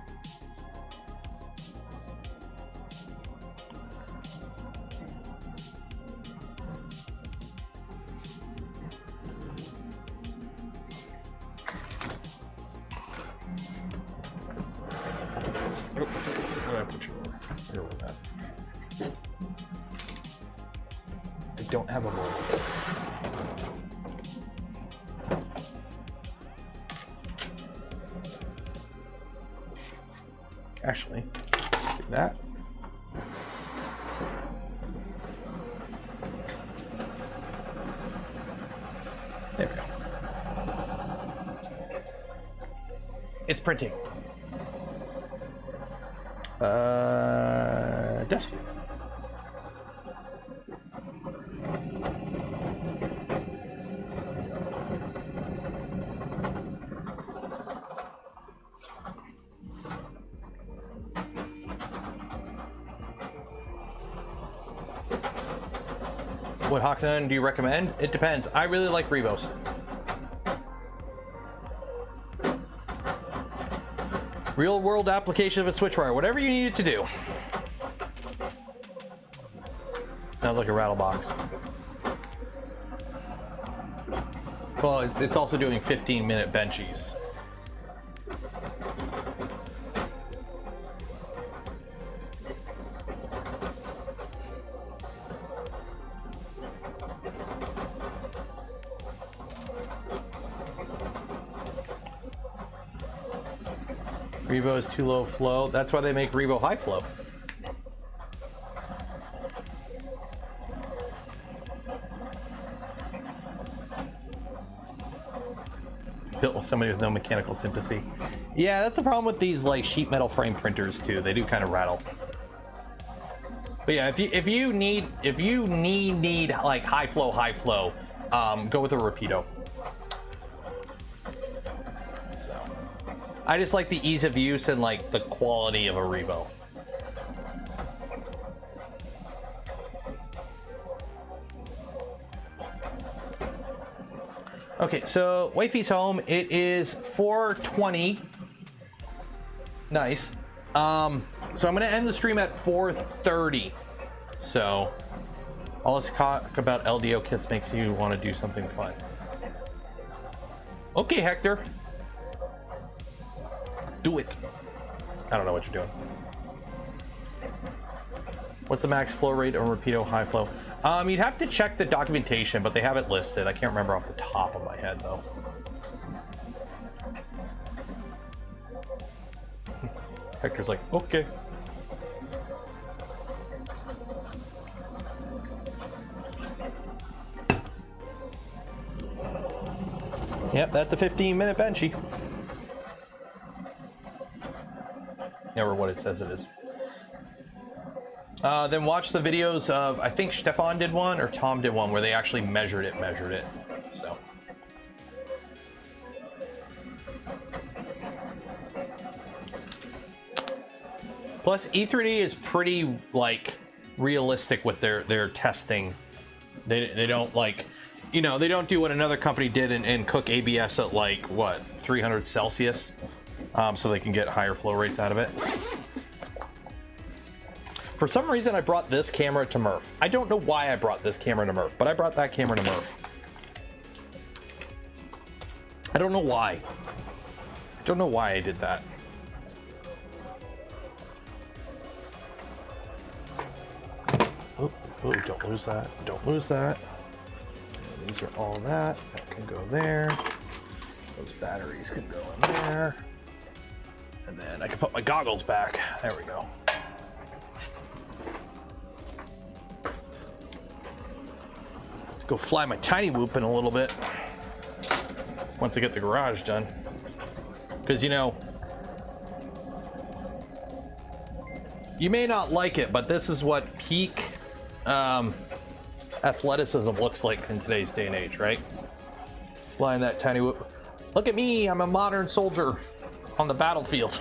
Oh, I'm gonna put you over here with that. I don't have a mold. Actually, do that. There we go. It's printing. Desk view. What hotend do you recommend? It depends. I really like Rebos. Real world application of a switch wire, whatever you need it to do. Sounds like a rattle box. Well, it's also doing 15-minute benchies. Rebo is too low flow. That's why they make Rebo high flow. Built with somebody with no mechanical sympathy. Yeah, that's the problem with these like sheet metal frame printers too. They do kind of rattle. But yeah, if you need like high flow, go with a Rapido. So I just like the ease of use and like the quality of a Rebo. Okay, so wifey's home. It is 4:20. Nice. So I'm gonna end the stream at 4:30. So all this talk about LDO kits makes you want to do something fun. Okay, Hector. Do it. I don't know what you're doing. What's the max flow rate on Rapido high flow? You'd have to check the documentation, but they have it listed. I can't remember off the top of my head, though. Hector's like, okay. Yep, that's a 15-minute benchy. Never what it says it is. Then watch the videos of, I think Stefan did one or Tom did one where they actually measured it. So. Plus E3D is pretty like realistic with their testing. They don't like, you know, they don't do what another company did and cook ABS at like what 300 Celsius, so they can get higher flow rates out of it. For some reason, I brought this camera to Murph. I don't know why I brought this camera to Murph, but I brought that camera to Murph. I don't know why. I don't know why I did that. Oh, don't lose that. Don't lose that. These are all that. That can go there. Those batteries can go in there. And then I can put my goggles back. There we go. Go fly my tiny whoop in a little bit once I get the garage done, because you know, you may not like it, but this is what peak athleticism looks like in today's day and age, right? Flying that tiny whoop. Look at me, I'm a modern soldier on the battlefield.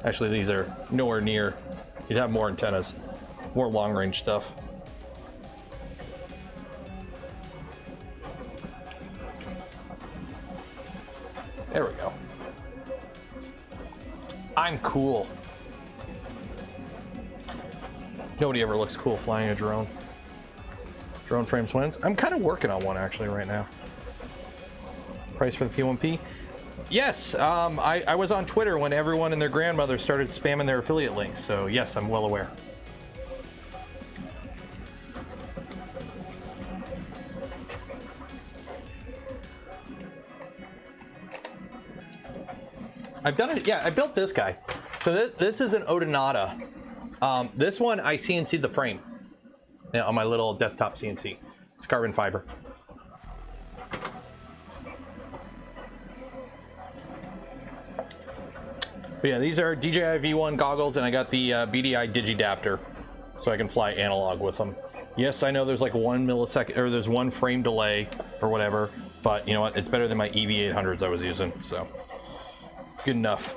Actually, these are nowhere near. You'd have more antennas, more long-range stuff. There we go. I'm cool. Nobody ever looks cool flying a drone. Drone frames wins. I'm kind of working on one actually right now. Price for the P1P? Yes, I was on Twitter when everyone and their grandmother started spamming their affiliate links, so yes, I'm well aware. I've done it, yeah, I built this guy. So this is an Odinata. This one I CNC'd the frame, you know, on my little desktop CNC. It's carbon fiber. But yeah, these are DJI V1 goggles, and I got the BDI Digidapter, so I can fly analog with them. Yes, I know there's like 1 millisecond, or there's 1 frame delay, or whatever, but you know what? It's better than my EV800s I was using, so good enough.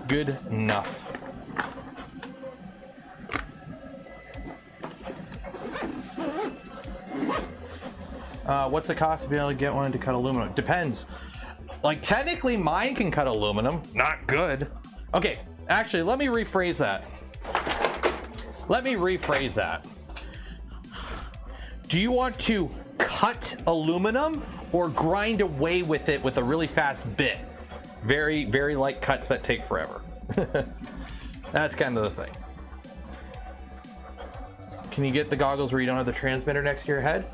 Good enough. What's the cost to be able to get one to cut aluminum? Depends. Like, technically mine can cut aluminum. Not good. Okay, actually, let me rephrase that. Do you want to cut aluminum or grind away with it with a really fast bit? Very, very light cuts that take forever. That's kind of the thing. Can you get the goggles where you don't have the transmitter next to your head?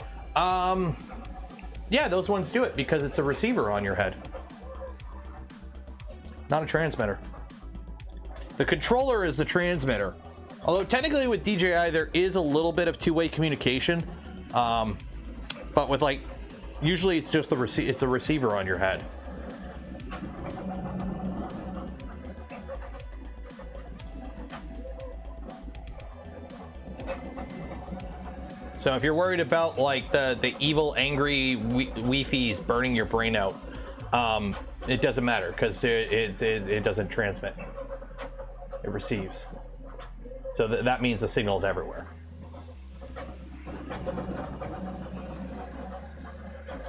Yeah, those ones do it because it's a receiver on your head, not a transmitter. The controller is the transmitter. Although technically with DJI there is a little bit of two-way communication, but with like, usually it's just it's a receiver on your head. So if you're worried about like the evil, angry Wi-Fi's burning your brain out, it doesn't matter because it doesn't transmit. It receives. So that means the signal is everywhere.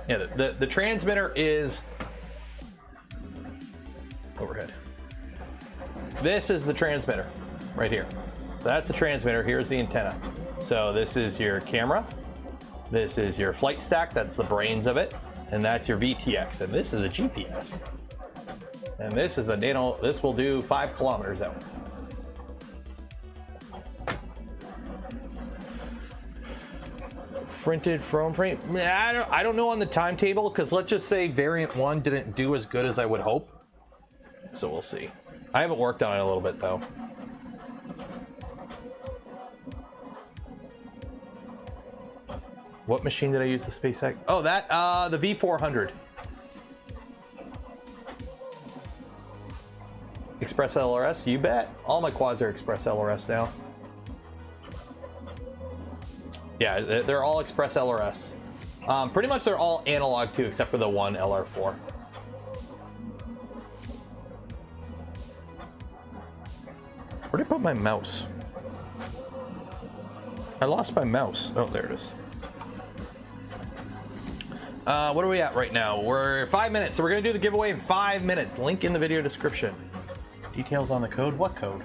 Yeah, the transmitter is overhead. This is the transmitter right here. So that's the transmitter. Here's the antenna. So this is your camera, this is your flight stack, that's the brains of it, and that's your VTX, and this is a GPS. And this is a nano, this will do 5 kilometers out. Printed foam frame? I don't know on the timetable, because let's just say variant 1 didn't do as good as I would hope. So we'll see. I haven't worked on it a little bit though. What machine did I use the SpaceX? Oh, that, the V400. Express LRS, you bet. All my quads are Express LRS now. Yeah, they're all Express LRS. Pretty much they're all analog too, except for the one LR4. Where did I put my mouse? I lost my mouse. Oh, there it is. What are we at right now? We're 5 minutes, so we're gonna do the giveaway in 5 minutes. Link in the video description. Details on the code. What code?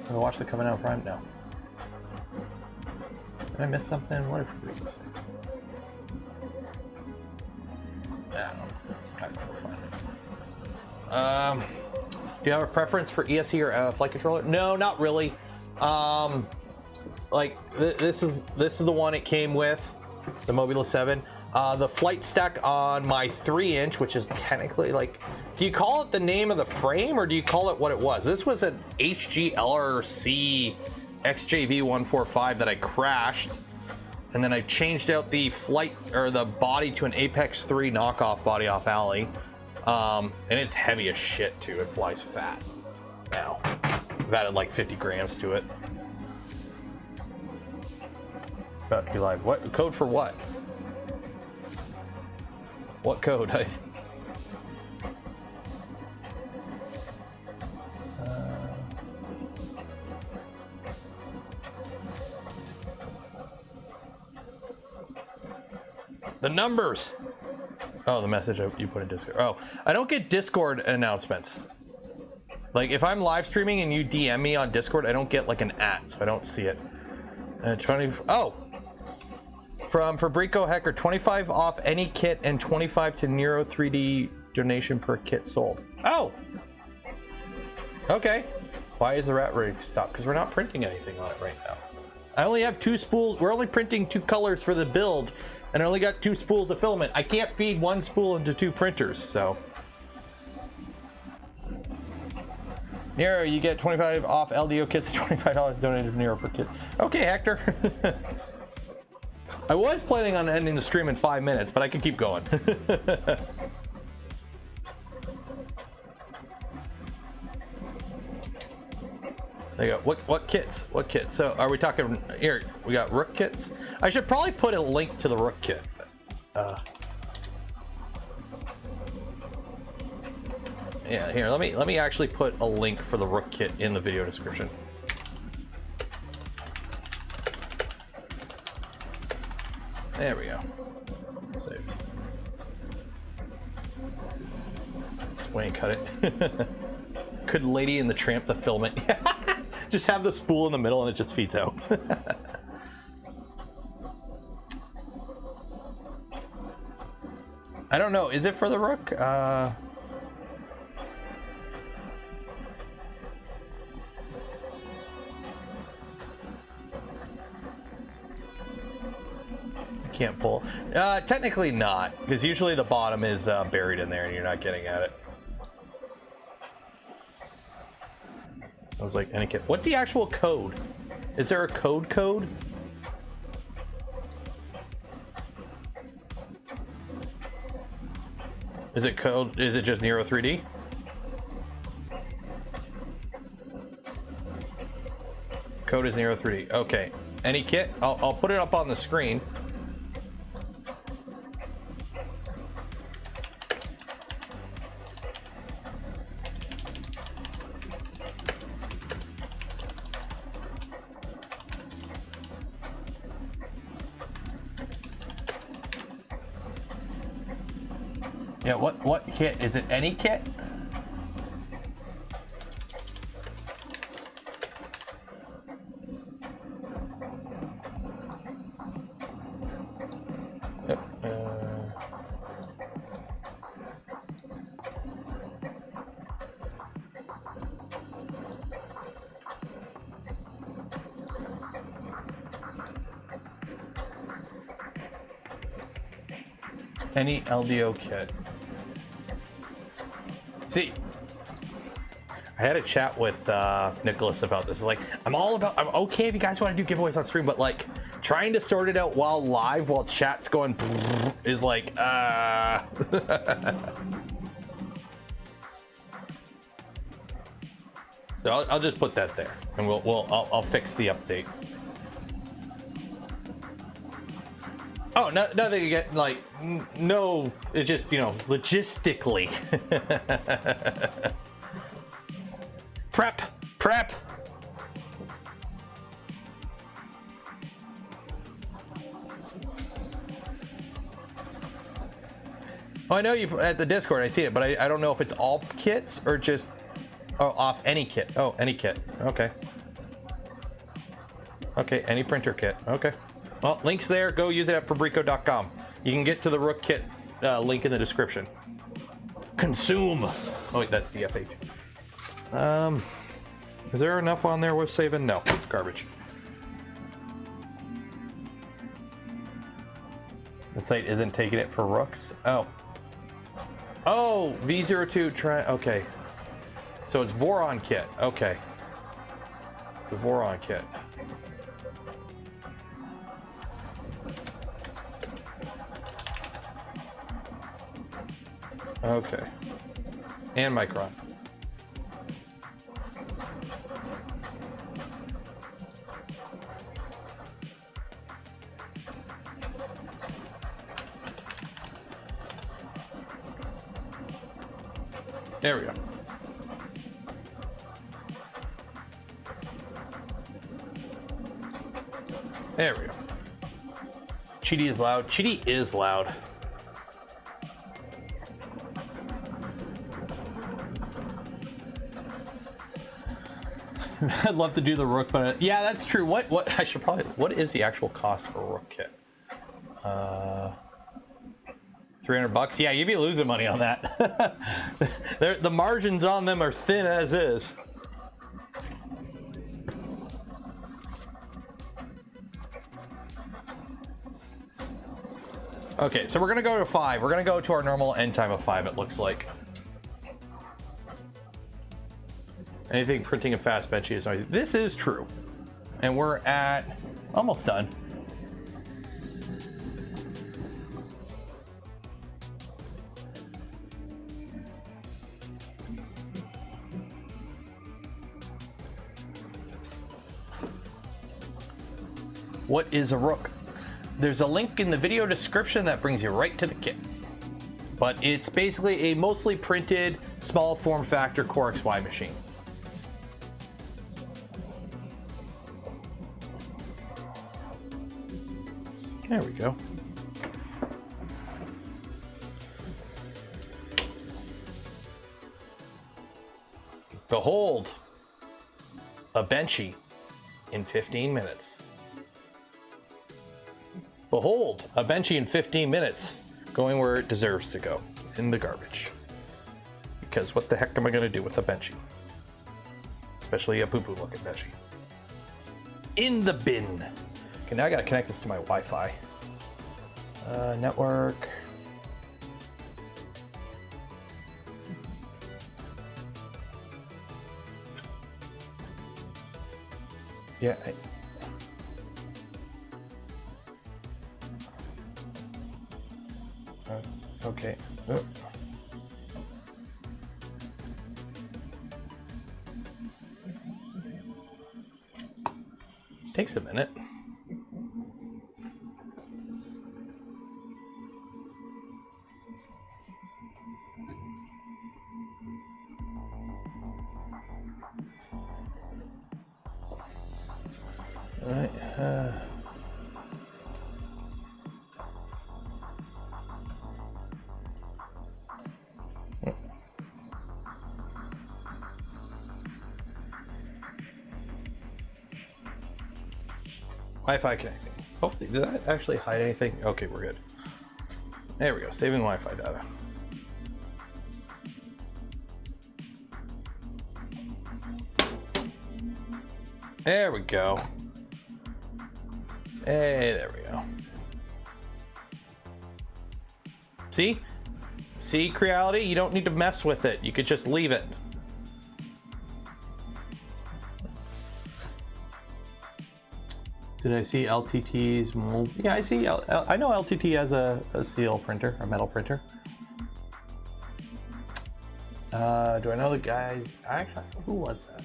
Have I watched the Coming Out Prime? No. Did I miss something? What if we say? I don't know. I don't find it. Do you have a preference for ESC or flight controller? No, not really. Like this is the one it came with, the Mobula 7. The flight stack on my 3-inch, which is technically like, do you call it the name of the frame or do you call it what it was? This was an HG LRC XJV 145 that I crashed And then I changed out the flight or the body to an Apex 3 knockoff body off Alley. And it's heavy as shit too. It flies fat now. I've added like 50 grams to it. About to be live. What code for what? What code? The numbers. Oh, the message you put in Discord. Oh, I don't get Discord announcements. Like if I'm live streaming and you DM me on Discord, I don't get like an @ so I don't see it. 20. Oh, from Fabrico Hacker, 25 off any kit and 25 to Nero 3D donation per kit sold. Oh, okay. Why is the rat rig stopped? Because we're not printing anything on it right now. I only have 2 spools. We're only printing 2 colors for the build. And I only got 2 spools of filament. I can't feed 1 spool into 2 printers, so. Nero, you get 25 off LDO kits and $25 donated to Nero per kit. Okay, Hector. I was planning on ending the stream in 5 minutes, but I can keep going. There you go. What kits? What kits? So are we talking here? We got Rook kits. I should probably put a link to the Rook kit. Yeah, here. Let me actually put a link for the Rook kit in the video description. There we go. Save. Just wait and cut it. Could Lady and the Tramp the filament? Just have the spool in the middle and it just feeds out. I don't know. Is it for the Rook? Can't pull. Technically not, because usually the bottom is buried in there and you're not getting at it. I was like, any kit. What's the actual code? Is there a code? Is it code? Is it just Nero 3D? Code is Nero 3D. Okay. Any kit? I'll put it up on the screen. Yeah, what kit? Is it any kit? Any LDO kit. See, I had a chat with Nicholas about this. Like, I'm okay if you guys want to do giveaways on stream, but like trying to sort it out while live, while chat's going is like, So I'll just put that there, and I'll fix the update. Oh, nothing again. Like, no, it's just, you know, logistically. Prep. Oh, I know you at the Discord. I see it, but I don't know if it's all kits or just off any kit. Oh, any kit. Okay. Okay, any printer kit. Okay. Well, link's there. Go use it at Fabrico.com. You can get to the Rook kit link in the description. Consume. Oh wait, that's the FH. Is there enough on there worth saving? No, garbage. The site isn't taking it for Rooks. Oh, V02 try. Okay, so it's Voron kit. Okay, it's a Voron kit. Okay. And micron. There we go. There we go. Chidi is loud. Chidi is loud. I'd love to do the Rook, but yeah, that's true. What I should probably, what is the actual cost for a Rook kit? $300. Yeah, you'd be losing money on that. The margins on them are thin as is. Okay, so we're gonna go to 5. We're gonna go to our normal end time of 5, it looks like. Anything printing and fast benchy is noisy. This is true. And we're at almost done. What is a Rook? There's a link in the video description that brings you right to the kit. But it's basically a mostly printed, small form factor Core XY machine. There we go. Behold, a benchy in 15 minutes. Behold, a benchy in 15 minutes, going where it deserves to go, in the garbage. Because what the heck am I going to do with a benchy? Especially a poo-poo looking benchy. In the bin. Okay, now I got to connect this to my Wi-Fi. Network. Yeah. Okay. Oh. Takes a minute. All right. Wi-Fi connecting. Hopefully, did that actually hide anything? Okay, we're good. There we go, saving Wi-Fi data. There we go. Hey, there we go. See? See, Creality? You don't need to mess with it. You could just leave it. Did I see LTT's molds? Yeah, I see. I know LTT has a steel printer, a metal printer. Do I know the guys? Actually, who was that?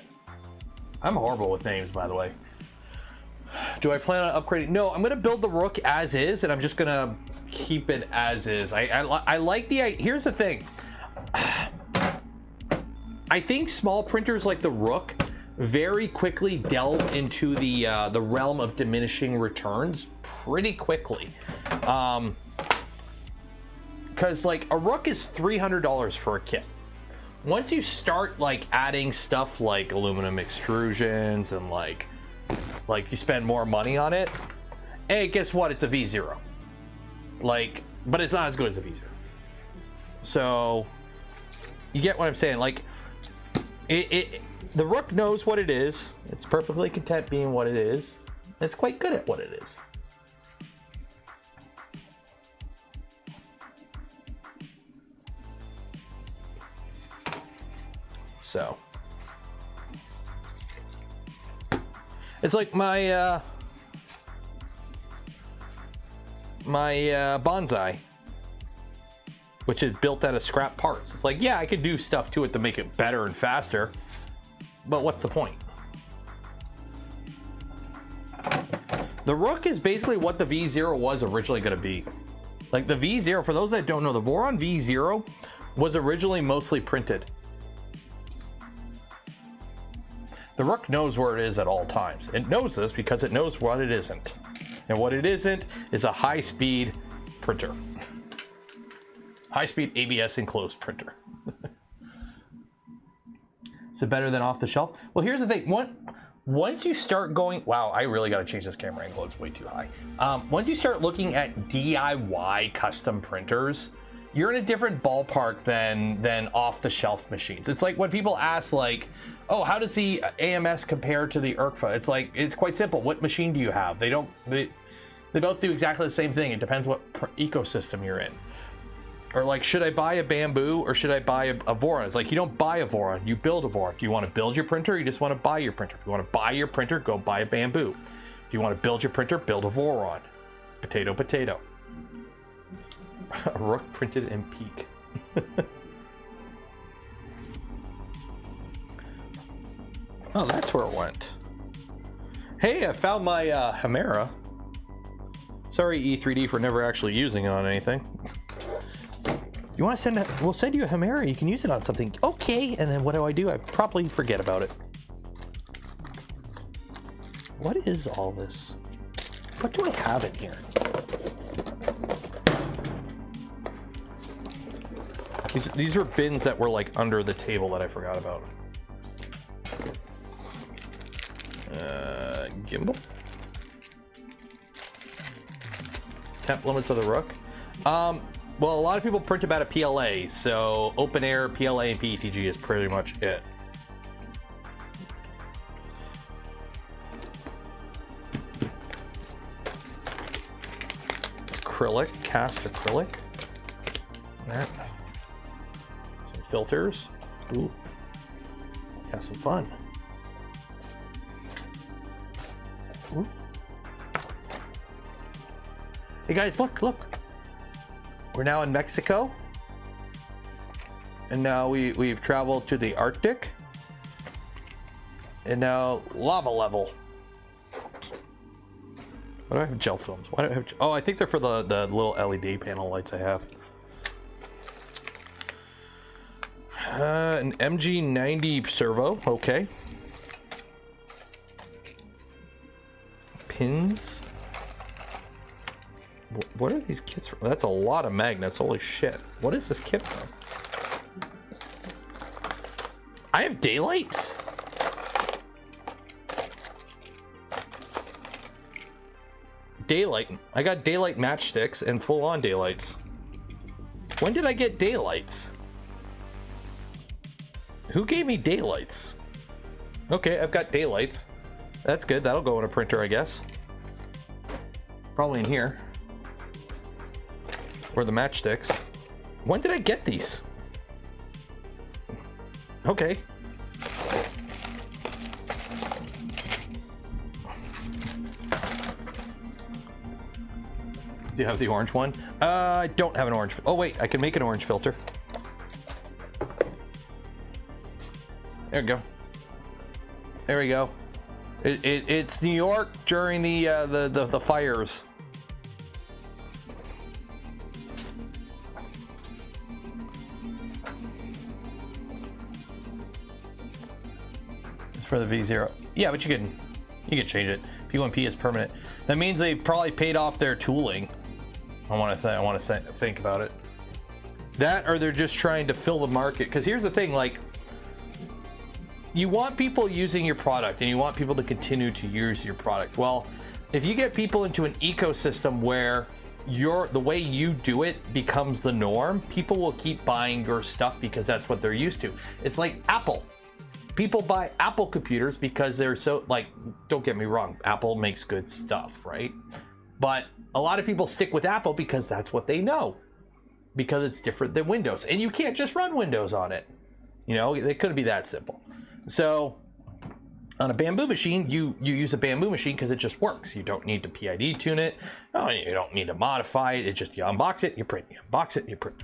I'm horrible with names, by the way. Do I plan on upgrading? No, I'm gonna build the Rook as is, and I'm just gonna keep it as is. I like the. Here's the thing. I think small printers like the Rook very quickly delve into the realm of diminishing returns pretty quickly, because like a Rook is $300 for a kit. Once you start like adding stuff like aluminum extrusions and like you spend more money on it, hey, guess what? It's a V0. Like, but it's not as good as a V0. So you get what I'm saying? Like the Rook knows what it is. It's perfectly content being what it is. It's quite good at what it is. So it's like my bonsai. which is built out of scrap parts. It's like, yeah, I could do stuff to it to make it better and faster, but what's the point? The Rook is basically what the V0 was originally going to be. Like the V0, for those that don't know, the Voron V0 was originally mostly printed. The Rook knows where it is at all times. It knows this because it knows what it isn't. And what it isn't is a high-speed printer. High-speed ABS enclosed printer. Is it better than off the shelf? Well, here's the thing. Once you start going, wow, I really got to change this camera angle. It's way too high. Once you start looking at DIY custom printers, you're in a different ballpark than off-the-shelf machines. It's like when people ask, like, oh, how does the AMS compare to the ERCFA? It's like, it's quite simple. What machine do you have? They both do exactly the same thing. It depends what ecosystem you're in. Or like, should I buy a Bamboo or should I buy a Voron? It's like, you don't buy a Voron, you build a Voron. Do you want to build your printer or you just want to buy your printer? If you want to buy your printer, go buy a Bamboo. If you want to build your printer, build a Voron. Potato, potato. A Rook printed in Peak. Oh, that's where it went. Hey, I found my Chimera. Sorry, E3D, for never actually using it on anything. You want to send we'll send you a Chimera, you can use it on something. Okay, and then what do? I probably forget about it. What is all this? What do I have in here? These are bins that were like under the table that I forgot about. Gimbal. Temp limits of the Rook. Well, a lot of people print about a PLA, so open air, PLA, and PETG is pretty much it. Acrylic, cast acrylic. That. Some filters. Ooh. Have some fun. Ooh. Hey guys, look. We're now in Mexico, and now we've traveled to the Arctic, and now lava level. Why do I have gel films? Why do I have? Oh, I think they're for the little LED panel lights I have. An MG90 servo. Okay. Pins. What are these kits from? That's a lot of magnets. Holy shit. What is this kit from? I have daylights? Daylight. I got daylight matchsticks and full-on daylights. When did I get daylights? Who gave me daylights? Okay, I've got daylights. That's good. That'll go in a printer, I guess. Probably in here. Or the matchsticks. When did I get these? Okay. Do you have the orange one? I don't have an orange. Oh wait, I can make an orange filter. There we go. There we go. It's New York during the fires. For the V0. Yeah, but you can change it. P1P is permanent. That means they probably paid off their tooling. I want to think about it. That, or they're just trying to fill the market. Because here's the thing, like, you want people using your product and you want people to continue to use your product. Well, if you get people into an ecosystem where the way you do it becomes the norm, people will keep buying your stuff because that's what they're used to. It's like Apple. People buy Apple computers because they're so, like, don't get me wrong, Apple makes good stuff, right? But a lot of people stick with Apple because that's what they know, because it's different than Windows, and you can't just run Windows on it. You know, it couldn't be that simple. So on a Bamboo machine, you use a Bamboo machine because it just works. You don't need to PID tune it. No, you don't need to modify it. It just, you unbox it, you print, you unbox it, you print.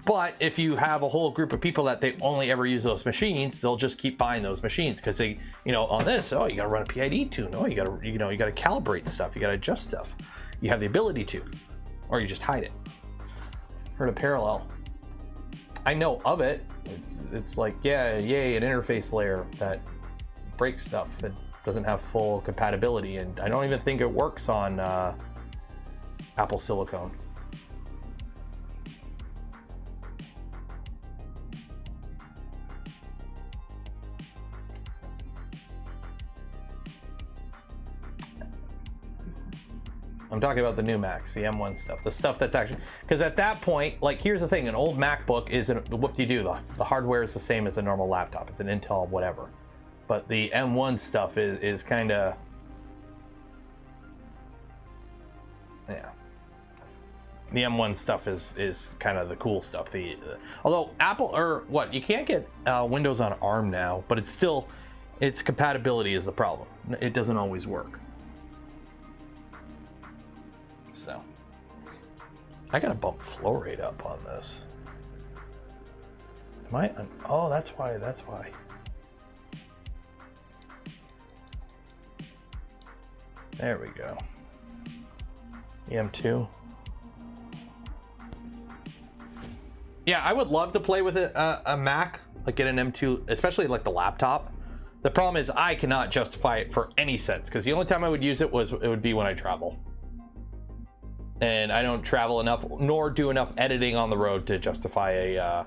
But if you have a whole group of people that they only ever use those machines, they'll just keep buying those machines because they, you know, on this, oh, you got to run a PID tune. Oh, you got to, you know, you got to calibrate stuff. You got to adjust stuff. You have the ability to, or you just hide it. Heard a parallel. I know of it. It's like, yeah, yay, an interface layer that breaks stuff. It doesn't have full compatibility, and I don't even think it works on Apple silicone. I'm talking about the new Macs, the M1 stuff, the stuff that's actually, because at that point, like, here's the thing, an old MacBook isn't, what do you do? The hardware is the same as a normal laptop. It's an Intel whatever. But the M1 stuff is kind of, yeah. The M1 stuff is kind of the cool stuff. Although Apple, or what, you can't get Windows on ARM now, but it's still, its compatibility is the problem. It doesn't always work. So I gotta bump flow rate up on this. Am I? Oh, that's why. That's why. There we go. EM2. Yeah, I would love to play with a Mac, like get an M2, especially like the laptop. The problem is I cannot justify it for any sense, because the only time I would use it would be when I travel. And I don't travel enough, nor do enough editing on the road to justify a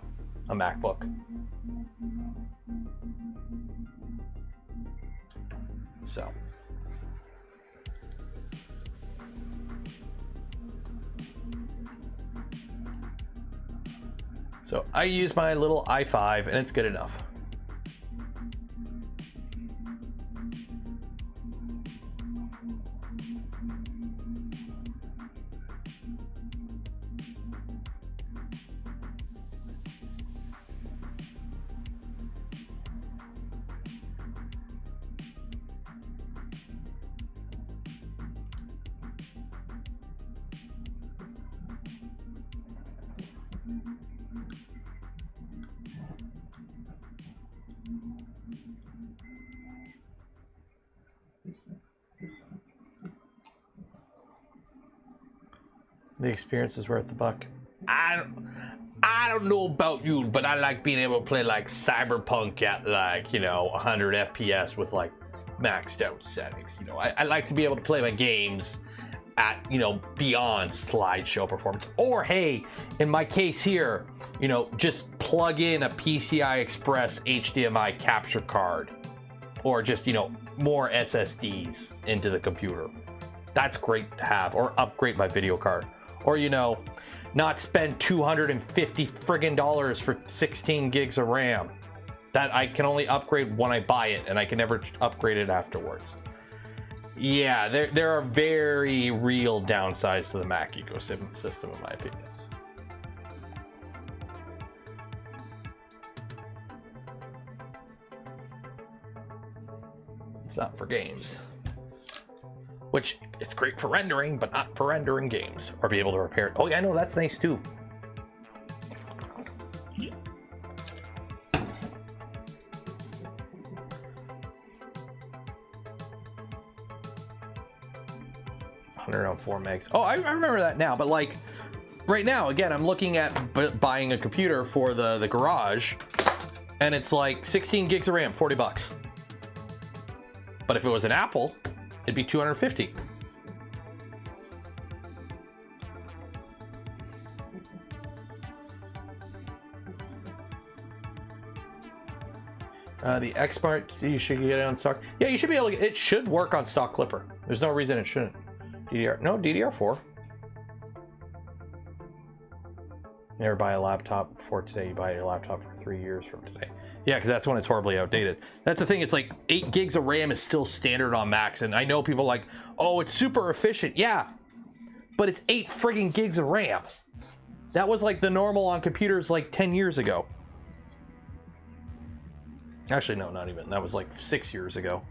MacBook. So I use my little i5 and it's good enough. The experience is worth the buck. I don't know about you, but I like being able to play like Cyberpunk at like, you know, 100 FPS with like maxed out settings. You know, I like to be able to play my games at, you know, beyond slideshow performance. Or hey, in my case here, you know, just plug in a PCI Express HDMI capture card, or just, you know, more SSDs into the computer. That's great to have. Or upgrade my video card. Or, you know, not spend $250 friggin' dollars for 16 gigs of RAM that I can only upgrade when I buy it, and I can never upgrade it afterwards. Yeah, there are very real downsides to the Mac ecosystem, in my opinions. It's not for games. Which, it's great for rendering, but not for rendering games. Or be able to repair it. Oh yeah, no, that's nice too. Around 4 megs. Oh, I remember that now, but like, right now, again, I'm looking at buying a computer for the garage, and it's like 16 gigs of RAM, 40 bucks. But if it was an Apple, it'd be 250. The X-Smart, you should get it on stock. Yeah, you should be able to get it. Should work on stock Clipper. There's no reason it shouldn't. DDR4. Never buy a laptop before today. You buy your laptop for 3 years from today. Yeah, because that's when it's horribly outdated. That's the thing. It's like 8 gigs of RAM is still standard on Macs, and I know people are like, oh, it's super efficient. Yeah, but it's 8 friggin' gigs of RAM. That was like the normal on computers like 10 years ago. Actually, no, not even. That was like 6 years ago.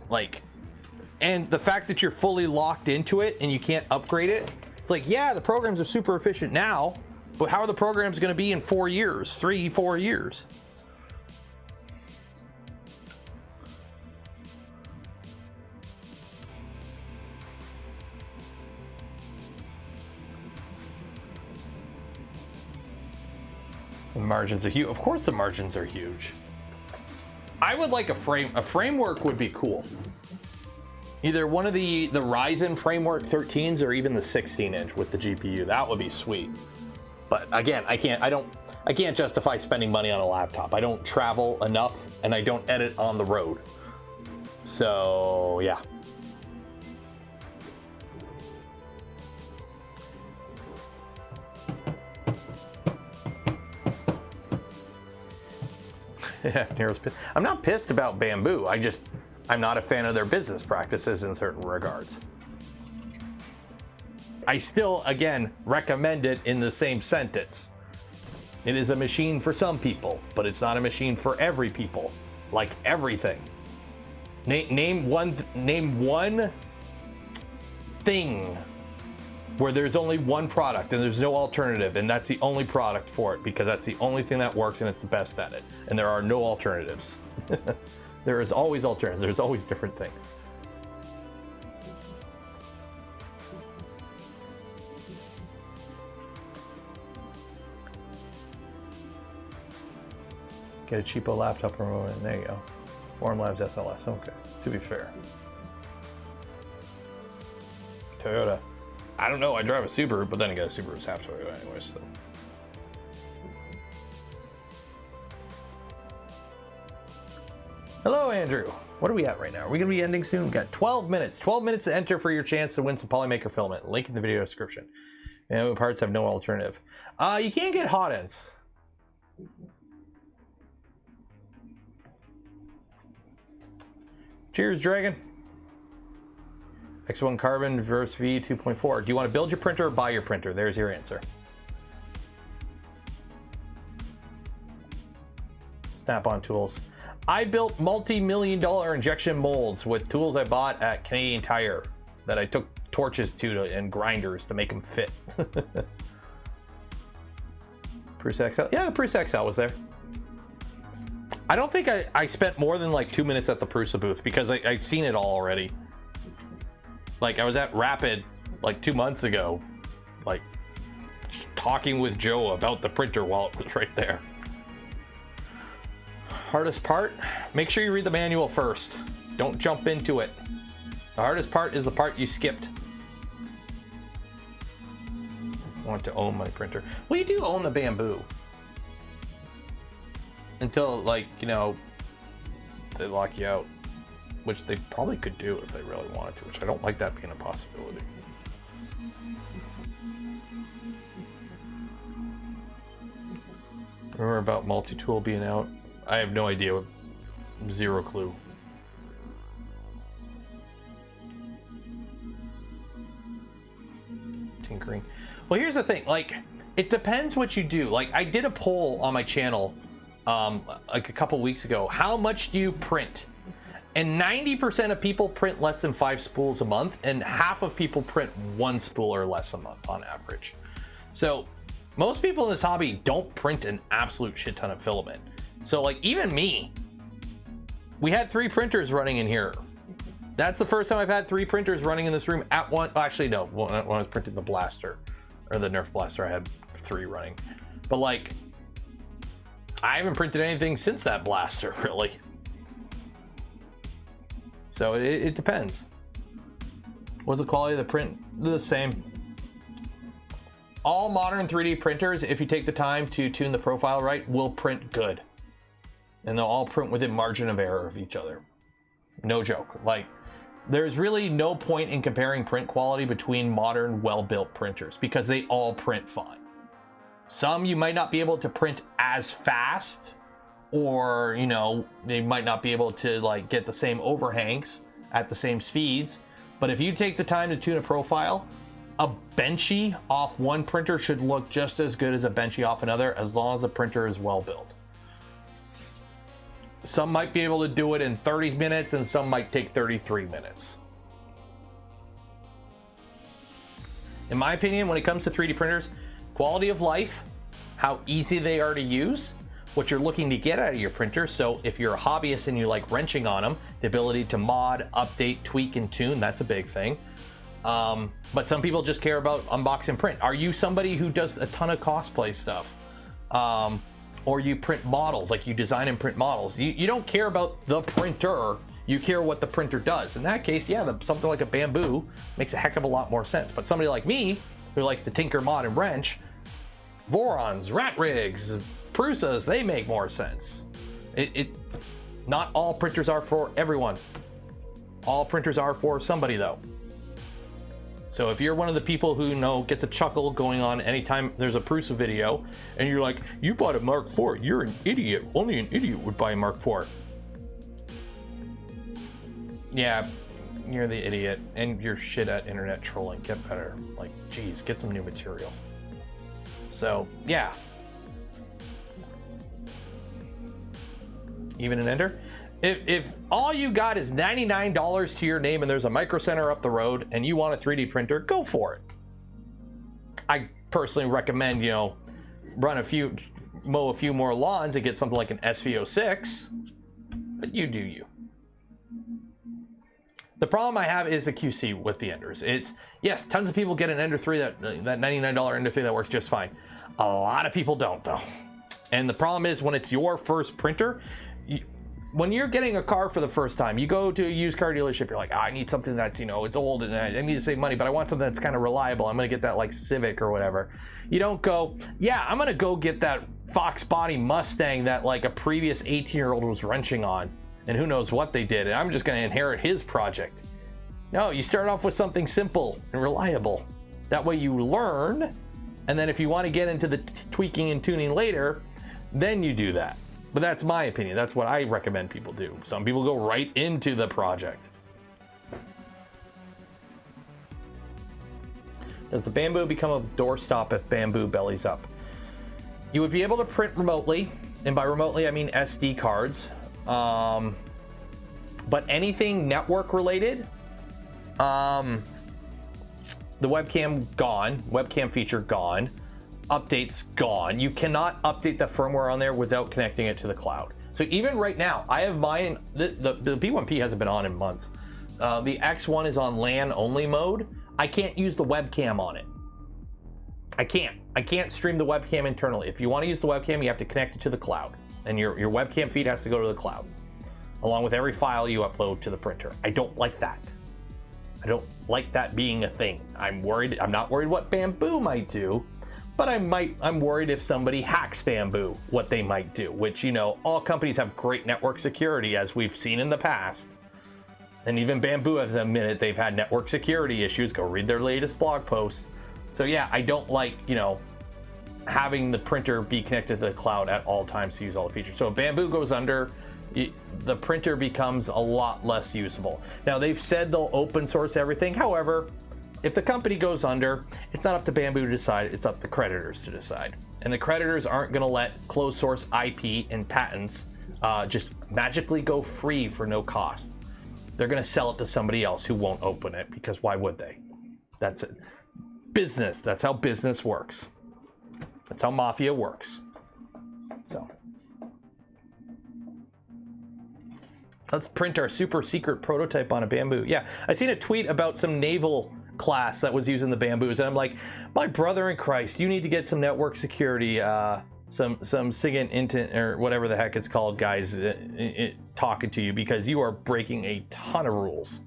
Like, and the fact that you're fully locked into it and you can't upgrade it, it's like, yeah, the programs are super efficient now, But how are the programs going to be in 4 years, 3-4 years? The margins are huge. Of course the margins are huge. I would like a framework would be cool. Either one of the Ryzen framework 13s or even the 16-inch with the GPU. That would be sweet. But again, I can't justify spending money on a laptop. I don't travel enough and I don't edit on the road. So, yeah. I'm not pissed about Bamboo. I'm not a fan of their business practices in certain regards. I still, again, recommend it in the same sentence. It is a machine for some people, but it's not a machine for every people. Like everything. Name one thing where there's only one product and there's no alternative, and that's the only product for it because that's the only thing that works and it's the best at it. And there are no alternatives. There is always alternatives. There's always different things. Get a cheapo laptop remote, and there you go. Forum Labs SLS. Okay, to be fair. Toyota. I don't know, I drive a Subaru, but then again, a Subaru is half Toyota anyway, so. Hello, Andrew. What are we at right now? Are we gonna be ending soon? We've got 12 minutes. 12 minutes to enter for your chance to win some Polymaker filament. Link in the video description. And parts have no alternative. You can't get hot ends. Cheers, Dragon. X1 Carbon versus V 2.4. Do you want to build your printer or buy your printer? There's your answer. Snap-on tools. I built multi-million-dollar injection molds with tools I bought at Canadian Tire that I took torches to and grinders to make them fit. Prusa XL. Yeah, the Prusa XL was there. I don't think I spent more than like 2 minutes at the Prusa booth because I've seen it all already. Like, I was at Rapid like 2 months ago, like talking with Joe about the printer while it was right there. Hardest part? Make sure you read the manual first. Don't jump into it. The hardest part is the part you skipped. I want to own my printer. Well, you do own the Bamboo. Until, like, you know, they lock you out. Which they probably could do if they really wanted to, which I don't like that being a possibility. Remember about multi-tool being out? I have no idea. Zero clue. Tinkering. Well, here's the thing. Like, it depends what you do. Like, I did a poll on my channel like a couple weeks ago. How much do you print? And 90% of people print less than 5 spools a month, and half of people print 1 spool or less a month on average. So most people in this hobby don't print an absolute shit ton of filament. So like even me, we had 3 printers running in here. That's the first time I've had 3 printers running in this room at one. Actually, no, when I was printing the blaster or the Nerf blaster, I had 3 running. But like, I haven't printed anything since that blaster, really. So it depends. What's the quality of the print? The same. All modern 3D printers, if you take the time to tune the profile right, will print good. And they'll all print within margin of error of each other. No joke. Like, there's really no point in comparing print quality between modern, well-built printers because they all print fine. Some you might not be able to print as fast, or, you know, they might not be able to like get the same overhangs at the same speeds. But if you take the time to tune a profile, a benchy off one printer should look just as good as a benchy off another, as long as the printer is well built. Some might be able to do it in 30 minutes and some might take 33 minutes. In my opinion, when it comes to 3D printers, quality of life, how easy they are to use, what you're looking to get out of your printer. So if you're a hobbyist and you like wrenching on them, the ability to mod, update, tweak, and tune, that's a big thing. But some people just care about unbox and print. Are you somebody who does a ton of cosplay stuff? Or you print models, like you design and print models. You don't care about the printer, you care what the printer does. In that case, yeah, something like a Bamboo makes a heck of a lot more sense. But somebody like me, who likes to tinker, mod, and wrench, Vorons, Rat Rigs, Prusas, they make more sense. Not all printers are for everyone. All printers are for somebody though. So if you're one of the people who gets a chuckle going on anytime there's a Prusa video, and you're like, you bought a Mark IV, you're an idiot. Only an idiot would buy a Mark IV. Yeah, you're the idiot, and you're shit at internet trolling. Get better. Like, geez, get some new material. So, yeah. Even an ender? If all you got is $99 to your name and there's a Micro Center up the road and you want a 3D printer, go for it. I personally recommend, mow a few more lawns and get something like an SV06, but you do you. The problem I have is the QC with the enders. Yes, tons of people get an Ender 3, that $99 Ender 3 that works just fine. A lot of people don't though. And the problem is when it's your first printer, when you're getting a car for the first time, you go to a used car dealership, you're like, I need something that's, it's old and I need to save money, but I want something that's kind of reliable. I'm going to get that like Civic or whatever. You don't go, yeah, I'm going to go get that Fox body Mustang that like a previous 18-year-old was wrenching on and who knows what they did. And I'm just going to inherit his project. No, you start off with something simple and reliable. That way you learn. And then if you want to get into the tweaking and tuning later, then you do that. But that's my opinion. That's what I recommend people do. Some people go right into the project. Does the Bamboo become a doorstop if Bamboo bellies up? You would be able to print remotely, and by remotely I mean SD cards. But anything network related, the webcam gone, webcam feature gone. Updates gone. You cannot update the firmware on there without connecting it to the cloud. So even right now, I have mine, the P1P hasn't been on in months. The X1 is on LAN only mode. I can't use the webcam on it. I can't stream the webcam internally. If you want to use the webcam, you have to connect it to the cloud. And your webcam feed has to go to the cloud, along with every file you upload to the printer. I don't like that. I don't like that being a thing. I'm not worried what Bamboo might do. But I'm worried if somebody hacks Bamboo, what they might do, which, all companies have great network security, as we've seen in the past. And even Bamboo has admitted they've had network security issues. Go read their latest blog post. So yeah, I don't like, having the printer be connected to the cloud at all times to use all the features. So if Bamboo goes under, the printer becomes a lot less usable. Now they've said they'll open source everything. However, if the company goes under, it's not up to Bamboo to decide, it's up to creditors to decide. And the creditors aren't going to let closed source IP and patents just magically go free for no cost. They're going to sell it to somebody else who won't open it, because why would they? That's it. Business. That's how business works. That's how mafia works. So let's print our super secret prototype on a Bamboo. Yeah, I seen a tweet about some naval class that was using the Bamboos, and I'm like, my brother in Christ, you need to get some network security, some SIGINT intent or whatever the heck it's called, guys, talking to you, because you are breaking a ton of rules.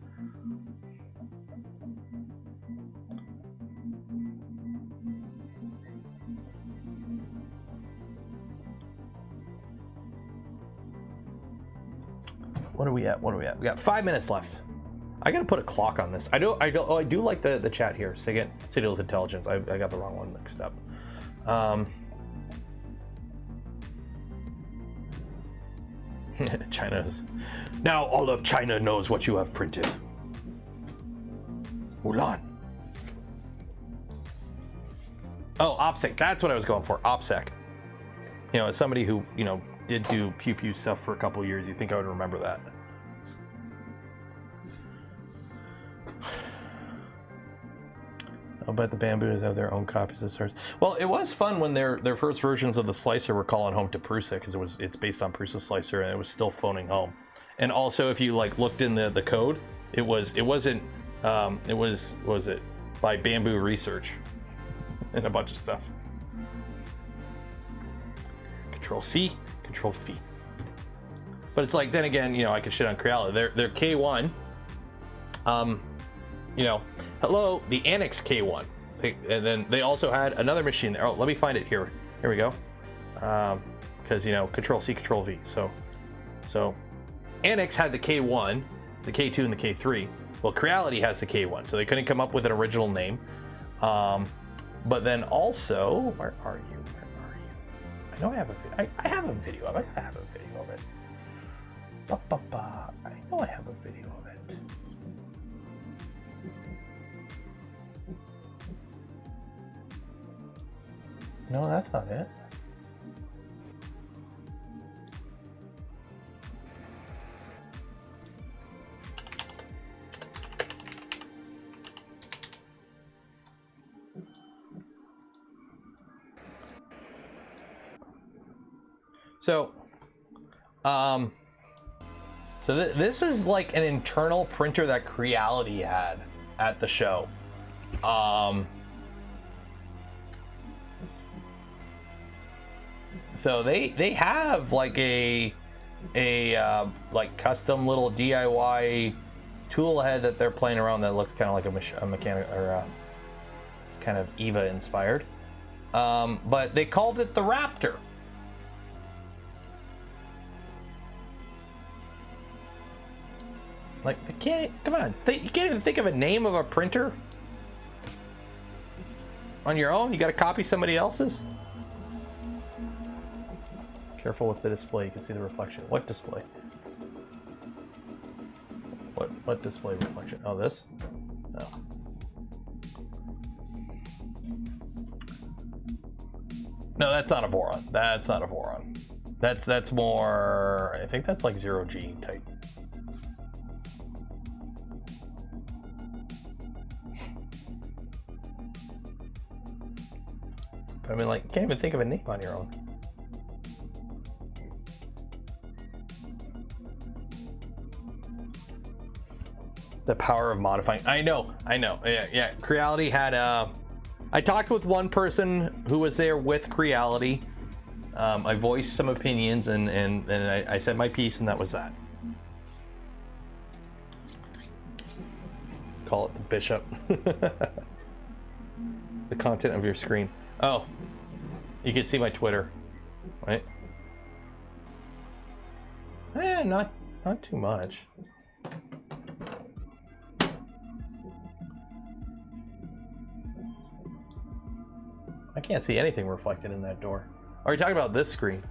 What are we at? We got 5 minutes left. I gotta put a clock on this. I do like the chat here. Citadel's Intelligence. I got the wrong one mixed up. China's. Now all of China knows what you have printed. Mulan. Oh, OPSEC. That's what I was going for. OPSEC. As somebody who, did do pew pew stuff for a couple years, you think I would remember that. I'll bet the Bamboos have their own copies of source. Well, it was fun when their first versions of the slicer were calling home to Prusa, because it's based on Prusa slicer and it was still phoning home. And also, if you like looked in the code, it was by Bamboo Research and a bunch of stuff. Control C, Control V. But it's like, then again, you know, I could shit on Creality. Their K1. You know, hello, the Antics K1. And then they also had another machine there. Oh, let me find it here. Here we go. Because, you know, Control C, Control V. So Antics had the K1, the K2, and the K3. Well, Creality has the K1, so they couldn't come up with an original name. But then also, where are you? Where are you? I know I have a video. I have a video of it. I have a video of it. I know I have a video of it. No, that's not it. So this is like an internal printer that Creality had at the show. So they have like a like custom little DIY tool head that they're playing around that looks kind of like a mechanic, or it's kind of Eva inspired. But they called it the Raptor. Like, come on, you can't even think of a name of a printer on your own. You got to copy somebody else's. Careful with the display. You can see the reflection. What display? What display reflection? Oh, this? No. No, that's not a Voron. That's not a Voron. That's more. I think that's like 0G type. I mean, like, you can't even think of a name on your own. The power of modifying. I know. Yeah. Creality had I talked with one person who was there with Creality. I voiced some opinions and I said my piece, and that was that. Call it the bishop. The content of your screen. Oh, you can see my Twitter, right? Not too much. I can't see anything reflected in that door. Are you talking about this screen?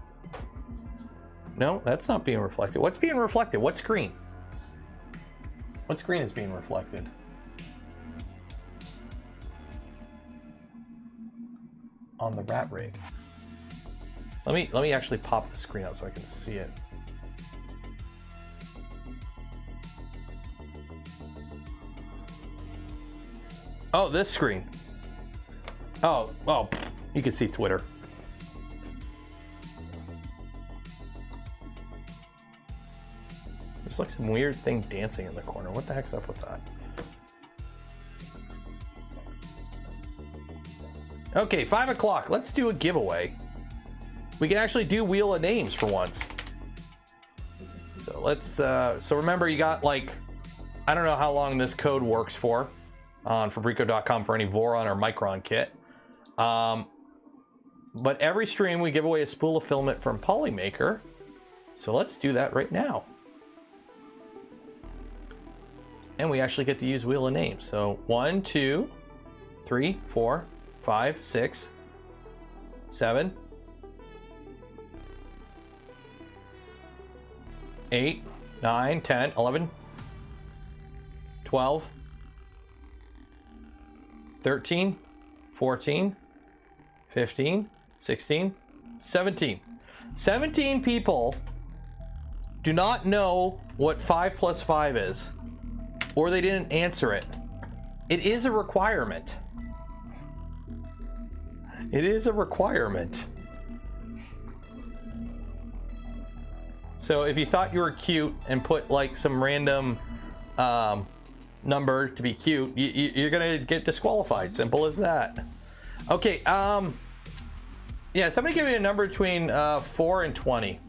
No, that's not being reflected. What's being reflected? What screen? What screen is being reflected? On the rat rig. Let me actually pop the screen out so I can see it. Oh, this screen. Oh, well, you can see Twitter. There's like some weird thing dancing in the corner. What the heck's up with that? Okay, 5 o'clock. Let's do a giveaway. We can actually do Wheel of Names for once. So let's, so remember, you got like, I don't know how long this code works for on Fabrico.com for any Voron or Micron kit. But every stream we give away a spool of filament from Polymaker. So let's do that right now. And we actually get to use Wheel of Names. So 1, 2, 3, 4, 5, 6, 7, 8, 9, 10, 11, 12, 13, 14, 15, 16, 17. 17 people do not know what 5 plus 5 is, or they didn't answer it. It is a requirement. It is a requirement. So if you thought you were cute and put like some random number to be cute, you're gonna get disqualified. Simple as that. Okay, yeah, somebody give me a number between 4 and 20.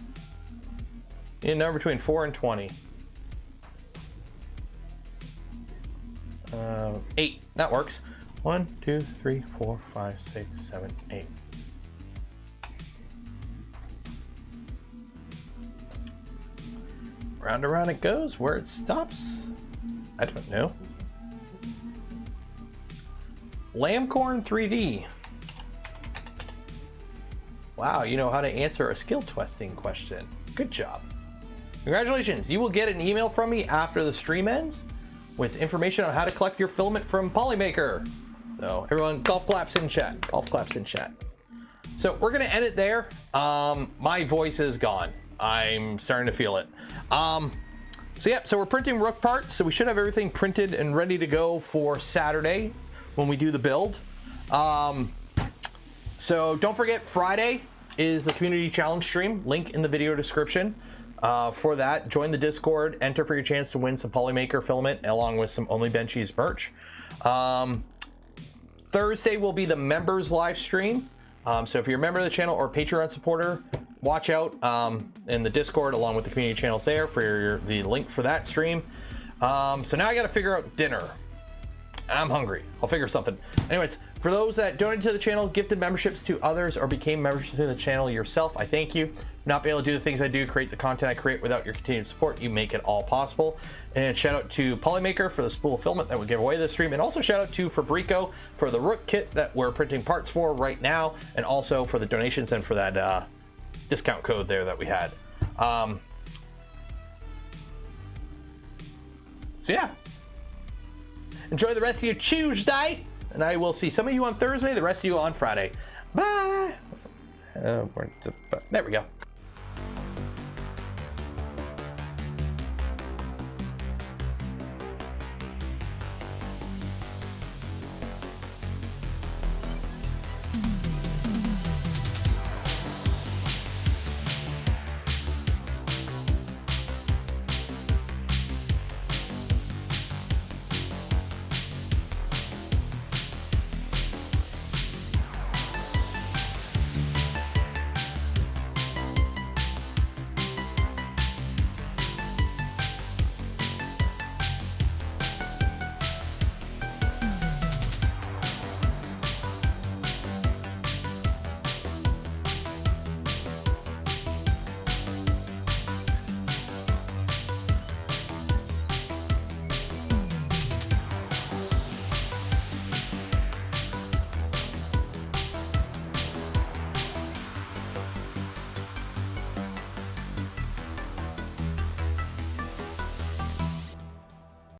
A number between 4 and 20. 8. That works. 1, 2, 3, 4, 5, 6, 7, 8. Round and round it goes. Where it stops, I don't know. Lambcorn 3D. Wow, you know how to answer a skill testing question. Good job. Congratulations. You will get an email from me after the stream ends with information on how to collect your filament from Polymaker. So everyone, golf claps in chat. Golf claps in chat. So we're gonna end it there. My voice is gone. I'm starting to feel it. So yeah, so we're printing Rook parts. So we should have everything printed and ready to go for Saturday when we do the build. So don't forget, Friday is the community challenge stream. Link in the video description. For that, join the Discord, enter for your chance to win some Polymaker filament along with some Only Benchies merch. Thursday will be the members live stream. So if you're a member of the channel or Patreon supporter, watch out in the Discord along with the community channels there for the link for that stream. So now I got to figure out dinner. I'm hungry. I'll figure something. Anyways, for those that donated to the channel, gifted memberships to others, or became members to the channel yourself, I thank you. Not being able to do the things I do, create the content I create without your continued support, you make it all possible. And shout out to Polymaker for the spool filament that we give away this stream, and also shout out to Fabrico for the Rook kit that we're printing parts for right now, and also for the donations and for that discount code there that we had. So yeah, enjoy the rest of your Tuesday, and I will see some of you on Thursday, the rest of you on Friday. Bye. There we go.